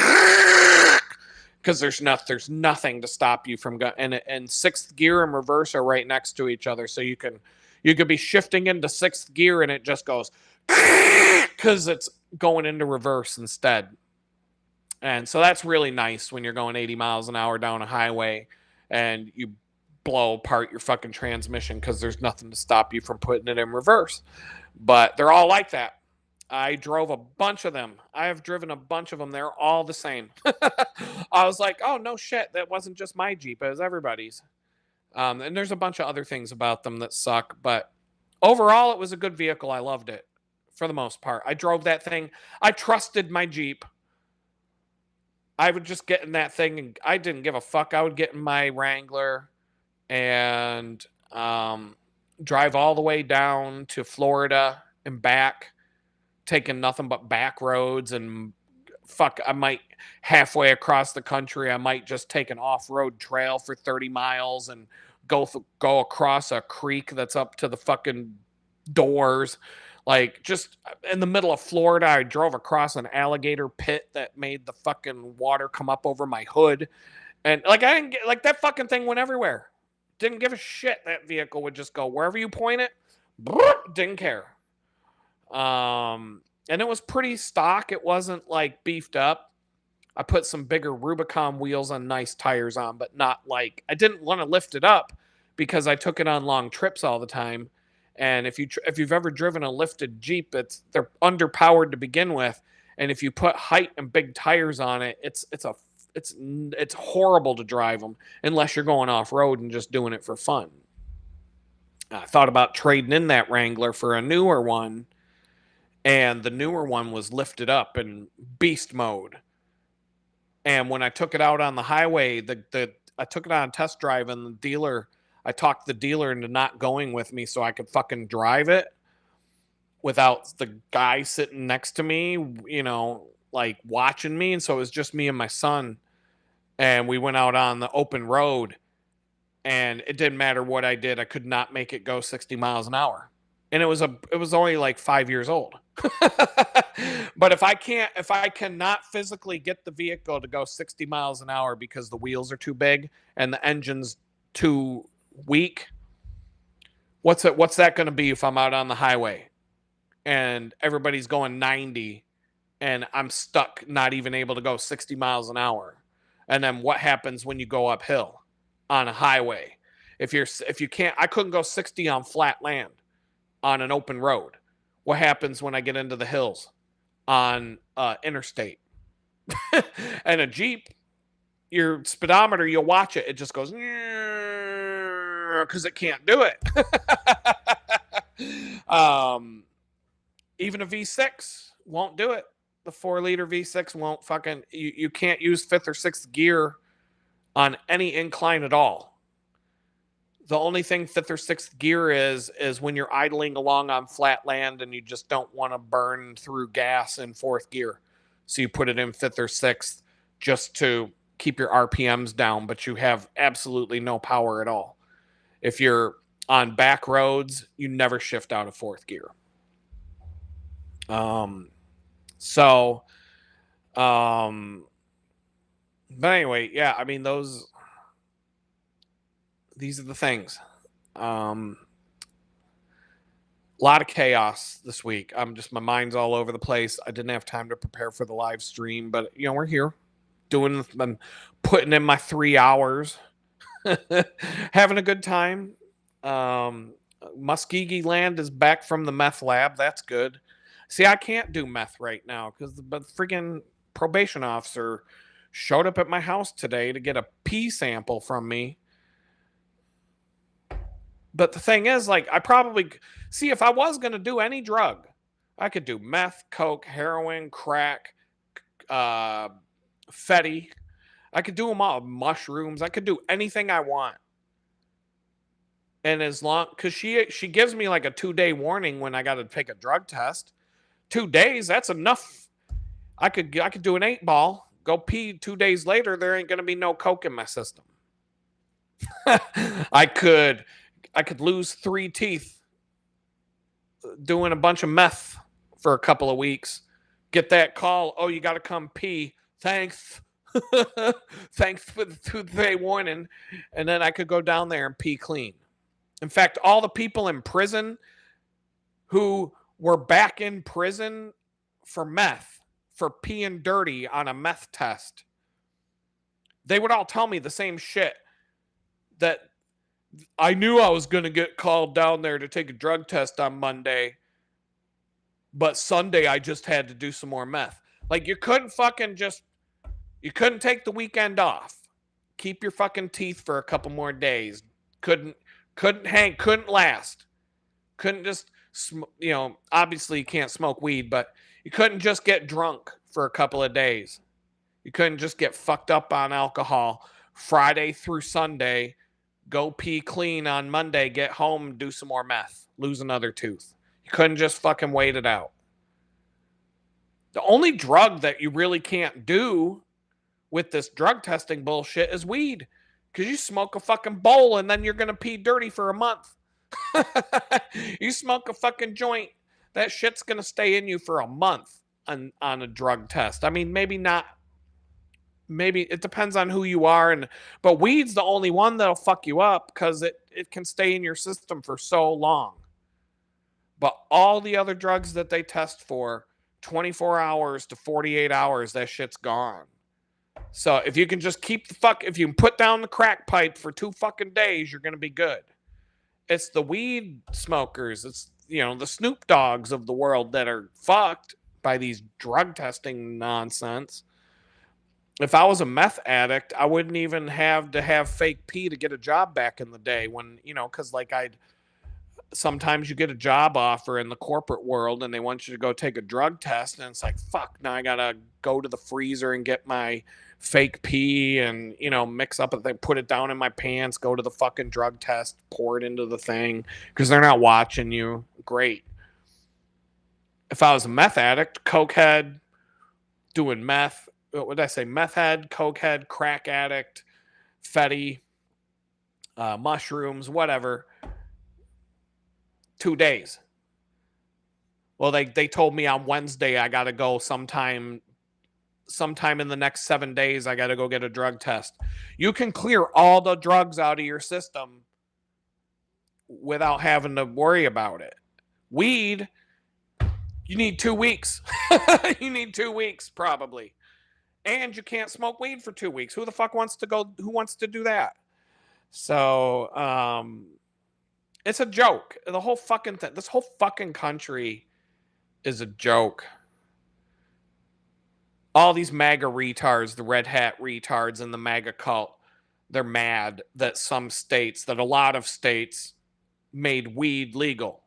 because there's nothing to stop you from going. And sixth gear and reverse are right next to each other, so you could be shifting into sixth gear and it just goes because it's going into reverse instead. And so that's really nice when you're going 80 miles an hour down a highway and you blow apart your fucking transmission because there's nothing to stop you from putting it in reverse. But they're all like that. I drove a bunch of them. I have driven a bunch of them. They're all the same. I was like, "Oh, no shit. That wasn't just my Jeep. It was everybody's." And there's a bunch of other things about them that suck. But overall, it was a good vehicle. I loved it for the most part. I drove that thing. I trusted my Jeep. I would just get in that thing and I didn't give a fuck. I would get in my Wrangler and drive all the way down to Florida and back, taking nothing but back roads. And fuck, I might halfway across the country, I might just take an off-road trail for 30 miles and go across a creek that's up to the fucking doors. Like, just in the middle of Florida, I drove across an alligator pit that made the fucking water come up over my hood. And like, I didn't get, like, that fucking thing went everywhere. Didn't give a shit. That vehicle would just go wherever you point it. Didn't care. And it was pretty stock. It wasn't like beefed up. I put some bigger Rubicon wheels on nice tires on, but not like, I didn't want to lift it up because I took it on long trips all the time. And if you've ever driven a lifted Jeep, they're underpowered to begin with, and if you put height and big tires on it, it's horrible to drive them unless you're going off road and just doing it for fun. I thought about trading in that Wrangler for a newer one, and the newer one was lifted up in beast mode. And when I took it out on the highway, I took it on a test drive, and I talked the dealer into not going with me so I could fucking drive it without the guy sitting next to me, like watching me. And so it was just me and my son. And we went out on the open road, and it didn't matter what I did. I could not make it go 60 miles an hour. And it was only like 5 years old. But if I cannot physically get the vehicle to go 60 miles an hour because the wheels are too big and the engine's too weak, what's that going to be if I'm out on the highway and everybody's going 90 and I'm stuck, not even able to go 60 miles an hour? And then what happens when you go uphill on a highway? If you can't, I couldn't go 60 on flat land on an open road. What happens when I get into the hills on interstate? And a Jeep, your speedometer, you'll watch it, it just goes because it can't do it. Even a V6 won't do it. The 4-liter V6 won't fucking, you can't use fifth or sixth gear on any incline at all. The only thing fifth or sixth gear is when you're idling along on flat land and you just don't want to burn through gas in fourth gear. So you put it in fifth or sixth just to keep your RPMs down, but you have absolutely no power at all. If you're on back roads, you never shift out of fourth gear. But anyway, yeah, I mean, these are the things. A lot of chaos this week. My mind's all over the place. I didn't have time to prepare for the live stream, but we're here I'm putting in my 3 hours, having a good time. Muskegee Land is back from the meth lab. That's good. See, I can't do meth right now because the freaking probation officer showed up at my house today to get a pee sample from me. But the thing is, like, I probably see if I was going to do any drug, I could do meth, coke, heroin, crack, Fetty. I could do them all. Mushrooms. I could do anything I want. And as long, because she gives me like a 2-day warning when I got to take a drug test. 2 days, that's enough. I could do an 8-ball, go pee 2 days later. There ain't going to be no coke in my system. I could lose 3 teeth doing a bunch of meth for a couple of weeks. Get that call. Oh, you got to come pee. Thanks. Thanks for the 2-day warning. And then I could go down there and pee clean. In fact, all the people in prison who were back in prison for meth, for peeing dirty on a meth test, they would all tell me the same shit. That I knew I was going to get called down there to take a drug test on Monday, but Sunday I just had to do some more meth. Like, you couldn't take the weekend off. Keep your fucking teeth for a couple more days. Couldn't last. Couldn't just, obviously you can't smoke weed, but you couldn't just get drunk for a couple of days. You couldn't just get fucked up on alcohol Friday through Sunday, go pee clean on Monday, get home, do some more meth, lose another tooth. You couldn't just fucking wait it out. The only drug that you really can't do with this drug testing bullshit is weed. Because you smoke a fucking bowl and then you're going to pee dirty for a month. You smoke a fucking joint, that shit's gonna stay in you for a month on a drug test. I mean, maybe not. Maybe it depends on who you are, and but weed's the only one that'll fuck you up because it can stay in your system for so long. But all the other drugs that they test for, 24 hours to 48 hours, that shit's gone. So if you can just keep if you can put down the crack pipe for 2 fucking days, you're gonna be good. It's the weed smokers, it's the Snoop Dogs of the world that are fucked by these drug testing nonsense. If I was a meth addict, I wouldn't even have to have fake pee to get a job back in the day when, because like I'd sometimes you get a job offer in the corporate world and they want you to go take a drug test and it's like, fuck, now I gotta go to the freezer and get my fake pee and mix up and put it down in my pants, go to the fucking drug test, pour it into the thing because they're not watching you. Great. If I was a meth addict, cokehead, doing meth, what did I say? Meth head, cokehead, crack addict, fetty, mushrooms, whatever. 2 days. Well, they told me on Wednesday I got to go sometime in the next 7 days. I got to go get a drug test. You can clear all the drugs out of your system without having to worry about it. Weed, you need 2 weeks. You need 2 weeks probably. And you can't smoke weed for 2 weeks. Who the fuck wants to go? Who wants to do that? So, it's a joke. The whole fucking thing, this whole fucking country is a joke. All these MAGA retards, the red hat retards in the MAGA cult, they're mad that a lot of states made weed legal.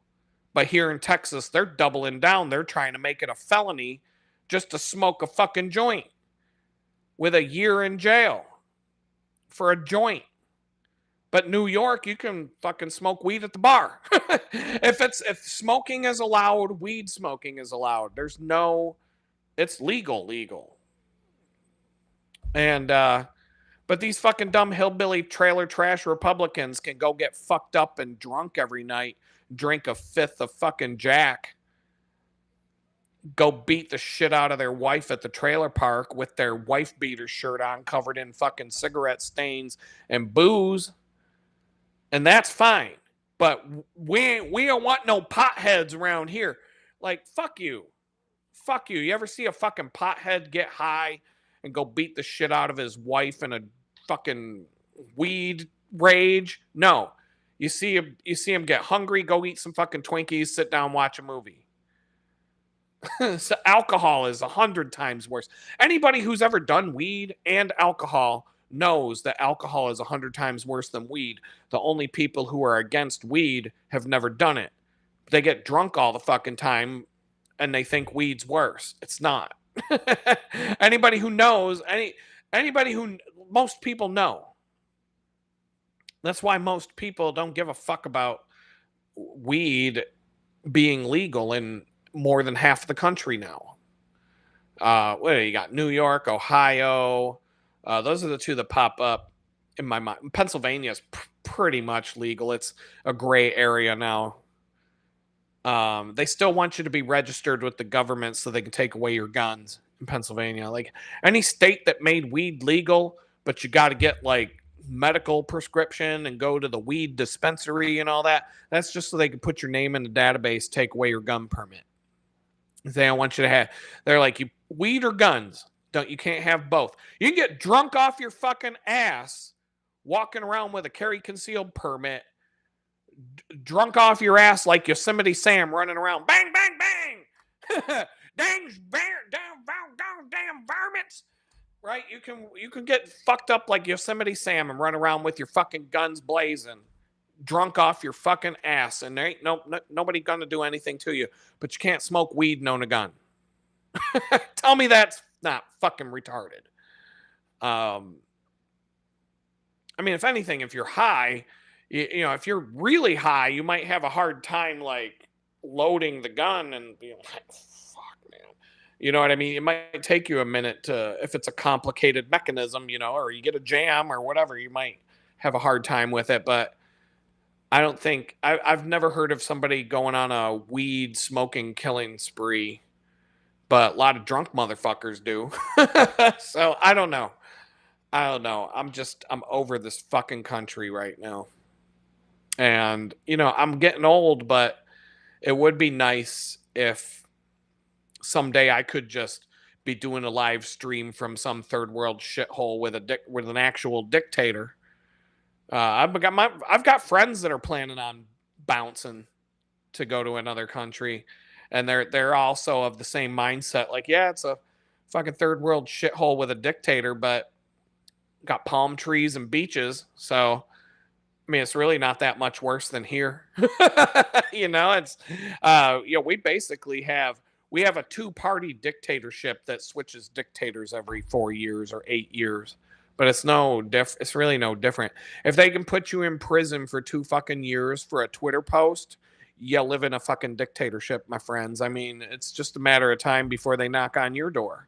But here in Texas, they're doubling down. They're trying to make it a felony just to smoke a fucking joint with a year in jail for a joint. But New York, you can fucking smoke weed at the bar. If smoking is allowed, weed smoking is allowed. It's legal. And but these fucking dumb hillbilly trailer trash Republicans can go get fucked up and drunk every night, drink a fifth of fucking Jack, go beat the shit out of their wife at the trailer park with their wife beater shirt on, covered in fucking cigarette stains and booze. And that's fine. But we don't want no potheads around here. Like, fuck you. Fuck you. You ever see a fucking pothead get high and go beat the shit out of his wife in a fucking weed rage? No. You see him get hungry, go eat some fucking Twinkies, sit down, watch a movie. So alcohol is 100 times worse. Anybody who's ever done weed and alcohol knows that alcohol is 100 times worse than weed. The only people who are against weed have never done it. They get drunk all the fucking time and they think weed's worse. It's not. Anybody who knows, most people know. That's why most people don't give a fuck about weed being legal in more than half the country now. What do you got? New York, Ohio. Those are the two that pop up in my mind. Pennsylvania is pretty much legal. It's a gray area now. They still want you to be registered with the government so they can take away your guns in Pennsylvania. Like any state that made weed legal, but you got to get like medical prescription and go to the weed dispensary and all that. That's just so they can put your name in the database, take away your gun permit. They don't want you to have. They're like, you weed or guns. You can't have both. You can get drunk off your fucking ass walking around with a carry concealed permit, drunk off your ass like Yosemite Sam running around. Bang, bang, bang. Damn varmints. Right? You can get fucked up like Yosemite Sam and run around with your fucking guns blazing, drunk off your fucking ass, and there ain't nobody gonna do anything to you. But you can't smoke weed and own a gun. Tell me that's not fucking retarded. I mean, if anything, if you're high, if you're really high, you might have a hard time like loading the gun and being like, fuck, man. You know what I mean? It might take you a minute if it's a complicated mechanism, or you get a jam or whatever, you might have a hard time with it. But I don't think I've never heard of somebody going on a weed smoking killing spree, but a lot of drunk motherfuckers do. So I don't know. I don't know. I'm over this fucking country right now. And I'm getting old, but it would be nice if someday I could just be doing a live stream from some third world shithole with an actual dictator. I've got friends that are planning on bouncing to go to another country, and they're also of the same mindset. Like, yeah, it's a fucking third world shithole with a dictator, but got palm trees and beaches. So, I mean, it's really not that much worse than here. It's we have a two-party dictatorship that switches dictators every 4 years or 8 years. But it's really no different. If they can put you in prison for 2 fucking years for a Twitter post, you live in a fucking dictatorship, my friends. I mean, it's just a matter of time before they knock on your door.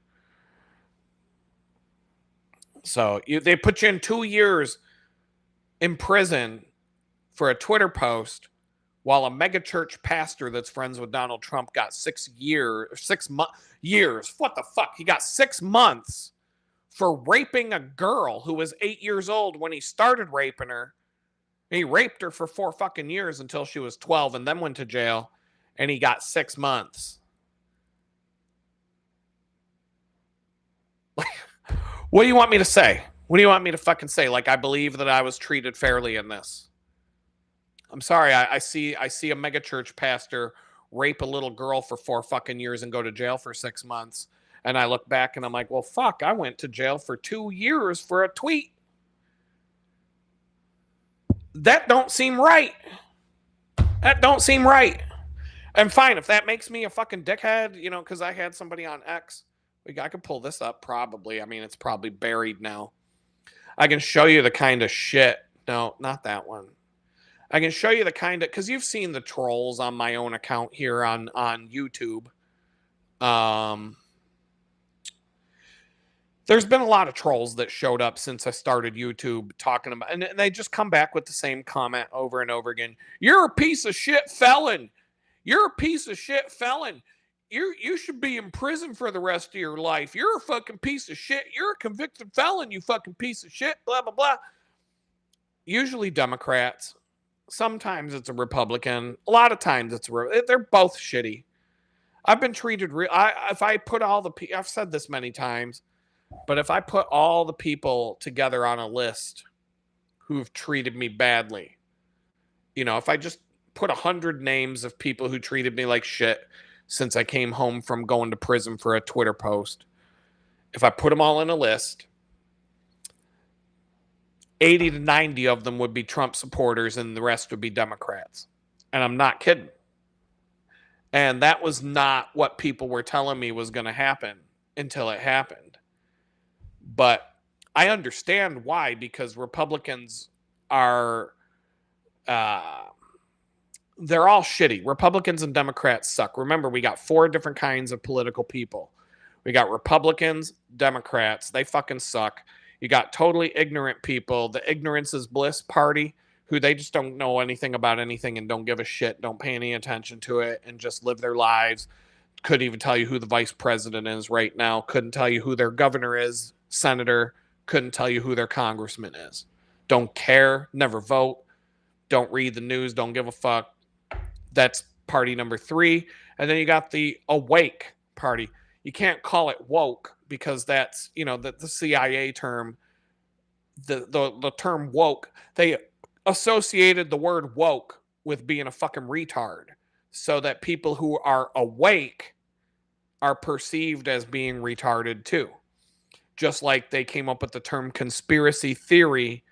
So they put you in 2 years in prison for a Twitter post, while a megachurch pastor that's friends with Donald Trump got 6 years. What the fuck? He got 6 months for raping a girl who was 8 years old when he started raping her. He raped her for 4 fucking years until she was 12 and then went to jail, and he got 6 months. What do you want me to say? What do you want me to fucking say? Like, I believe that I was treated fairly in this. I'm sorry. I see a megachurch pastor rape a little girl for 4 fucking years and go to jail for 6 months. And I look back and I'm like, well, fuck, I went to jail for 2 years for a tweet. That don't seem right. That don't seem right. And fine, if that makes me a fucking dickhead, because I had somebody on X. I could pull this up probably. I mean, it's probably buried now. I can show you the kind of shit. No, not that one. I can show you the kind of, because you've seen the trolls on my own account here on YouTube. There's been a lot of trolls that showed up since I started YouTube talking about, and they just come back with the same comment over and over again. You're a piece of shit felon. You're a piece of shit felon. You should be in prison for the rest of your life. You're a fucking piece of shit. You're a convicted felon, you fucking piece of shit. Blah, blah, blah. Usually Democrats. Sometimes it's a Republican. A lot of times they're both shitty. I've been treated if I put all the I've said this many times, but if I put all the people together on a list who've treated me badly, if I just put 100 names of people who treated me like shit since I came home from going to prison for a Twitter post, if I put them all in a list, 80 to 90 of them would be Trump supporters and the rest would be Democrats. And I'm not kidding. And that was not what people were telling me was going to happen until it happened. But I understand why, because Republicans are, they're all shitty. Republicans and Democrats suck. Remember, we got 4 different kinds of political people. We got Republicans, Democrats. They fucking suck. You got totally ignorant people, the ignorance is bliss party, who they just don't know anything about anything and don't give a shit, don't pay any attention to it, and just live their lives. Couldn't even tell you who the vice president is right now. Couldn't tell you who their governor is, senator. Couldn't tell you who their congressman is. Don't care, never vote, don't read the news, don't give a fuck. That's party number 3. And then you got the awake party. You can't call it woke because that's, the CIA term, the term woke. They associated the word woke with being a fucking retard so that people who are awake are perceived as being retarded too. Just like they came up with the term conspiracy theory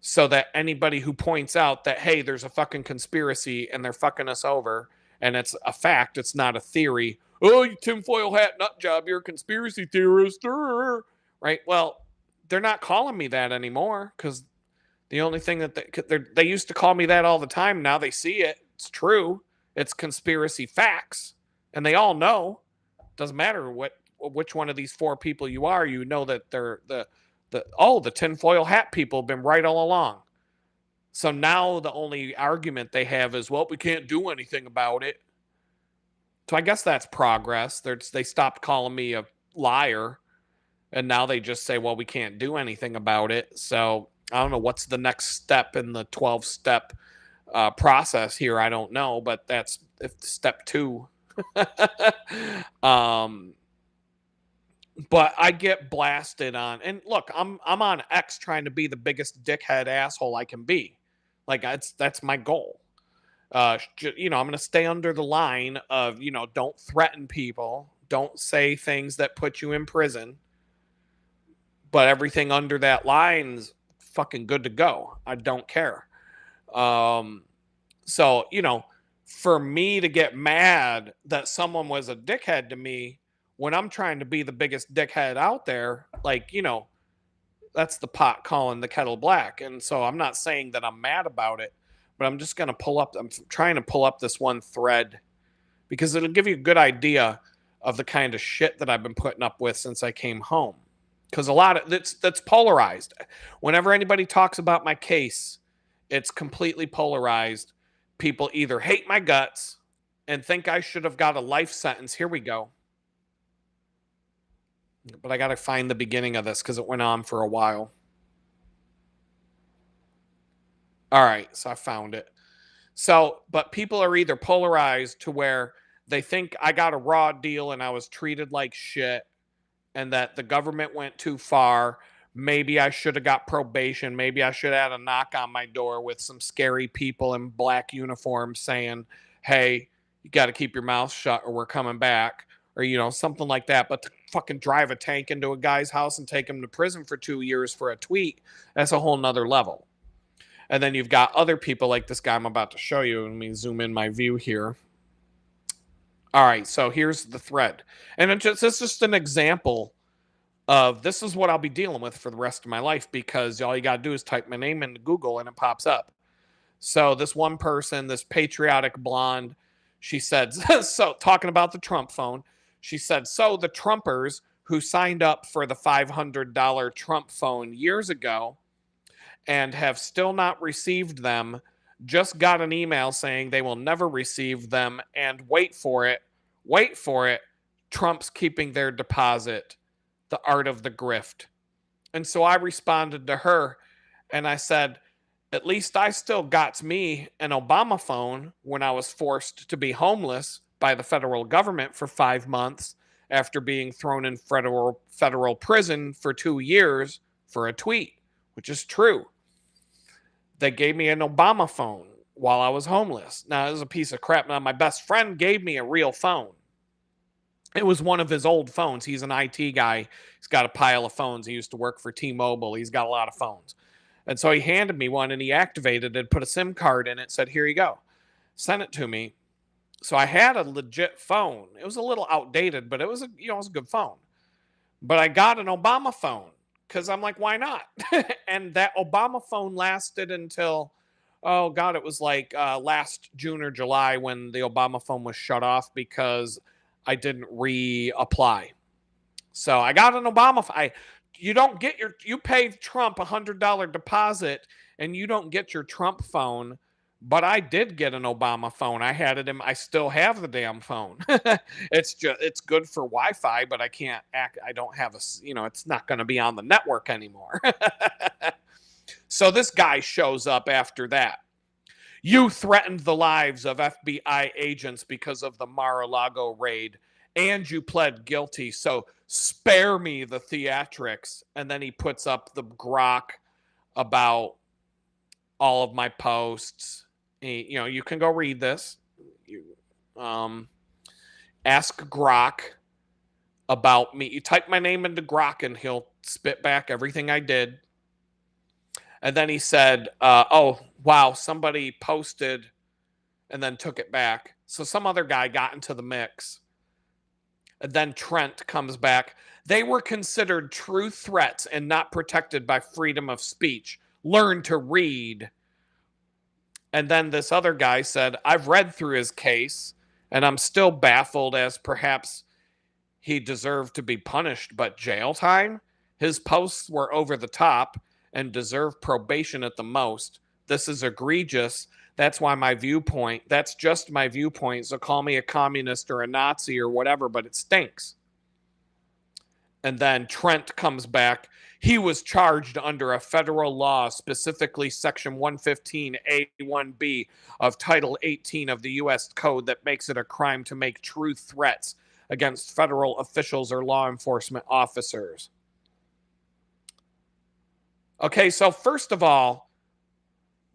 so that anybody who points out that, hey, there's a fucking conspiracy and they're fucking us over and it's a fact, it's not a theory. Oh, you tinfoil hat nut job, you're a conspiracy theorist. Right? Well, they're not calling me that anymore because the only thing that they used to call me that all the time. Now they see it. It's true. It's conspiracy facts. And they all know. Doesn't matter which one of these 4 people you are, that they're the tinfoil hat people have been right all along. So now the only argument they have is, well, we can't do anything about it. So I guess that's progress. They stopped calling me a liar, and now they just say, well, we can't do anything about it. So I don't know what's the next step in the 12-step process here. I don't know, but that's if step two. um, but I get blasted on, and look, I'm on X trying to be the biggest dickhead asshole I can be. Like that's my goal. I'm going to stay under the line of, don't threaten people, don't say things that put you in prison, but everything under that line's fucking good to go. I don't care. Um, so, for me to get mad that someone was a dickhead to me when I'm trying to be the biggest dickhead out there, like, that's the pot calling the kettle black. And so I'm not saying that I'm mad about it, but I'm just going to I'm trying to pull up this one thread because it'll give you a good idea of the kind of shit that I've been putting up with since I came home. Because a lot of that's polarized. Whenever anybody talks about my case, it's completely polarized. People either hate my guts and think I should have got a life sentence. Here we go. But I got to find the beginning of this because it went on for a while. All right, so I found it. So, but people are either polarized to where they think I got a raw deal and I was treated like shit and that the government went too far. Maybe I should have got probation. Maybe I should have had a knock on my door with some scary people in black uniforms saying, hey, you got to keep your mouth shut or we're coming back, or, something like that. But to fucking drive a tank into a guy's house and take him to prison for 2 years for a tweet, that's a whole nother level. And then you've got other people like this guy I'm about to show you. Let me zoom in my view here. All right, so here's the thread. And it's just an example of this is what I'll be dealing with for the rest of my life because all you got to do is type my name into Google and it pops up. So this one person, this patriotic blonde, she said, so talking about the Trump phone, she said, so the Trumpers who signed up for the $500 Trump phone years ago and have still not received them just got an email saying they will never receive them and wait for it, Trump's keeping their deposit, the art of the grift. And so I responded to her and I said, at least I still got me an Obama phone when I was forced to be homeless by the federal government for 5 months after being thrown in federal prison for 2 years for a tweet, which is true. They gave me an Obama phone while I was homeless. Now, it was a piece of crap. Now, my best friend gave me a real phone. It was one of his old phones. He's an IT guy. He's got a pile of phones. He used to work for T-Mobile. He's got a lot of phones. And so he handed me one and he activated it, put a SIM card in it, said, here you go. Sent it to me. So I had a legit phone. It was a little outdated, but it was it was a good phone. But I got an Obama phone because I'm like, why not? And that Obama phone lasted until, oh God, it was like last June or July when the Obama phone was shut off because I didn't reapply. So I got an Obama. You don't get you paid Trump $100 deposit and you don't get your Trump phone. But I did get an Obama phone. I had it I still have the damn phone. It's good for Wi-Fi, but I can't I don't have it's not going to be on the network anymore. So this guy shows up after that. You threatened the lives of FBI agents because of the Mar-a-Lago raid, and you pled guilty. So spare me the theatrics. And then he puts up the grok about all of my posts. You can go read this. Ask Grok about me. You type my name into Grok and he'll spit back everything I did. And then he said, oh, wow, somebody posted and then took it back. So some other guy got into the mix. And then Trent comes back. They were considered true threats and not protected by freedom of speech. Learn to read. And then this other guy said, I've read through his case and I'm still baffled as perhaps he deserved to be punished, but jail time? His posts were over the top and deserved probation at the most, This is egregious. That's why that's just my viewpoint. So call me a communist or a Nazi or whatever, but it stinks. And then Trent comes back. He was charged under a federal law, specifically Section 115A1B of Title 18 of the U.S. Code, that makes it a crime to make true threats against federal officials or law enforcement officers. Okay, so first of all,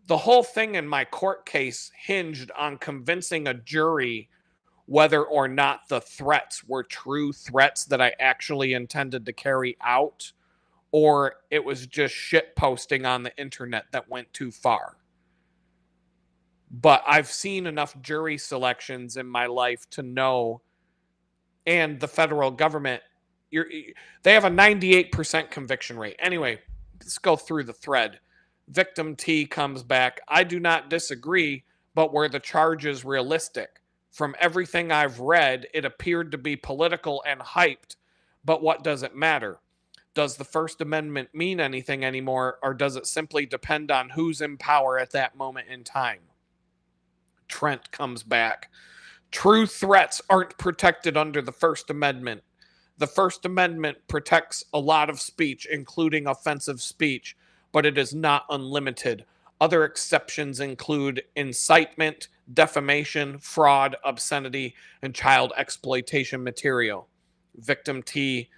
the whole thing in my court case hinged on convincing a jury whether or not the threats were true threats that I actually intended to carry out, or it was just shit posting on the internet that went too far. But I've seen enough jury selections in my life to know, and the federal government, they have a 98% conviction rate. Anyway, let's go through the thread. Victim T comes back. I do not disagree, but were the charges realistic? From everything I've read, it appeared to be political and hyped, but what does it matter? Does the First Amendment mean anything anymore, or does it simply depend on who's in power at that moment in time? Trent comes back. True threats aren't protected under the First Amendment. The First Amendment protects a lot of speech, including offensive speech, but it is not unlimited. Other exceptions include incitement, defamation, fraud, obscenity, and child exploitation material. Victim T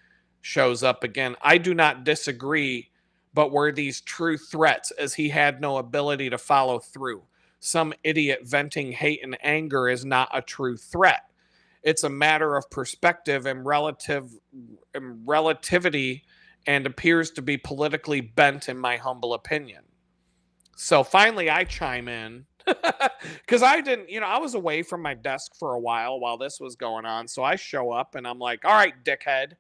shows up again. I do not disagree, but were these true threats, as he had no ability to follow through? Some idiot venting hate and anger is not a true threat. It's a matter of perspective and relativity, and appears to be politically bent, in my humble opinion. So finally, I chime in because I didn't, I was away from my desk for a while this was going on. So I show up and I'm like, all right, dickhead,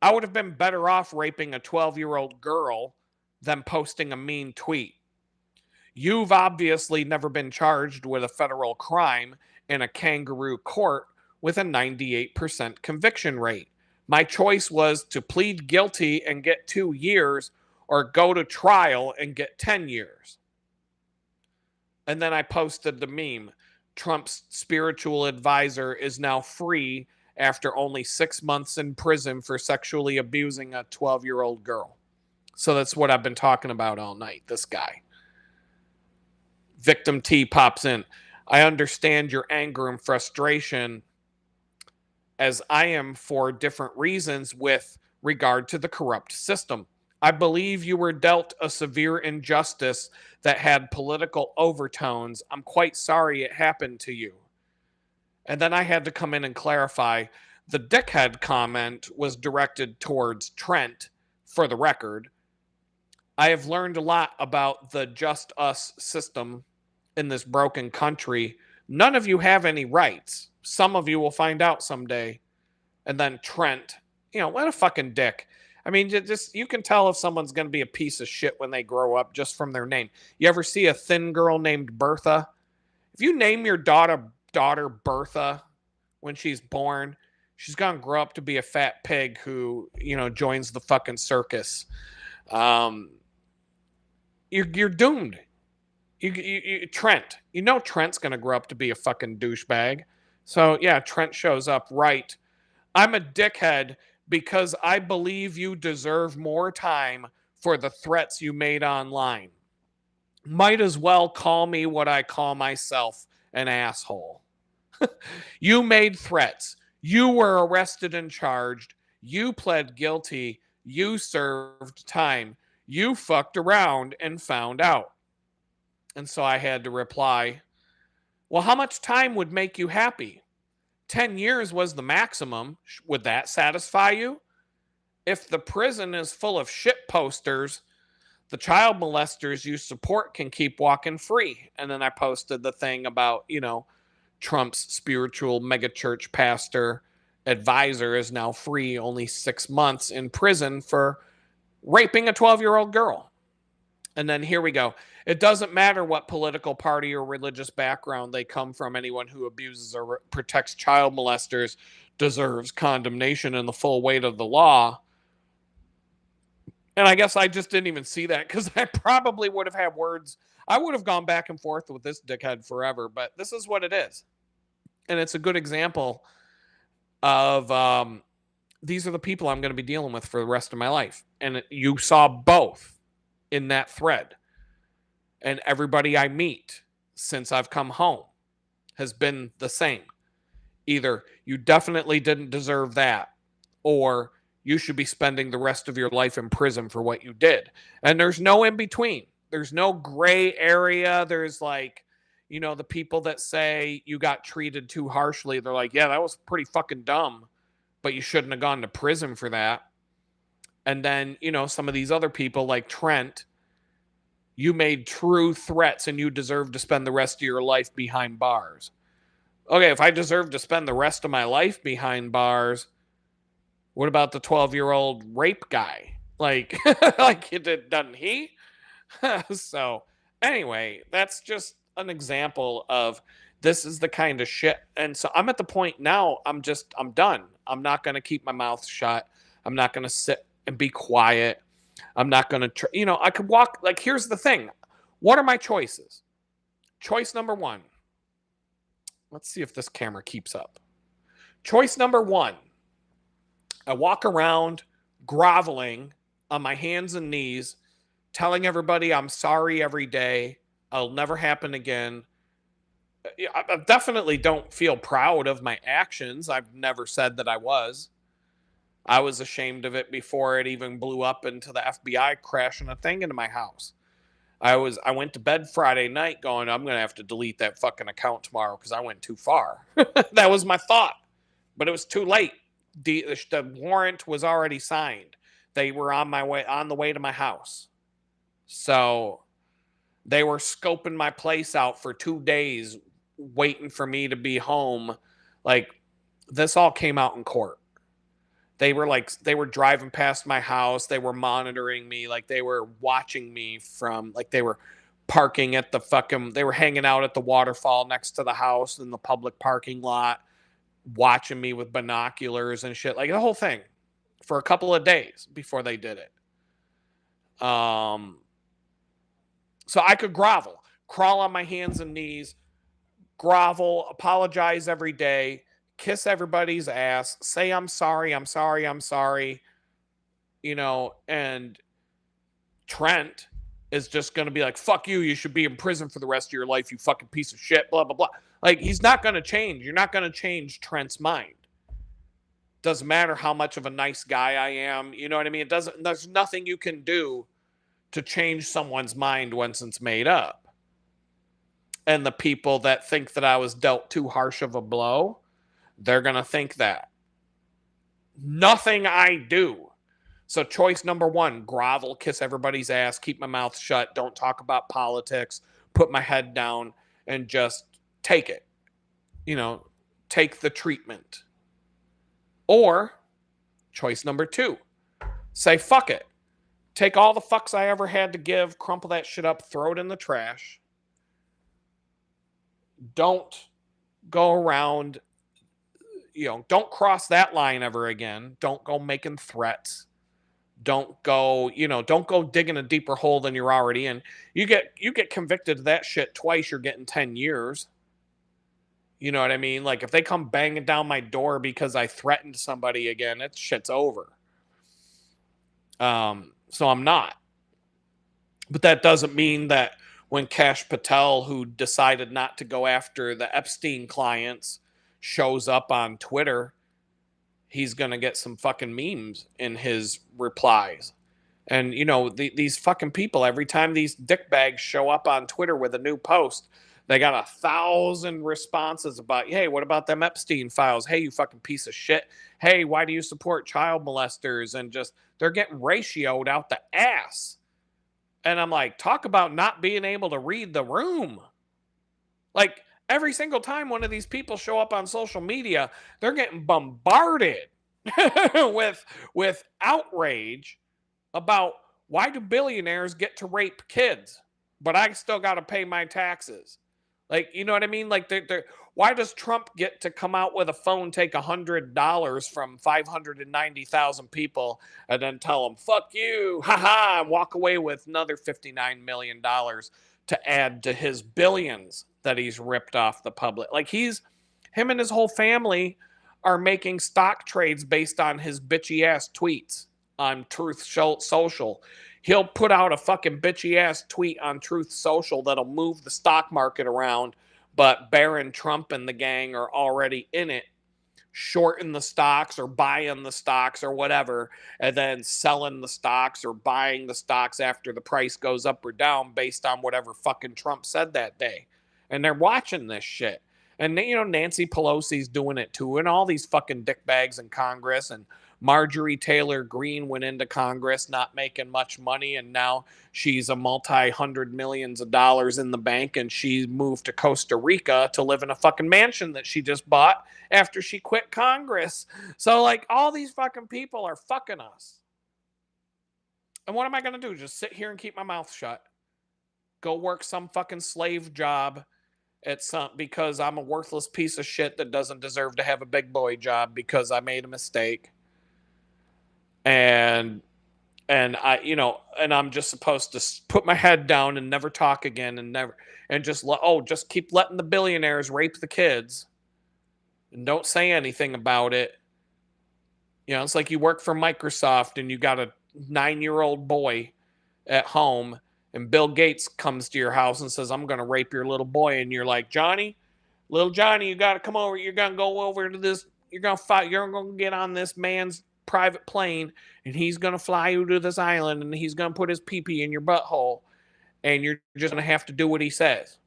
I would have been better off raping a 12-year-old girl than posting a mean tweet. You've obviously never been charged with a federal crime in a kangaroo court with a 98% conviction rate. My choice was to plead guilty and get 2 years, or go to trial and get 10 years. And then I posted the meme. Trump's spiritual advisor is now free after only 6 months in prison for sexually abusing a 12-year-old girl. So that's what I've been talking about all night, this guy. Victim T pops in. I understand your anger and frustration, as I am, for different reasons with regard to the corrupt system. I believe you were dealt a severe injustice that had political overtones. I'm quite sorry it happened to you. And then I had to come in and clarify. The dickhead comment was directed towards Trent, for the record. I have learned a lot about the just us system in this broken country. None of you have any rights. Some of you will find out someday. And then Trent, what a fucking dick. I mean, you can tell if someone's going to be a piece of shit when they grow up just from their name. You ever see a thin girl named Bertha? If you name your daughter Bertha when she's born, she's going to grow up to be a fat pig who, joins the fucking circus. You're doomed. Trent, Trent's going to grow up to be a fucking douchebag. So yeah, Trent shows up right. I'm a dickhead because I believe you deserve more time for the threats you made online. Might as well call me what I call myself, an asshole. You made threats. You were arrested and charged. You pled guilty. You served time. You fucked around and found out. And so I had to reply, well, how much time would make you happy? 10 years was the maximum. Would that satisfy you? If the prison is full of shit posters, the child molesters you support can keep walking free. And then I posted the thing about, Trump's spiritual megachurch pastor advisor is now free, only 6 months in prison for raping a 12-year-old girl. And then here we go. It doesn't matter what political party or religious background they come from. Anyone who abuses or protects child molesters deserves condemnation and the full weight of the law. And I guess I just didn't even see that, because I probably would have had words I would have gone back and forth with this dickhead forever, but this is what it is. And it's a good example of these are the people I'm going to be dealing with for the rest of my life. And you saw both in that thread. And everybody I meet since I've come home has been the same. Either you definitely didn't deserve that, or you should be spending the rest of your life in prison for what you did. And there's no in between. There's no gray area. There's like, the people that say you got treated too harshly. They're like, yeah, that was pretty fucking dumb, but you shouldn't have gone to prison for that. And then, some of these other people like Trent, you made true threats and you deserve to spend the rest of your life behind bars. Okay, if I deserve to spend the rest of my life behind bars, what about the 12-year-old rape guy? Like, doesn't he? So, anyway, that's just an example of this is the kind of shit. And so I'm at the point now, I'm done. I'm not going to keep my mouth shut. I'm not going to sit and be quiet. I'm not going to, I could walk. Like, here's the thing. What are my choices? Choice number one. Let's see if this camera keeps up. Choice number one. I walk around groveling on my hands and knees, telling everybody I'm sorry every day. It'll never happen again. I definitely don't feel proud of my actions. I've never said that I was. I was ashamed of it before it even blew up into the FBI crashing a thing into my house. I went to bed Friday night going, I'm going to have to delete that fucking account tomorrow because I went too far. That was my thought. But it was too late. The warrant was already signed. They were on the way to my house. So they were scoping my place out for 2 days, waiting for me to be home. Like, this all came out in court. They were driving past my house. They were monitoring me. Like, they were watching me from, like, they were parking at they were hanging out at the waterfall next to the house in the public parking lot, watching me with binoculars and shit. Like, the whole thing for a couple of days before they did it. So I could grovel, crawl on my hands and knees, grovel, apologize every day, kiss everybody's ass, say I'm sorry, I'm sorry, I'm sorry, and Trent is just going to be like, fuck you, you should be in prison for the rest of your life, you fucking piece of shit, blah, blah, blah. Like, he's not going to change. You're not going to change Trent's mind. Doesn't matter how much of a nice guy I am. You know what I mean? There's nothing you can do to change someone's mind once it's made up. And the people that think that I was dealt too harsh of a blow, they're going to think that. Nothing I do. So choice number one, grovel, kiss everybody's ass, keep my mouth shut, don't talk about politics, put my head down, and just take it. Take the treatment. Or choice number two, say fuck it. Take all the fucks I ever had to give, crumple that shit up, throw it in the trash. Don't go around, don't cross that line ever again. Don't go making threats. Don't go digging a deeper hole than you're already in. You get convicted of that shit twice, you're getting 10 years. You know what I mean? Like, if they come banging down my door because I threatened somebody again, that shit's over. So I'm not. But that doesn't mean that when Kash Patel, who decided not to go after the Epstein clients, shows up on Twitter, he's going to get some fucking memes in his replies. And, these fucking people, every time these dickbags show up on Twitter with a new post, they got 1,000 responses about, hey, what about them Epstein files? Hey, you fucking piece of shit. Hey, why do you support child molesters? And just, they're getting ratioed out the ass. And I'm like, talk about not being able to read the room. Like, every single time one of these people show up on social media, they're getting bombarded with outrage about, why do billionaires get to rape kids, but I still got to pay my taxes? Like, you know what I mean? Like, why does Trump get to come out with a phone, take $100 from 590,000 people, and then tell them, fuck you, haha, and walk away with another $59 million to add to his billions that he's ripped off the public. Like him and his whole family are making stock trades based on his bitchy ass tweets on Truth Social. He'll put out a fucking bitchy ass tweet on Truth Social that'll move the stock market around, but Barron Trump and the gang are already in it, shorting the stocks or buying the stocks or whatever, and then selling the stocks or buying the stocks after the price goes up or down based on whatever fucking Trump said that day. And they're watching this shit. And Nancy Pelosi's doing it too, and all these fucking dickbags in Congress, and Marjorie Taylor Greene went into Congress not making much money, and now she's a multi-hundred millions of dollars in the bank, and she moved to Costa Rica to live in a fucking mansion that she just bought after she quit Congress. So, like, all these fucking people are fucking us. And what am I going to do? Just sit here and keep my mouth shut? Go work some fucking slave job at some, because I'm a worthless piece of shit that doesn't deserve to have a big boy job because I made a mistake. And I'm just supposed to put my head down and never talk again, and just keep letting the billionaires rape the kids and don't say anything about it. It's like you work for Microsoft and you got a 9-year-old boy at home, and Bill Gates comes to your house and says, "I'm going to rape your little boy." And you're like, little Johnny, you got to come over. You're going to go over to this. You're going to fight. You're going to get on this man's private plane, and he's going to fly you to this island, and he's going to put his pee-pee in your butthole. And you're just going to have to do what he says.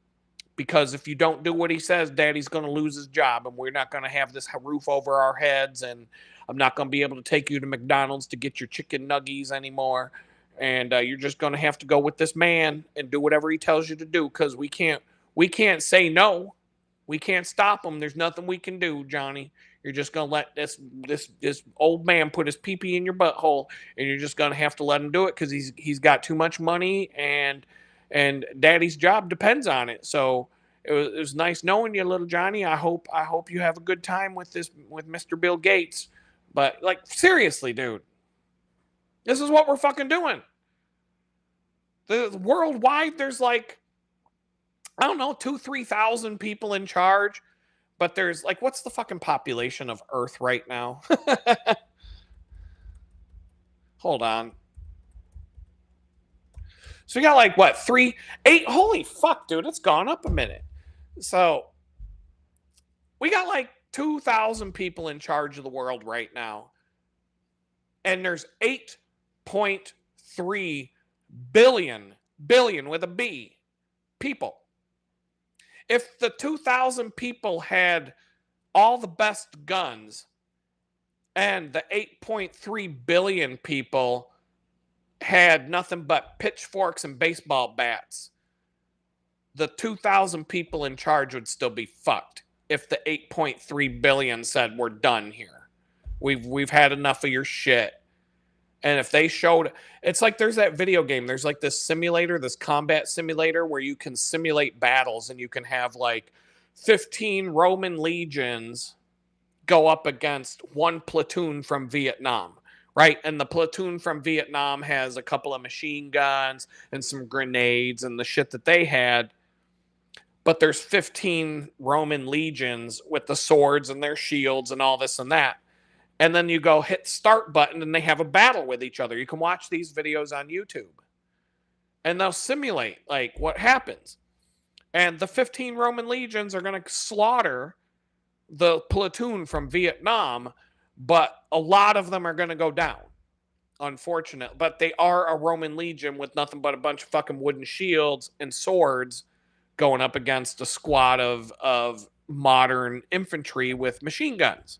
Because if you don't do what he says, Daddy's going to lose his job, and we're not going to have this roof over our heads, and I'm not going to be able to take you to McDonald's to get your chicken nuggies anymore. And you're just going to have to go with this man and do whatever he tells you to do, because we can't say no. We can't stop him. There's nothing we can do, Johnny. You're just going to let this old man put his pee-pee in your butthole, and you're just going to have to let him do it because he's got too much money, and Daddy's job depends on it. So it was nice knowing you, little Johnny. I hope you have a good time with Mr. Bill Gates. But, like, seriously, dude, this is what we're fucking doing. Worldwide, there's like, I don't know, 2,000-3,000 people in charge. But there's, like, what's the fucking population of Earth right now? Hold on. So we got, like, what, 3, 8? Holy fuck, dude, it's gone up a minute. So we got, like, 2,000 people in charge of the world right now. And there's 8.3 billion with a B, people. If the 2,000 people had all the best guns and the 8.3 billion people had nothing but pitchforks and baseball bats, the 2,000 people in charge would still be fucked if the 8.3 billion said, "We're done here. We've had enough of your shit." And if they showed, it's like there's that video game. There's like this simulator, this combat simulator where you can simulate battles, and you can have like 15 Roman legions go up against one platoon from Vietnam, right? And the platoon from Vietnam has a couple of machine guns and some grenades and the shit that they had. But there's 15 Roman legions with the swords and their shields and all this and that. And then you go hit start button and they have a battle with each other. You can watch these videos on YouTube. And they'll simulate like what happens. And the 15 Roman legions are going to slaughter the platoon from Vietnam, but a lot of them are going to go down. Unfortunate. But they are a Roman legion with nothing but a bunch of fucking wooden shields and swords going up against a squad of modern infantry with machine guns.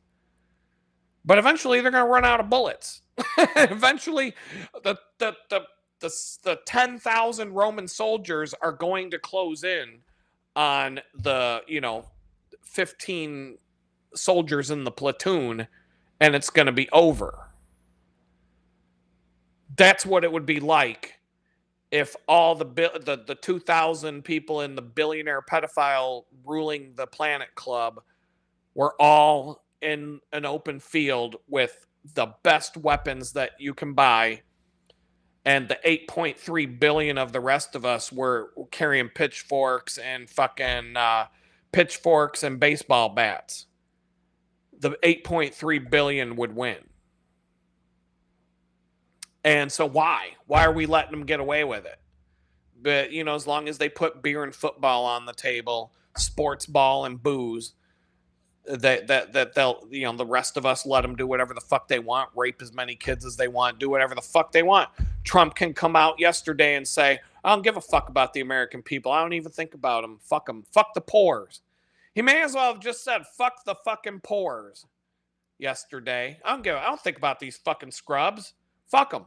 But eventually they're going to run out of bullets. Eventually the 10,000 Roman soldiers are going to close in on the, 15 soldiers in the platoon, and it's going to be over. That's what it would be like if all the 2,000 people in the billionaire pedophile ruling the planet club were all in an open field with the best weapons that you can buy, And the 8.3 billion of the rest of us were carrying pitchforks and fucking pitchforks and baseball bats. The 8.3 billion would win. And so why? Why are we letting them get away with it? But, as long as they put beer and football on the table, sports ball and booze, that they'll, the rest of us let them do whatever the fuck they want, rape as many kids as they want, do whatever the fuck they want. Trump can come out yesterday and say, I don't give a fuck about the American people. I don't even think about them. Fuck them. Fuck the poors. He may as well have just said, fuck the fucking poors yesterday. I don't think about these fucking scrubs. Fuck them.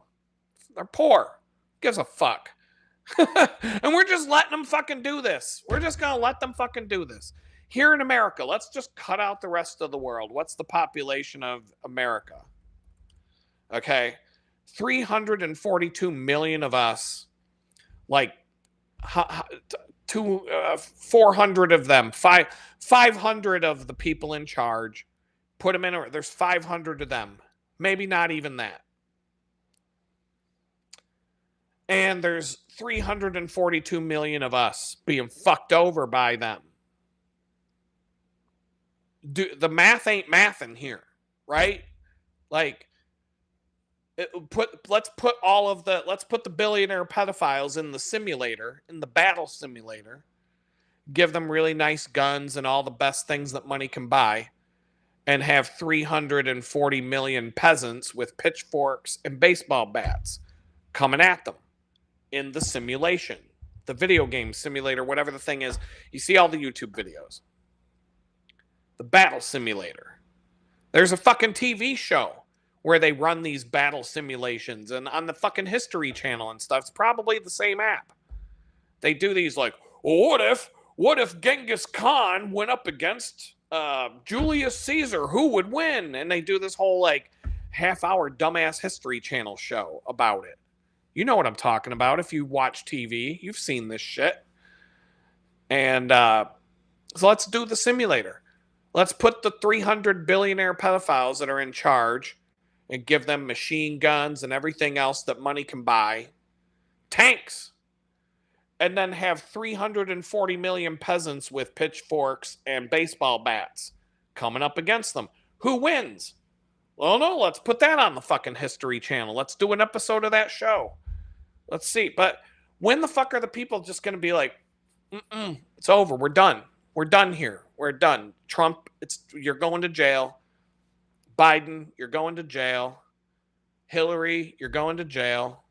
They're poor. Who gives a fuck? And we're just letting them fucking do this. We're just going to let them fucking do this. Here in America, let's just cut out the rest of the world. What's the population of America? Okay. 342 million of us, like 400 of them, 500 of the people in charge, put them in, there's 500 of them. Maybe not even that. And there's 342 million of us being fucked over by them. The math ain't mathing here, right? Like, let's put the billionaire pedophiles in the simulator, in the battle simulator, give them really nice guns and all the best things that money can buy, and have 340 million peasants with pitchforks and baseball bats coming at them in the simulation, the video game simulator, whatever the thing is. You see all the YouTube videos. The battle simulator. There's a fucking TV show where they run these battle simulations, and on the fucking History Channel and stuff. It's probably the same app. They do these like, well, what if Genghis Khan went up against Julius Caesar? Who would win? And they do this whole like half-hour dumbass History Channel show about it. You know what I'm talking about. If you watch TV, you've seen this shit. And so let's do the simulator. Let's put the 300 billionaire pedophiles that are in charge and give them machine guns and everything else that money can buy, tanks, and then have 340 million peasants with pitchforks and baseball bats coming up against them. Who wins? Well, no, let's put that on the fucking History Channel. Let's do an episode of that show. Let's see. But when the fuck are the people just going to be like, it's over. We're done. We're done here. We're done. Trump, you're going to jail. Biden, you're going to jail. Hillary, you're going to jail.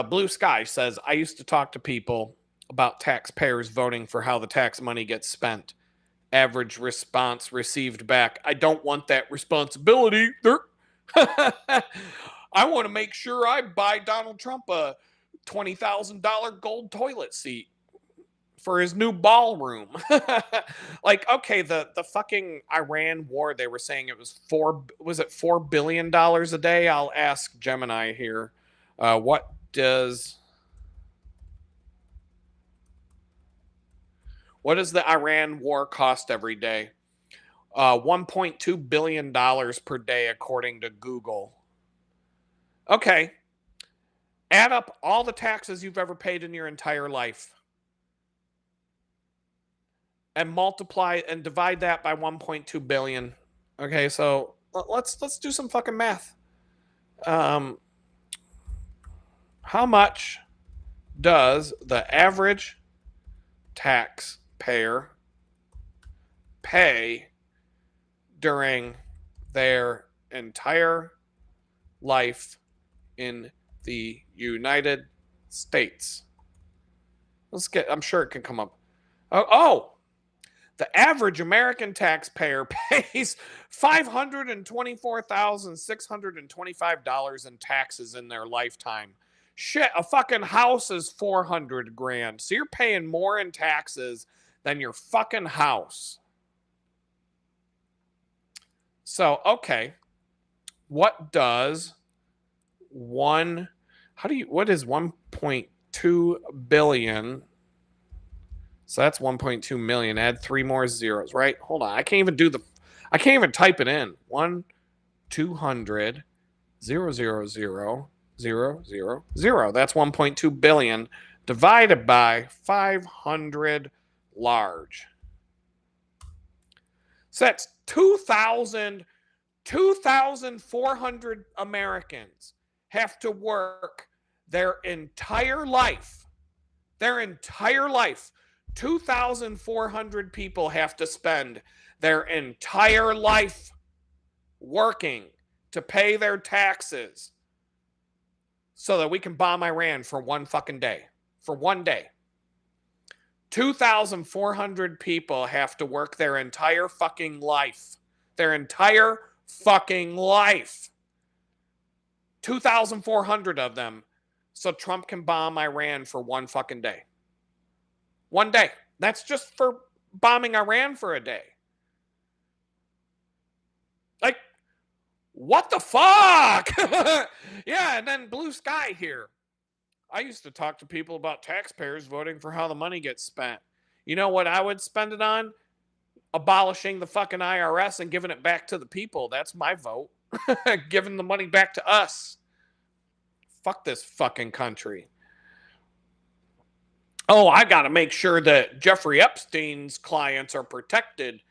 Blue Sky says, I used to talk to people about taxpayers voting for how the tax money gets spent. Average response received back, I don't want that responsibility. I want to make sure I buy Donald Trump a $20,000 gold toilet seat for his new ballroom. Like, okay, the fucking Iran war, they were saying it was $4 billion a day? I'll ask Gemini here. What does the Iran war cost every day? $1.2 billion per day, according to Google. Okay. Add up all the taxes you've ever paid in your entire life and multiply and divide that by 1.2 billion. Okay, so let's do some fucking math. How much does the average taxpayer pay during their entire life in the United States? I'm sure it can come up. The average American taxpayer pays $524,625 in taxes in their lifetime. Shit, a fucking house is $400,000. So you're paying more in taxes than your fucking house. So, okay. What is 1.2 billion? So that's 1.2 million. Add 3 more zeros, right? Hold on. I can't even do I can't even type it in. 1-200 000 000. That's 1.2 billion divided by 500 large. So that's 2,400 Americans have to work their entire life. 2,400 people have to spend their entire life working to pay their taxes so that we can bomb Iran for one fucking day. For one day. 2,400 people have to work their entire fucking life. Their entire fucking life. 2,400 of them so Trump can bomb Iran for one fucking day. One day. That's just for bombing Iran for a day. Like, what the fuck? Yeah, and then blue sky here. I used to talk to people about taxpayers voting for how the money gets spent. You know what I would spend it on? Abolishing the fucking IRS and giving it back to the people. That's my vote. Giving the money back to us. Fuck this fucking country. Oh, I got to make sure that Jeffrey Epstein's clients are protected.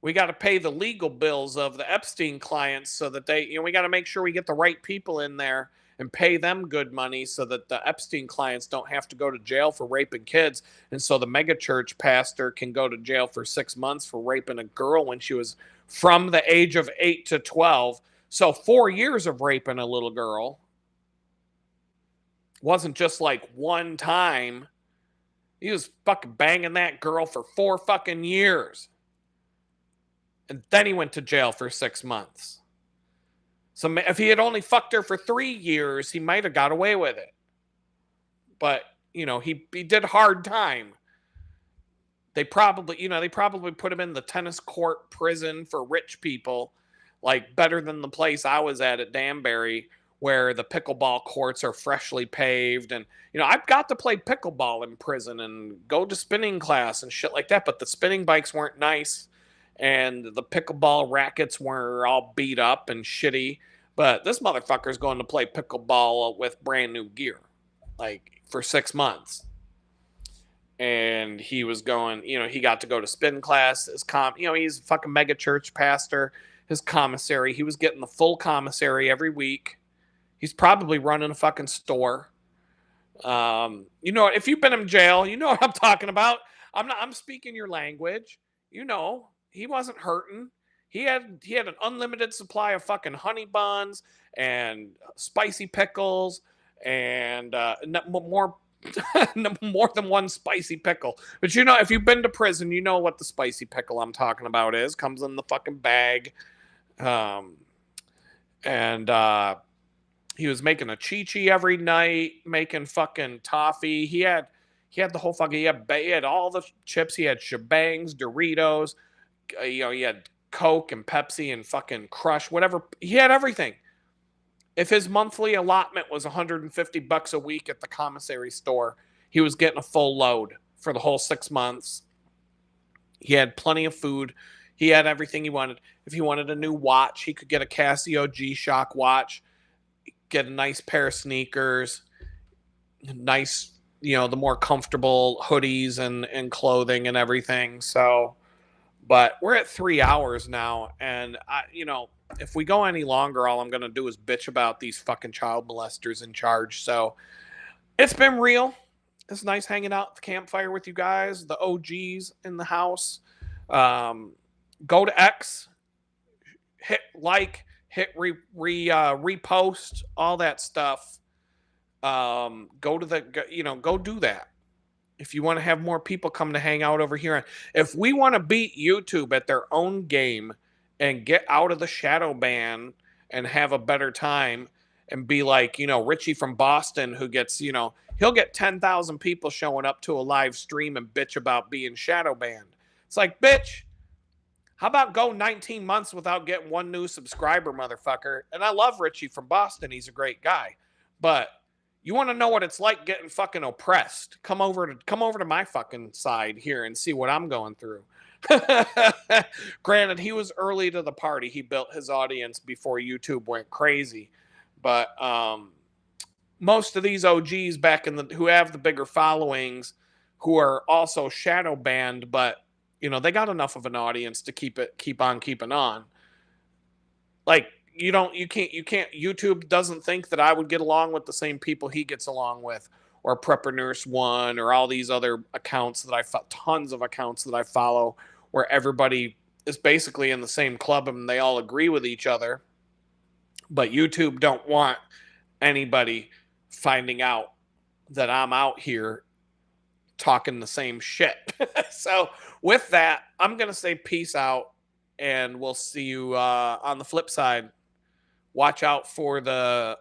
We got to pay the legal bills of the Epstein clients so that we got to make sure we get the right people in there and pay them good money so that the Epstein clients don't have to go to jail for raping kids. And so the megachurch pastor can go to jail for 6 months for raping a girl when she was from the age of 8 to 12. So 4 years of raping a little girl. Wasn't just like one time. He was fucking banging that girl for 4 fucking years. And then he went to jail for 6 months. So if he had only fucked her for 3 years, he might have got away with it. But, he did hard time. They probably put him in the tennis court prison for rich people, like better than the place I was at Danbury, where the pickleball courts are freshly paved. And, I've got to play pickleball in prison and go to spinning class and shit like that. But the spinning bikes weren't nice. And the pickleball rackets were all beat up and shitty. But this motherfucker's going to play pickleball with brand new gear, like for 6 months. And he was going, he got to go to spin class. He's a fucking mega church pastor. His commissary, he was getting the full commissary every week. He's probably running a fucking store. If you've been in jail, you know what I'm talking about. I'm speaking your language. He wasn't hurting. He had an unlimited supply of fucking honey buns and spicy pickles and more than one spicy pickle. But if you've been to prison, you know what the spicy pickle I'm talking about is. Comes in the fucking bag. He was making a chi-chi every night, making fucking toffee. He had the whole fucking, he had all the chips. He had shebangs, Doritos. He had Coke and Pepsi and fucking Crush, whatever. He had everything. If his monthly allotment was $150 a week at the commissary store, he was getting a full load for the whole 6 months. He had plenty of food. He had everything he wanted. If he wanted a new watch, he could get a Casio G-Shock watch, get a nice pair of sneakers, nice, the more comfortable hoodies and clothing and everything. So, but we're at 3 hours now. And, if we go any longer, all I'm going to do is bitch about these fucking child molesters in charge. So it's been real. It's nice hanging out at the campfire with you guys, the OGs in the house. Go to X, hit like, hit repost, all that stuff. Go do that. If you want to have more people come to hang out over here. If we want to beat YouTube at their own game and get out of the shadow ban and have a better time and be like, Richie from Boston who gets, he'll get 10,000 people showing up to a live stream and bitch about being shadow banned. It's like, bitch, how about go 19 months without getting one new subscriber, motherfucker? And I love Richie from Boston. He's a great guy. But you want to know what it's like getting fucking oppressed? Come over to my fucking side here and see what I'm going through. Granted, he was early to the party. He built his audience before YouTube went crazy. But most of these OGs back in the who have the bigger followings, who are also shadow banned, but they got enough of an audience to keep on keeping on. Like you can't YouTube doesn't think that I would get along with the same people he gets along with, or Prepper Nurse One, or all these other accounts that tons of accounts that I follow, where everybody is basically in the same club and they all agree with each other. But YouTube don't want anybody finding out that I'm out here talking the same shit. So with that, I'm gonna say peace out, and we'll see you on the flip side. Watch out for the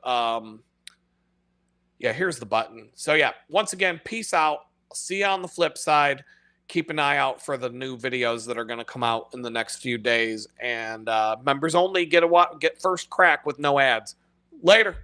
yeah, here's the button. So yeah, once again, peace out. See you on the flip side. Keep an eye out for the new videos that are going to come out in the next few days. And members only get first crack with no ads. Later.